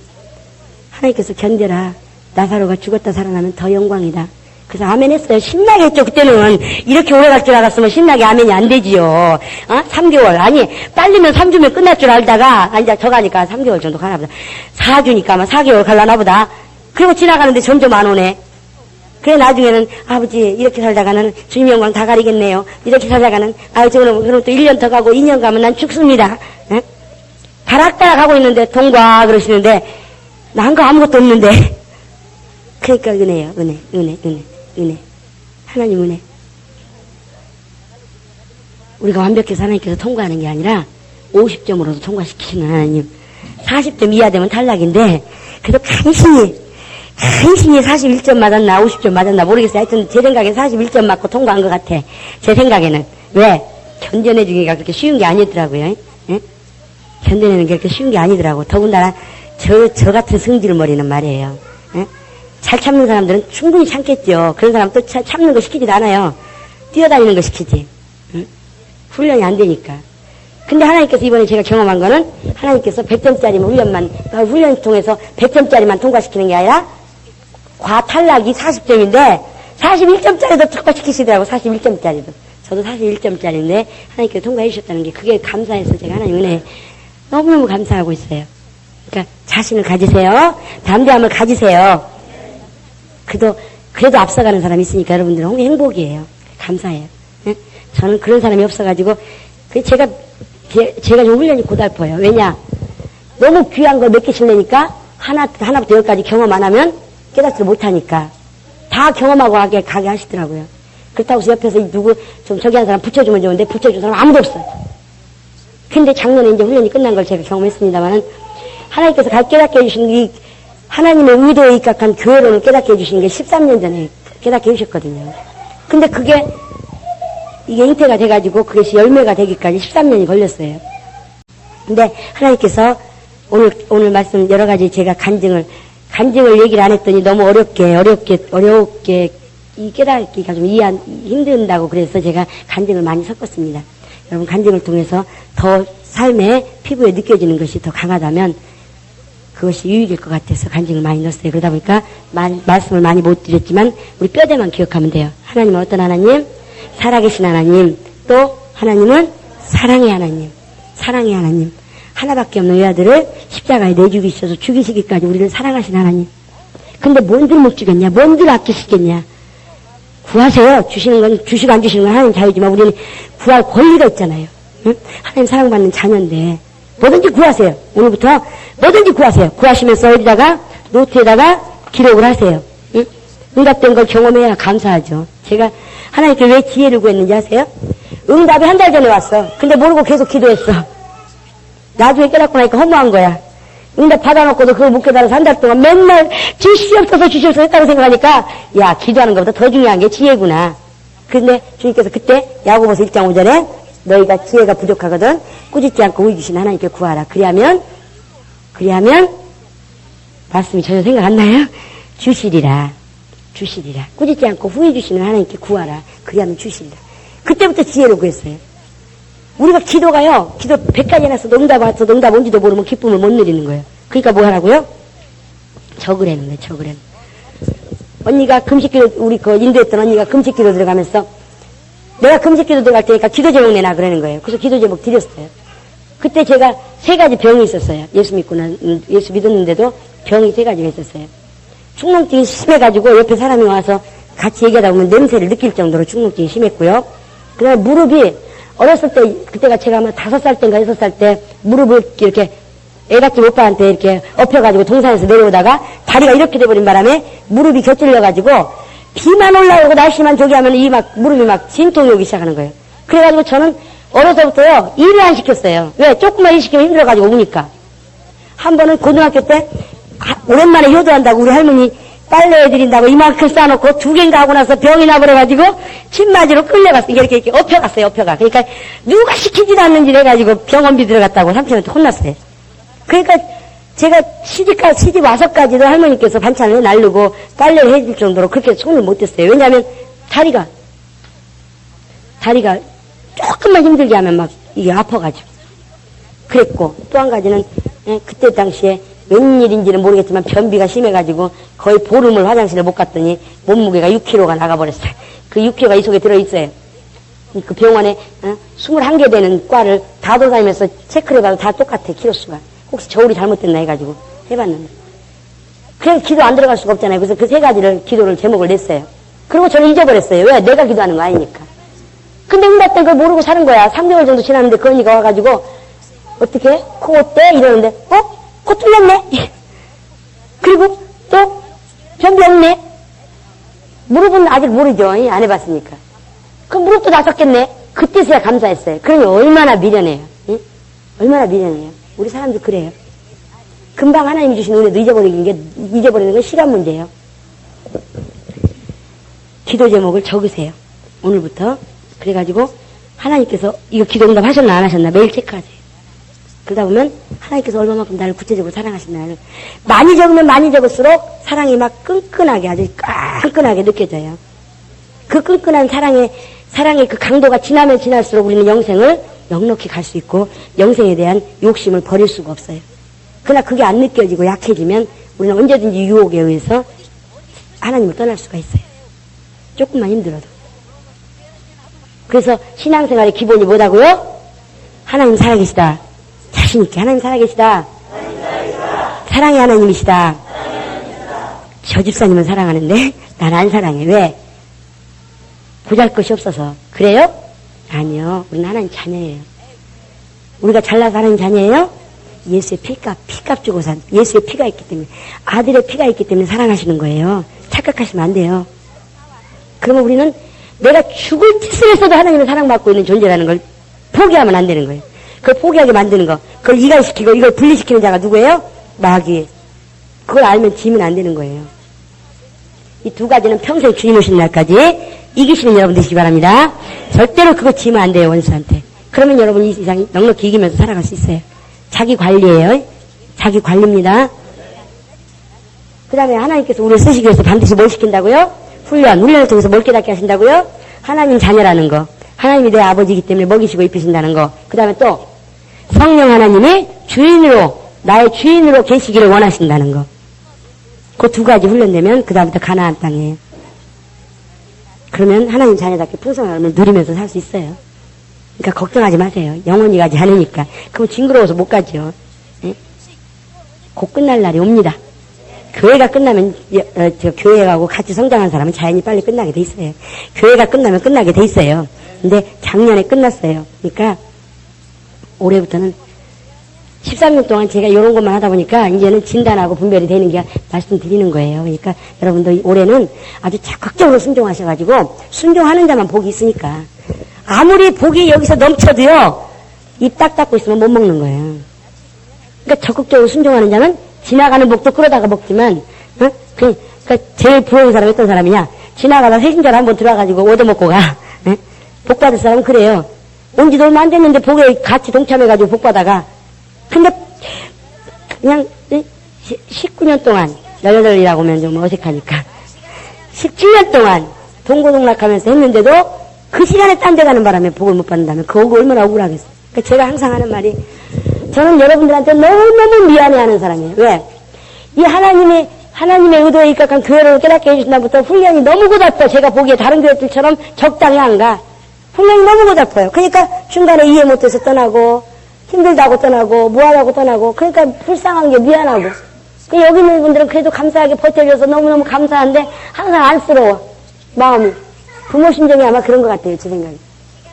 [SPEAKER 1] 하나님께서 견뎌라. 나사로가 죽었다 살아나면 더 영광이다. 그래서 아멘 했어요. 신나게 했죠. 그때는 이렇게 오래 갈 줄 알았으면 신나게 아멘이 안 되지요. 3개월 아니 빨리면 3주면 끝날 줄 알다가 이제 저 가니까 3개월 정도 가나 보다. 4주니까 아마 4개월 갈라나 보다. 그리고 지나가는데 점점 안 오네. 그래 나중에는 아버지 이렇게 살다가는 주님 영광 다 가리겠네요. 이렇게 살다가는 그럼 또 1년 더 가고 2년 가면 난 죽습니다. 에? 가락가락 하고 있는데 통과 그러시는데 난 거 아무것도 없는데. 그러니까 은혜요. 은혜. 하나님 은혜. 우리가 완벽해서 하나님께서 통과하는 게 아니라 50점으로도 통과시키시는 하나님. 40점 이하 되면 탈락인데 그래도 간신히 41점 맞았나 50점 맞았나 모르겠어요. 하여튼 제 생각엔 41점 맞고 통과한 것 같아. 제 생각에는. 왜? 견뎌내주기가 그렇게 쉬운 게 아니더라고요. 예? 견뎌내는 게 그렇게 쉬운 게 아니더라고. 더군다나 저 같은 성질머리는 말이에요. 예? 잘 참는 사람들은 충분히 참겠죠. 그런 사람 또 참는 거 시키지도 않아요. 뛰어다니는 거 시키지. 응? 훈련이 안 되니까. 근데 하나님께서 이번에 제가 경험한 거는 하나님께서 100점짜리만 훈련 통해서 100점짜리만 통과시키는 게 아니라 과탈락이 40점인데 41점짜리도 통과시키시더라고. 41점짜리도. 저도 41점짜리인데 하나님께서 통과해 주셨다는 게 그게 감사해서 제가 하나님 은혜 너무너무 감사하고 있어요. 그러니까 자신을 가지세요. 담대함을 가지세요. 그래도 앞서가는 사람이 있으니까 여러분들은 행복이에요. 감사해요. 네? 저는 그런 사람이 없어가지고 제가 좀 훈련이 고달퍼요. 왜냐? 너무 귀한 거 몇 개씩 내니까 하나부터 열까지 경험 안 하면 깨닫지를 못하니까 다 경험하고 가게 하시더라고요. 그렇다고 해서 옆에서 누구 좀 저기 한 사람 붙여주면 좋은데 붙여준 사람 아무도 없어요. 근데 작년에 이제 훈련이 끝난 걸 제가 경험했습니다만은 하나님께서 깨닫게 해주신 이 하나님의 의도에 입각한 교회론을 깨닫게 해주신 게 13년 전에 깨닫게 해주셨거든요. 근데 이게 잉태가 돼가지고 그것이 열매가 되기까지 13년이 걸렸어요. 근데 하나님께서 오늘 말씀 여러 가지 제가 간증을 얘기를 안 했더니 너무 어렵게 이 깨닫기가 좀 힘든다고 그래서 제가 간증을 많이 섞었습니다. 여러분 간증을 통해서 더 삶의 피부에 느껴지는 것이 더 강하다면 그것이 유익일 것 같아서 간증을 많이 넣었어요. 그러다 보니까 말씀을 많이 못 드렸지만 우리 뼈대만 기억하면 돼요. 하나님은 어떤 하나님? 살아계신 하나님. 또 하나님은 사랑의 하나님. 사랑의 하나님. 하나밖에 없는 외아들을 십자가에 내죽이셔서 죽이시기까지 우리를 사랑하신 하나님. 근데 뭔들 못 주겠냐? 뭔들 아끼시겠냐? 구하세요. 주시는 건 주시고 안 주시는 건 하나님 자유지만 우리는 구할 권리가 있잖아요. 응? 하나님 사랑받는 자녀인데 뭐든지 구하세요. 오늘부터 뭐든지 구하세요. 구하시면서 어디다가 노트에다가 기록을 하세요. 응? 응답된 걸 경험해야 감사하죠. 제가 하나님께 왜 지혜를 구했는지 아세요? 응답이 한 달 전에 왔어. 근데 모르고 계속 기도했어. 나중에 깨닫고 나니까 허무한 거야. 응답 받아놓고도 그걸 못 깨달아서 한 달 동안 맨날 주시옵소서 했다고 생각하니까 야 기도하는 것보다 더 중요한 게 지혜구나. 근데 주님께서 그때 야고보서 1장 5절에 너희가 지혜가 부족하거든 꾸짖지 않고 우리 주신 하나님께 구하라. 그리하면 말씀이 전혀 생각 안 나요? 주시리라. 꾸짖지 않고 후회 주시는 하나님께 구하라. 그리하면 주시리라. 그때부터 지혜를 구했어요. 우리가 기도 100가지 해놨어도 응답 온지도 모르면 기쁨을 못 누리는 거예요. 그러니까 뭐 하라고요? 적으라는 거예요. 언니가 금식기도 우리 인도했던 언니가 금식기도 들어가면서 내가 금식기도 들어갈 테니까 기도 제목 내놔 그러는 거예요. 그래서 기도 제목 드렸어요. 그때 제가 3가지 병이 있었어요. 예수 믿었는데도 병이 3가지가 있었어요. 축농증이 심해가지고 옆에 사람이 와서 같이 얘기하다 보면 냄새를 느낄 정도로 축농증이 심했고요. 그 다음에 무릎이 어렸을 때, 그때가 제가 아마 5살 때인가 6살 때 무릎을 이렇게 애같이 오빠한테 이렇게 엎혀가지고 동산에서 내려오다가 다리가 이렇게 돼버린 바람에 무릎이 곁들려가지고 비만 올라오고 날씨만 저기 하면 무릎이 진통이 오기 시작하는 거예요. 그래가지고 저는 어려서부터요, 일을 안 시켰어요. 왜? 조금만 일 시키면 힘들어가지고 오니까. 한 번은 고등학교 때 오랜만에 효도한다고 우리 할머니 빨래 해드린다고 이만큼 쌓아놓고 2개인가 하고 나서 병이 나버려가지고 침맞이로 끌려갔어요. 이렇게 엎혀갔어요. 그러니까 누가 시키지도 않는지 해가지고 병원비 들어갔다고 삼촌한테 혼났어요. 그러니까 제가 시집 와서까지도 할머니께서 반찬을 날르고 빨래를 해줄 정도로 그렇게 손을 못 댔어요. 왜냐하면 다리가 조금만 힘들게 하면 이게 아파가지고 그랬고, 또 한 가지는 그때 당시에 웬일인지는 모르겠지만 변비가 심해가지고 거의 보름을 화장실을 못 갔더니 몸무게가 6kg가 나가버렸어요. 그 6kg가 이 속에 들어있어요. 그 병원에 21개 되는 과를 다 돌아다니면서 체크를 해봐도 다 똑같아, 키로수가. 혹시 저울이 잘못됐나 해가지고 해봤는데. 그래서 기도 안 들어갈 수가 없잖아요. 그래서 그 3가지를 기도를 제목을 냈어요. 그리고 저는 잊어버렸어요. 왜? 내가 기도하는 거 아니니까. 근데 응답된 걸 모르고 사는 거야. 3개월 정도 지났는데 그 언니가 와가지고 어떻게? 코 어때? 이러는데 코 뚫렸네? 그리고 또 변비 없네? 무릎은 아직 모르죠. 안 해봤으니까. 그 무릎도 나섰겠네? 그때서야 감사했어요. 그러니 얼마나 미련해요. 응? 얼마나 미련해요. 우리 사람도 그래요. 금방 하나님이 주신 은혜도 잊어버리는 건 시간 문제예요. 기도 제목을 적으세요. 오늘부터. 그래가지고 하나님께서 이거 기도 응답 하셨나 안 하셨나 매일 체크하세요. 그러다 보면 하나님께서 얼마만큼 나를 구체적으로 사랑하시나를 많이 적으면 많이 적을수록 사랑이 막 끈끈하게 아주 끈끈하게 느껴져요. 그 끈끈한 사랑의 그 강도가 지나면 지날수록 우리는 영생을 넉넉히 갈 수 있고 영생에 대한 욕심을 버릴 수가 없어요. 그러나 그게 안 느껴지고 약해지면 우리는 언제든지 유혹에 의해서 하나님을 떠날 수가 있어요. 조금만 힘들어도. 그래서 신앙생활의 기본이 뭐라고요? 하나님 살아계시다. 자신있게 하나님 살아계시다. 사랑의 하나님이시다. 저 집사님은 사랑하는데 난 안 사랑해. 왜? 보잘것이 없어서. 그래요? 아니요. 우리는 하나님 자녀예요. 우리가 잘나서 하나님 자녀예요? 예수의 피값 주고 산 예수의 피가 있기 때문에, 아들의 피가 있기 때문에 사랑하시는 거예요. 착각하시면 안 돼요. 그러면 우리는 내가 죽을 짓을 했어도 하나님을 사랑받고 있는 존재라는 걸 포기하면 안 되는 거예요. 그걸 포기하게 만드는 거, 그걸 이갈시키고 이걸 분리시키는 자가 누구예요? 마귀. 그걸 알면 지면 안 되는 거예요. 이 두 가지는 평생 주님 오신 날까지 이기시는 여러분 되시기 바랍니다. 절대로 그거 지면 안 돼요, 원수한테. 그러면 여러분 이 세상 넉넉히 이기면서 살아갈 수 있어요. 자기 관리예요. 자기 관리입니다. 그 다음에 하나님께서 우리를 쓰시기 위해서 반드시 뭘 시킨다고요? 훈련을 통해서 뭘 깨닫게 하신다고요? 하나님 자녀라는 거. 하나님이 내 아버지이기 때문에 먹이시고 입히신다는 거. 그 다음에 또 성령 하나님이 주인으로, 나의 주인으로 계시기를 원하신다는 거. 그 두 가지 훈련되면 그 다음부터 가나안 땅이에요. 그러면 하나님 자녀답게 풍성함을 누리면서 살 수 있어요. 그러니까 걱정하지 마세요. 영원히 가지 않으니까. 그럼 징그러워서 못 가죠. 예? 곧 끝날 날이 옵니다. 교회가 끝나면, 교회 가고 같이 성장한 사람은 자연히 빨리 끝나게 돼 있어요. 교회가 끝나면 끝나게 돼 있어요. 근데 작년에 끝났어요. 그러니까 올해부터는 13년 동안 제가 이런 것만 하다 보니까 이제는 진단하고 분별이 되는 게 말씀드리는 거예요. 그러니까 여러분도 올해는 아주 적극적으로 순종하셔가지고, 순종하는 자만 복이 있으니까. 아무리 복이 여기서 넘쳐도요, 입 딱 닫고 있으면 못 먹는 거예요. 그러니까 적극적으로 순종하는 자는 지나가는 복도 끌어다가 먹지만, 그러니까 제일 부러운 사람이 어떤 사람이냐? 지나가다 새신자를 한번 들어와가지고 얻어먹고 가. 복 받을 사람은 그래요. 온 지도 얼마 안 됐는데 복에 같이 동참해가지고 복 받아가. 근데 그냥 19년 동안, 18이라고 하면 좀 어색하니까 17년 동안 동고동락하면서 했는데도 그 시간에 딴 데 가는 바람에 복을 못 받는다면 그거 얼마나 억울하겠어요. 그러니까 제가 항상 하는 말이, 저는 여러분들한테 너무너무 미안해하는 사람이에요. 왜? 이 하나님의 의도에 입각한 교회를 깨닫게 해주신다부터 훈련이 너무 고달퍼. 제가 보기에 다른 교회들처럼 적당히 안 가. 훈련이 너무 고달퍼요. 그러니까 중간에 이해 못해서 떠나고, 힘들다고 떠나고, 무하다고 떠나고, 그러니까 불쌍한 게 미안하고. 여기 있는 분들은 그래도 감사하게 버텨줘서 너무너무 감사한데 항상 안쓰러워, 마음이. 부모 심정이 아마 그런 것 같아요, 제 생각에.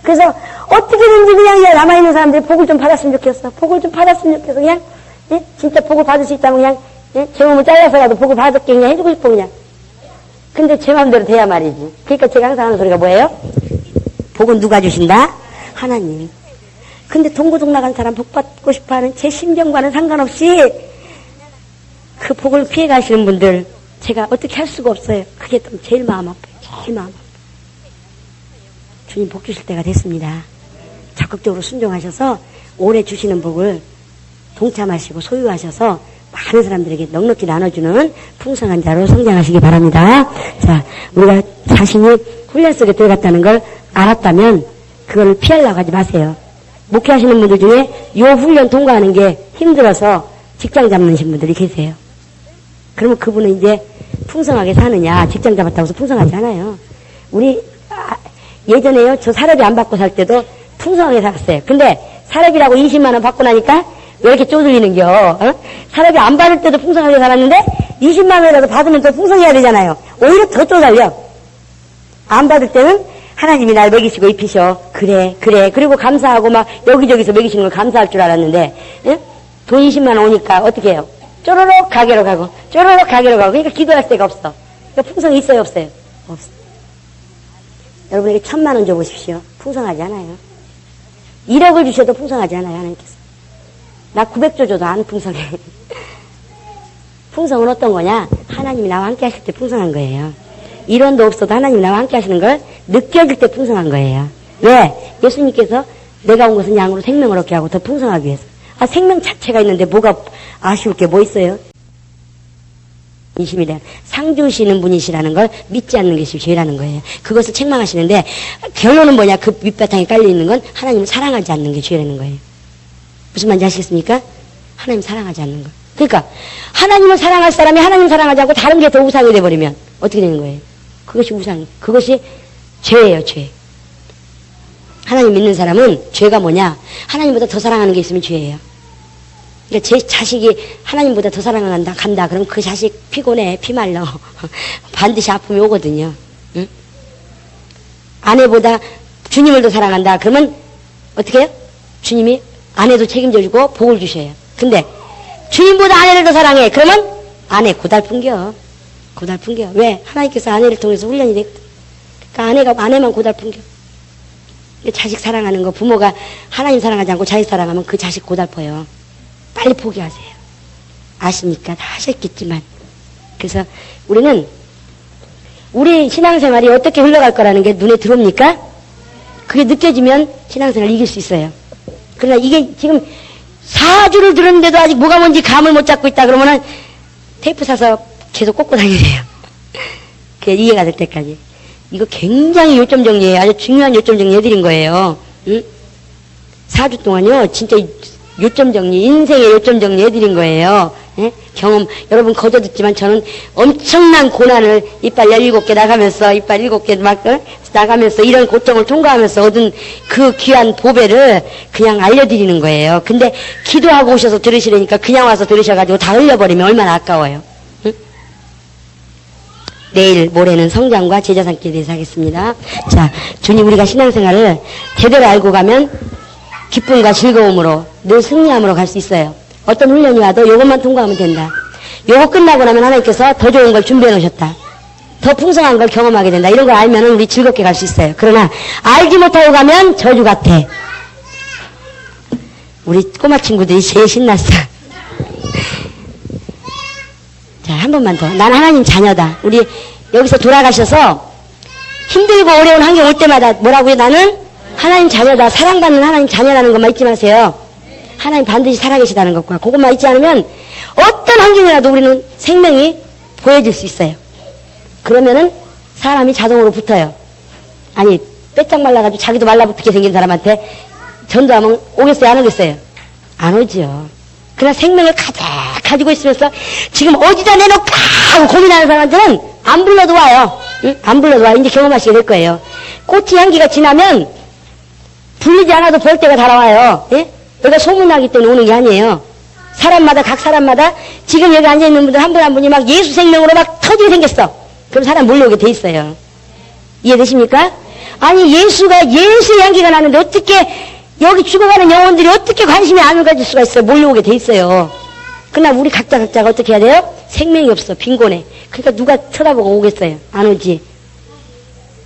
[SPEAKER 1] 그래서 어떻게든지 그냥 남아있는 사람들이 복을 좀 받았으면 좋겠어. 복을 좀 받았으면 좋겠어. 그냥, 예? 진짜 복을 받을 수 있다면 그냥, 예? 제 몸을 잘라서라도 복을 받을게 그냥 해주고 싶어, 그냥. 근데 제 마음대로 돼야 말이지. 그러니까 제가 항상 하는 소리가 뭐예요? 복은 누가 주신다? 하나님. 근데 동고동락한 사람 복 받고 싶어 하는 제 심정과는 상관없이 그 복을 피해 가시는 분들 제가 어떻게 할 수가 없어요. 그게 또 제일 마음 아파요. 제일 마음 아파요. 주님 복 주실 때가 됐습니다. 적극적으로 순종하셔서 올해 주시는 복을 동참하시고 소유하셔서 많은 사람들에게 넉넉히 나눠주는 풍성한 자로 성장하시기 바랍니다. 자, 우리가 자신이 훈련 속에 들어갔다는 걸 알았다면 그걸 피하려고 하지 마세요. 목회하시는 분들 중에 요 훈련 통과하는 게 힘들어서 직장 잡으신 분들이 계세요. 그러면 그분은 이제 풍성하게 사느냐, 직장 잡았다고 해서 풍성하지 않아요. 우리 예전에요, 저 사례비 안 받고 살 때도 풍성하게 살았어요. 근데 사례비라고 20만 원 받고 나니까 왜 이렇게 쪼들리는겨? 사례비 안 받을 때도 풍성하게 살았는데 20만 원이라도 받으면 더 풍성해야 되잖아요. 오히려 더 쪼달려. 안 받을 때는 하나님이 날 먹이시고 입히셔. 그래. 그리고 감사하고 막 여기저기서 먹이시는 걸 감사할 줄 알았는데, 예? 돈 20만 원 오니까 어떻게 해요? 쪼로록 가게로 가고, 쪼로록 가게로 가고. 그러니까 기도할 데가 없어. 그러니까 풍성이 있어요, 없어요? 없어. 여러분에게 1000만 원 줘보십시오. 풍성하지 않아요. 1억을 주셔도 풍성하지 않아요, 하나님께서. 나 900조 줘도 안 풍성해. 풍성은 어떤 거냐? 하나님이 나와 함께 하실 때 풍성한 거예요. 1원도 없어도 하나님이 나와 함께 하시는 걸 느껴질 때 풍성한 거예요. 왜? 예수님께서 내가 온 것은 양으로 생명을 얻게 하고 더 풍성하기 위해서. 생명 자체가 있는데 뭐가 아쉬울 게 뭐 있어요? 이심이래. 상 주시는 분이시라는 걸 믿지 않는 것이 죄라는 거예요. 그것을 책망하시는데 결론은 뭐냐? 그 밑바탕에 깔려있는 건 하나님을 사랑하지 않는 게 죄라는 거예요. 무슨 말인지 아시겠습니까? 하나님 사랑하지 않는 거. 그러니까 하나님을 사랑할 사람이 하나님 사랑하지 않고 다른 게 더 우상이 돼버리면 어떻게 되는 거예요? 그것이 우상, 그것이 죄예요, 죄. 하나님 믿는 사람은 죄가 뭐냐? 하나님보다 더 사랑하는 게 있으면 죄예요. 그러니까 제 자식이 하나님보다 더 사랑한다 간다 그러면 그 자식 피곤해 피말라 반드시 아픔이 오거든요. 응? 아내보다 주님을 더 사랑한다 그러면 어떻게 해요? 주님이 아내도 책임져 주고 복을 주셔요. 근데 주님보다 아내를 더 사랑해 그러면 아내 고달픈겨. 왜? 하나님께서 아내를 통해서 훈련이 됐거든. 그러니까 아내만 고달픈겨. 자식 사랑하는 거 부모가 하나님 사랑하지 않고 자식 사랑하면 그 자식 고달퍼요. 빨리 포기하세요. 아십니까? 다 하셨겠지만. 그래서 우리는 우리 신앙생활이 어떻게 흘러갈 거라는 게 눈에 들어옵니까? 그게 느껴지면 신앙생활을 이길 수 있어요. 그러나 이게 지금 4주를 들었는데도 아직 뭐가 뭔지 감을 못 잡고 있다 그러면은 테이프 사서 계속 꽂고 다니세요. 그게 이해가 될 때까지. 이거 굉장히 요점 정리예요. 아주 중요한 요점 정리 해드린 거예요. 응? 4주 동안요, 진짜 요점 정리, 인생의 요점 정리 해드린 거예요. 예? 경험, 여러분 거저 듣지만 저는 엄청난 고난을 이빨 17개 나가면서, 이빨 7개 나가면서 이런 고통을 통과하면서 얻은 그 귀한 보배를 그냥 알려드리는 거예요. 근데 기도하고 오셔서 들으시려니까 그냥 와서 들으셔가지고 다 흘려버리면 얼마나 아까워요. 응? 내일 모레는 성장과 제자 삼기에 대해서 하겠습니다. 자, 주님 우리가 신앙생활을 제대로 알고 가면 기쁨과 즐거움으로 늘 승리함으로 갈 수 있어요. 어떤 훈련이 와도 요것만 통과하면 된다. 요거 끝나고 나면 하나님께서 더 좋은 걸 준비해 놓으셨다. 더 풍성한 걸 경험하게 된다. 이런 걸 알면 우리 즐겁게 갈 수 있어요. 그러나 알지 못하고 가면 저주 같아. 우리 꼬마 친구들이 제일 신났어. 자, 한 번만 더. 난 하나님 자녀다. 우리 여기서 돌아가셔서 힘들고 어려운 환경 올 때마다 뭐라고요? 나는 하나님 자녀다. 사랑받는 하나님 자녀라는 것만 잊지 마세요. 하나님 반드시 살아계시다는 것과 그것만 잊지 않으면 어떤 환경이라도 우리는 생명이 보여질 수 있어요. 그러면은 사람이 자동으로 붙어요. 아니 빼짝 말라가지고 자기도 말라붙게 생긴 사람한테 전도하면 오겠어요? 안 오겠어요? 안 오죠. 그러나 생명을 가득 가지고 있으면서 지금 어디다 내놓을까 하고 고민하는 사람들은 안 불러도 와요. 응? 안 불러도 와. 이제 경험하시게 될 거예요. 꽃이 향기가 지나면 불리지 않아도 볼 때가 달아와요. 예? 내가 소문나기 때문에 오는 게 아니에요. 사람마다 각 사람마다 지금 여기 앉아있는 분들 한 분 한 분이 막 예수 생명으로 막 터지게 생겼어. 그럼 사람 몰려오게 돼 있어요. 이해되십니까? 아니 예수의 향기가 나는데 어떻게 여기 죽어가는 영혼들이 어떻게 관심이 안 가질 수가 있어요. 몰려오게 돼 있어요. 그러나 우리 각자가 어떻게 해야 돼요? 생명이 없어. 빈곤해. 그러니까 누가 쳐다보고 오겠어요. 안 오지.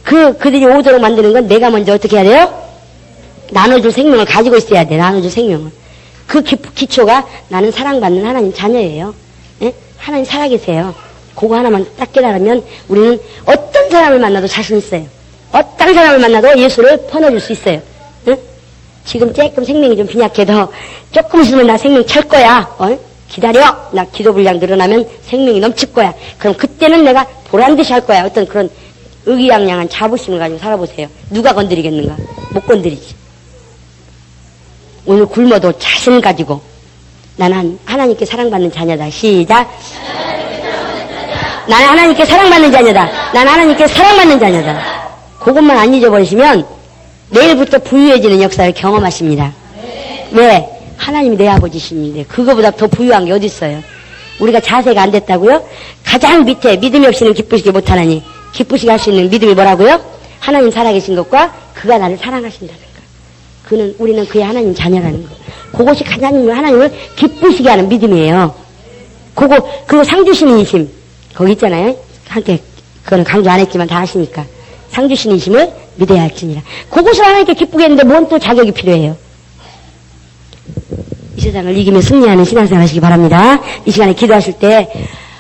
[SPEAKER 1] 그들이 오도록 만드는 건 내가 먼저 어떻게 해야 돼요? 나눠줄 생명을 가지고 있어야 돼. 나눠줄 생명을. 그 기초가 나는 사랑받는 하나님 자녀예요. 예? 하나님 살아계세요. 그거 하나만 딱 깨달으면 우리는 어떤 사람을 만나도 자신 있어요. 어떤 사람을 만나도 예수를 퍼내줄 수 있어요. 예? 지금 조금 생명이 좀 빈약해도 조금 있으면 나 생명 찰 거야. 기다려. 나 기도 분량 늘어나면 생명이 넘칠 거야. 그럼 그때는 내가 보란듯이 할 거야. 어떤 그런 의기양양한 자부심을 가지고 살아보세요. 누가 건드리겠는가? 못 건드리지. 오늘 굶어도 자신을 가지고 나는 하나님께 사랑받는 자녀다. 시작. 나는 하나님께 사랑받는 자녀다. 나는 하나님께 사랑받는 자녀다. 그것만 안 잊어버리시면 내일부터 부유해지는 역사를 경험하십니다. 왜? 하나님이 내 아버지신데 그거보다 더 부유한 게 어디 있어요? 우리가 자세가 안 됐다고요? 가장 밑에 믿음이 없이는 기쁘시게 못하나니 기쁘시게 할 수 있는 믿음이 뭐라고요? 하나님 살아계신 것과 그가 나를 사랑하신다는 거. 우리는 그의 하나님 자녀라는 거. 그것이 가장 하나님을 기쁘시게 하는 믿음이에요. 그리고 상 주시는 이심. 거기 있잖아요. 함께, 그거는 강조 안 했지만 다 아시니까. 상 주시는 이심을 믿어야 할지니라. 그것을 하나님께 기쁘게 했는데 뭔 또 자격이 필요해요. 이 세상을 이기며 승리하는 신앙생활 하시기 바랍니다. 이 시간에 기도하실 때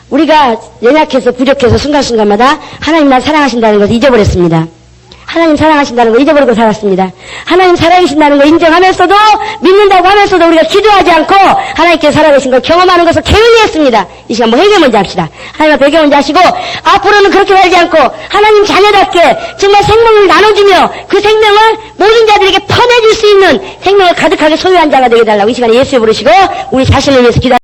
[SPEAKER 1] 우리가 연약해서 부족해서 순간순간마다 하나님 날 사랑하신다는 것을 잊어버렸습니다. 하나님 사랑하신다는 걸 잊어버리고 살았습니다. 하나님 살아계신다는 걸 인정하면서도 믿는다고 하면서도 우리가 기도하지 않고 하나님께 살아계신 걸 경험하는 것을 게을리 했습니다. 이 시간 회개 먼저 합시다. 하나님 앞에 회개 먼저 하시고 앞으로는 그렇게 살지 않고 하나님 자녀답게 정말 생명을 나눠주며 그 생명을 모든 자들에게 퍼내줄 수 있는 생명을 가득하게 소유한 자가 되게 해달라고 이 시간에 예수에 부르시고 우리 자신을 위해서 기도합니다.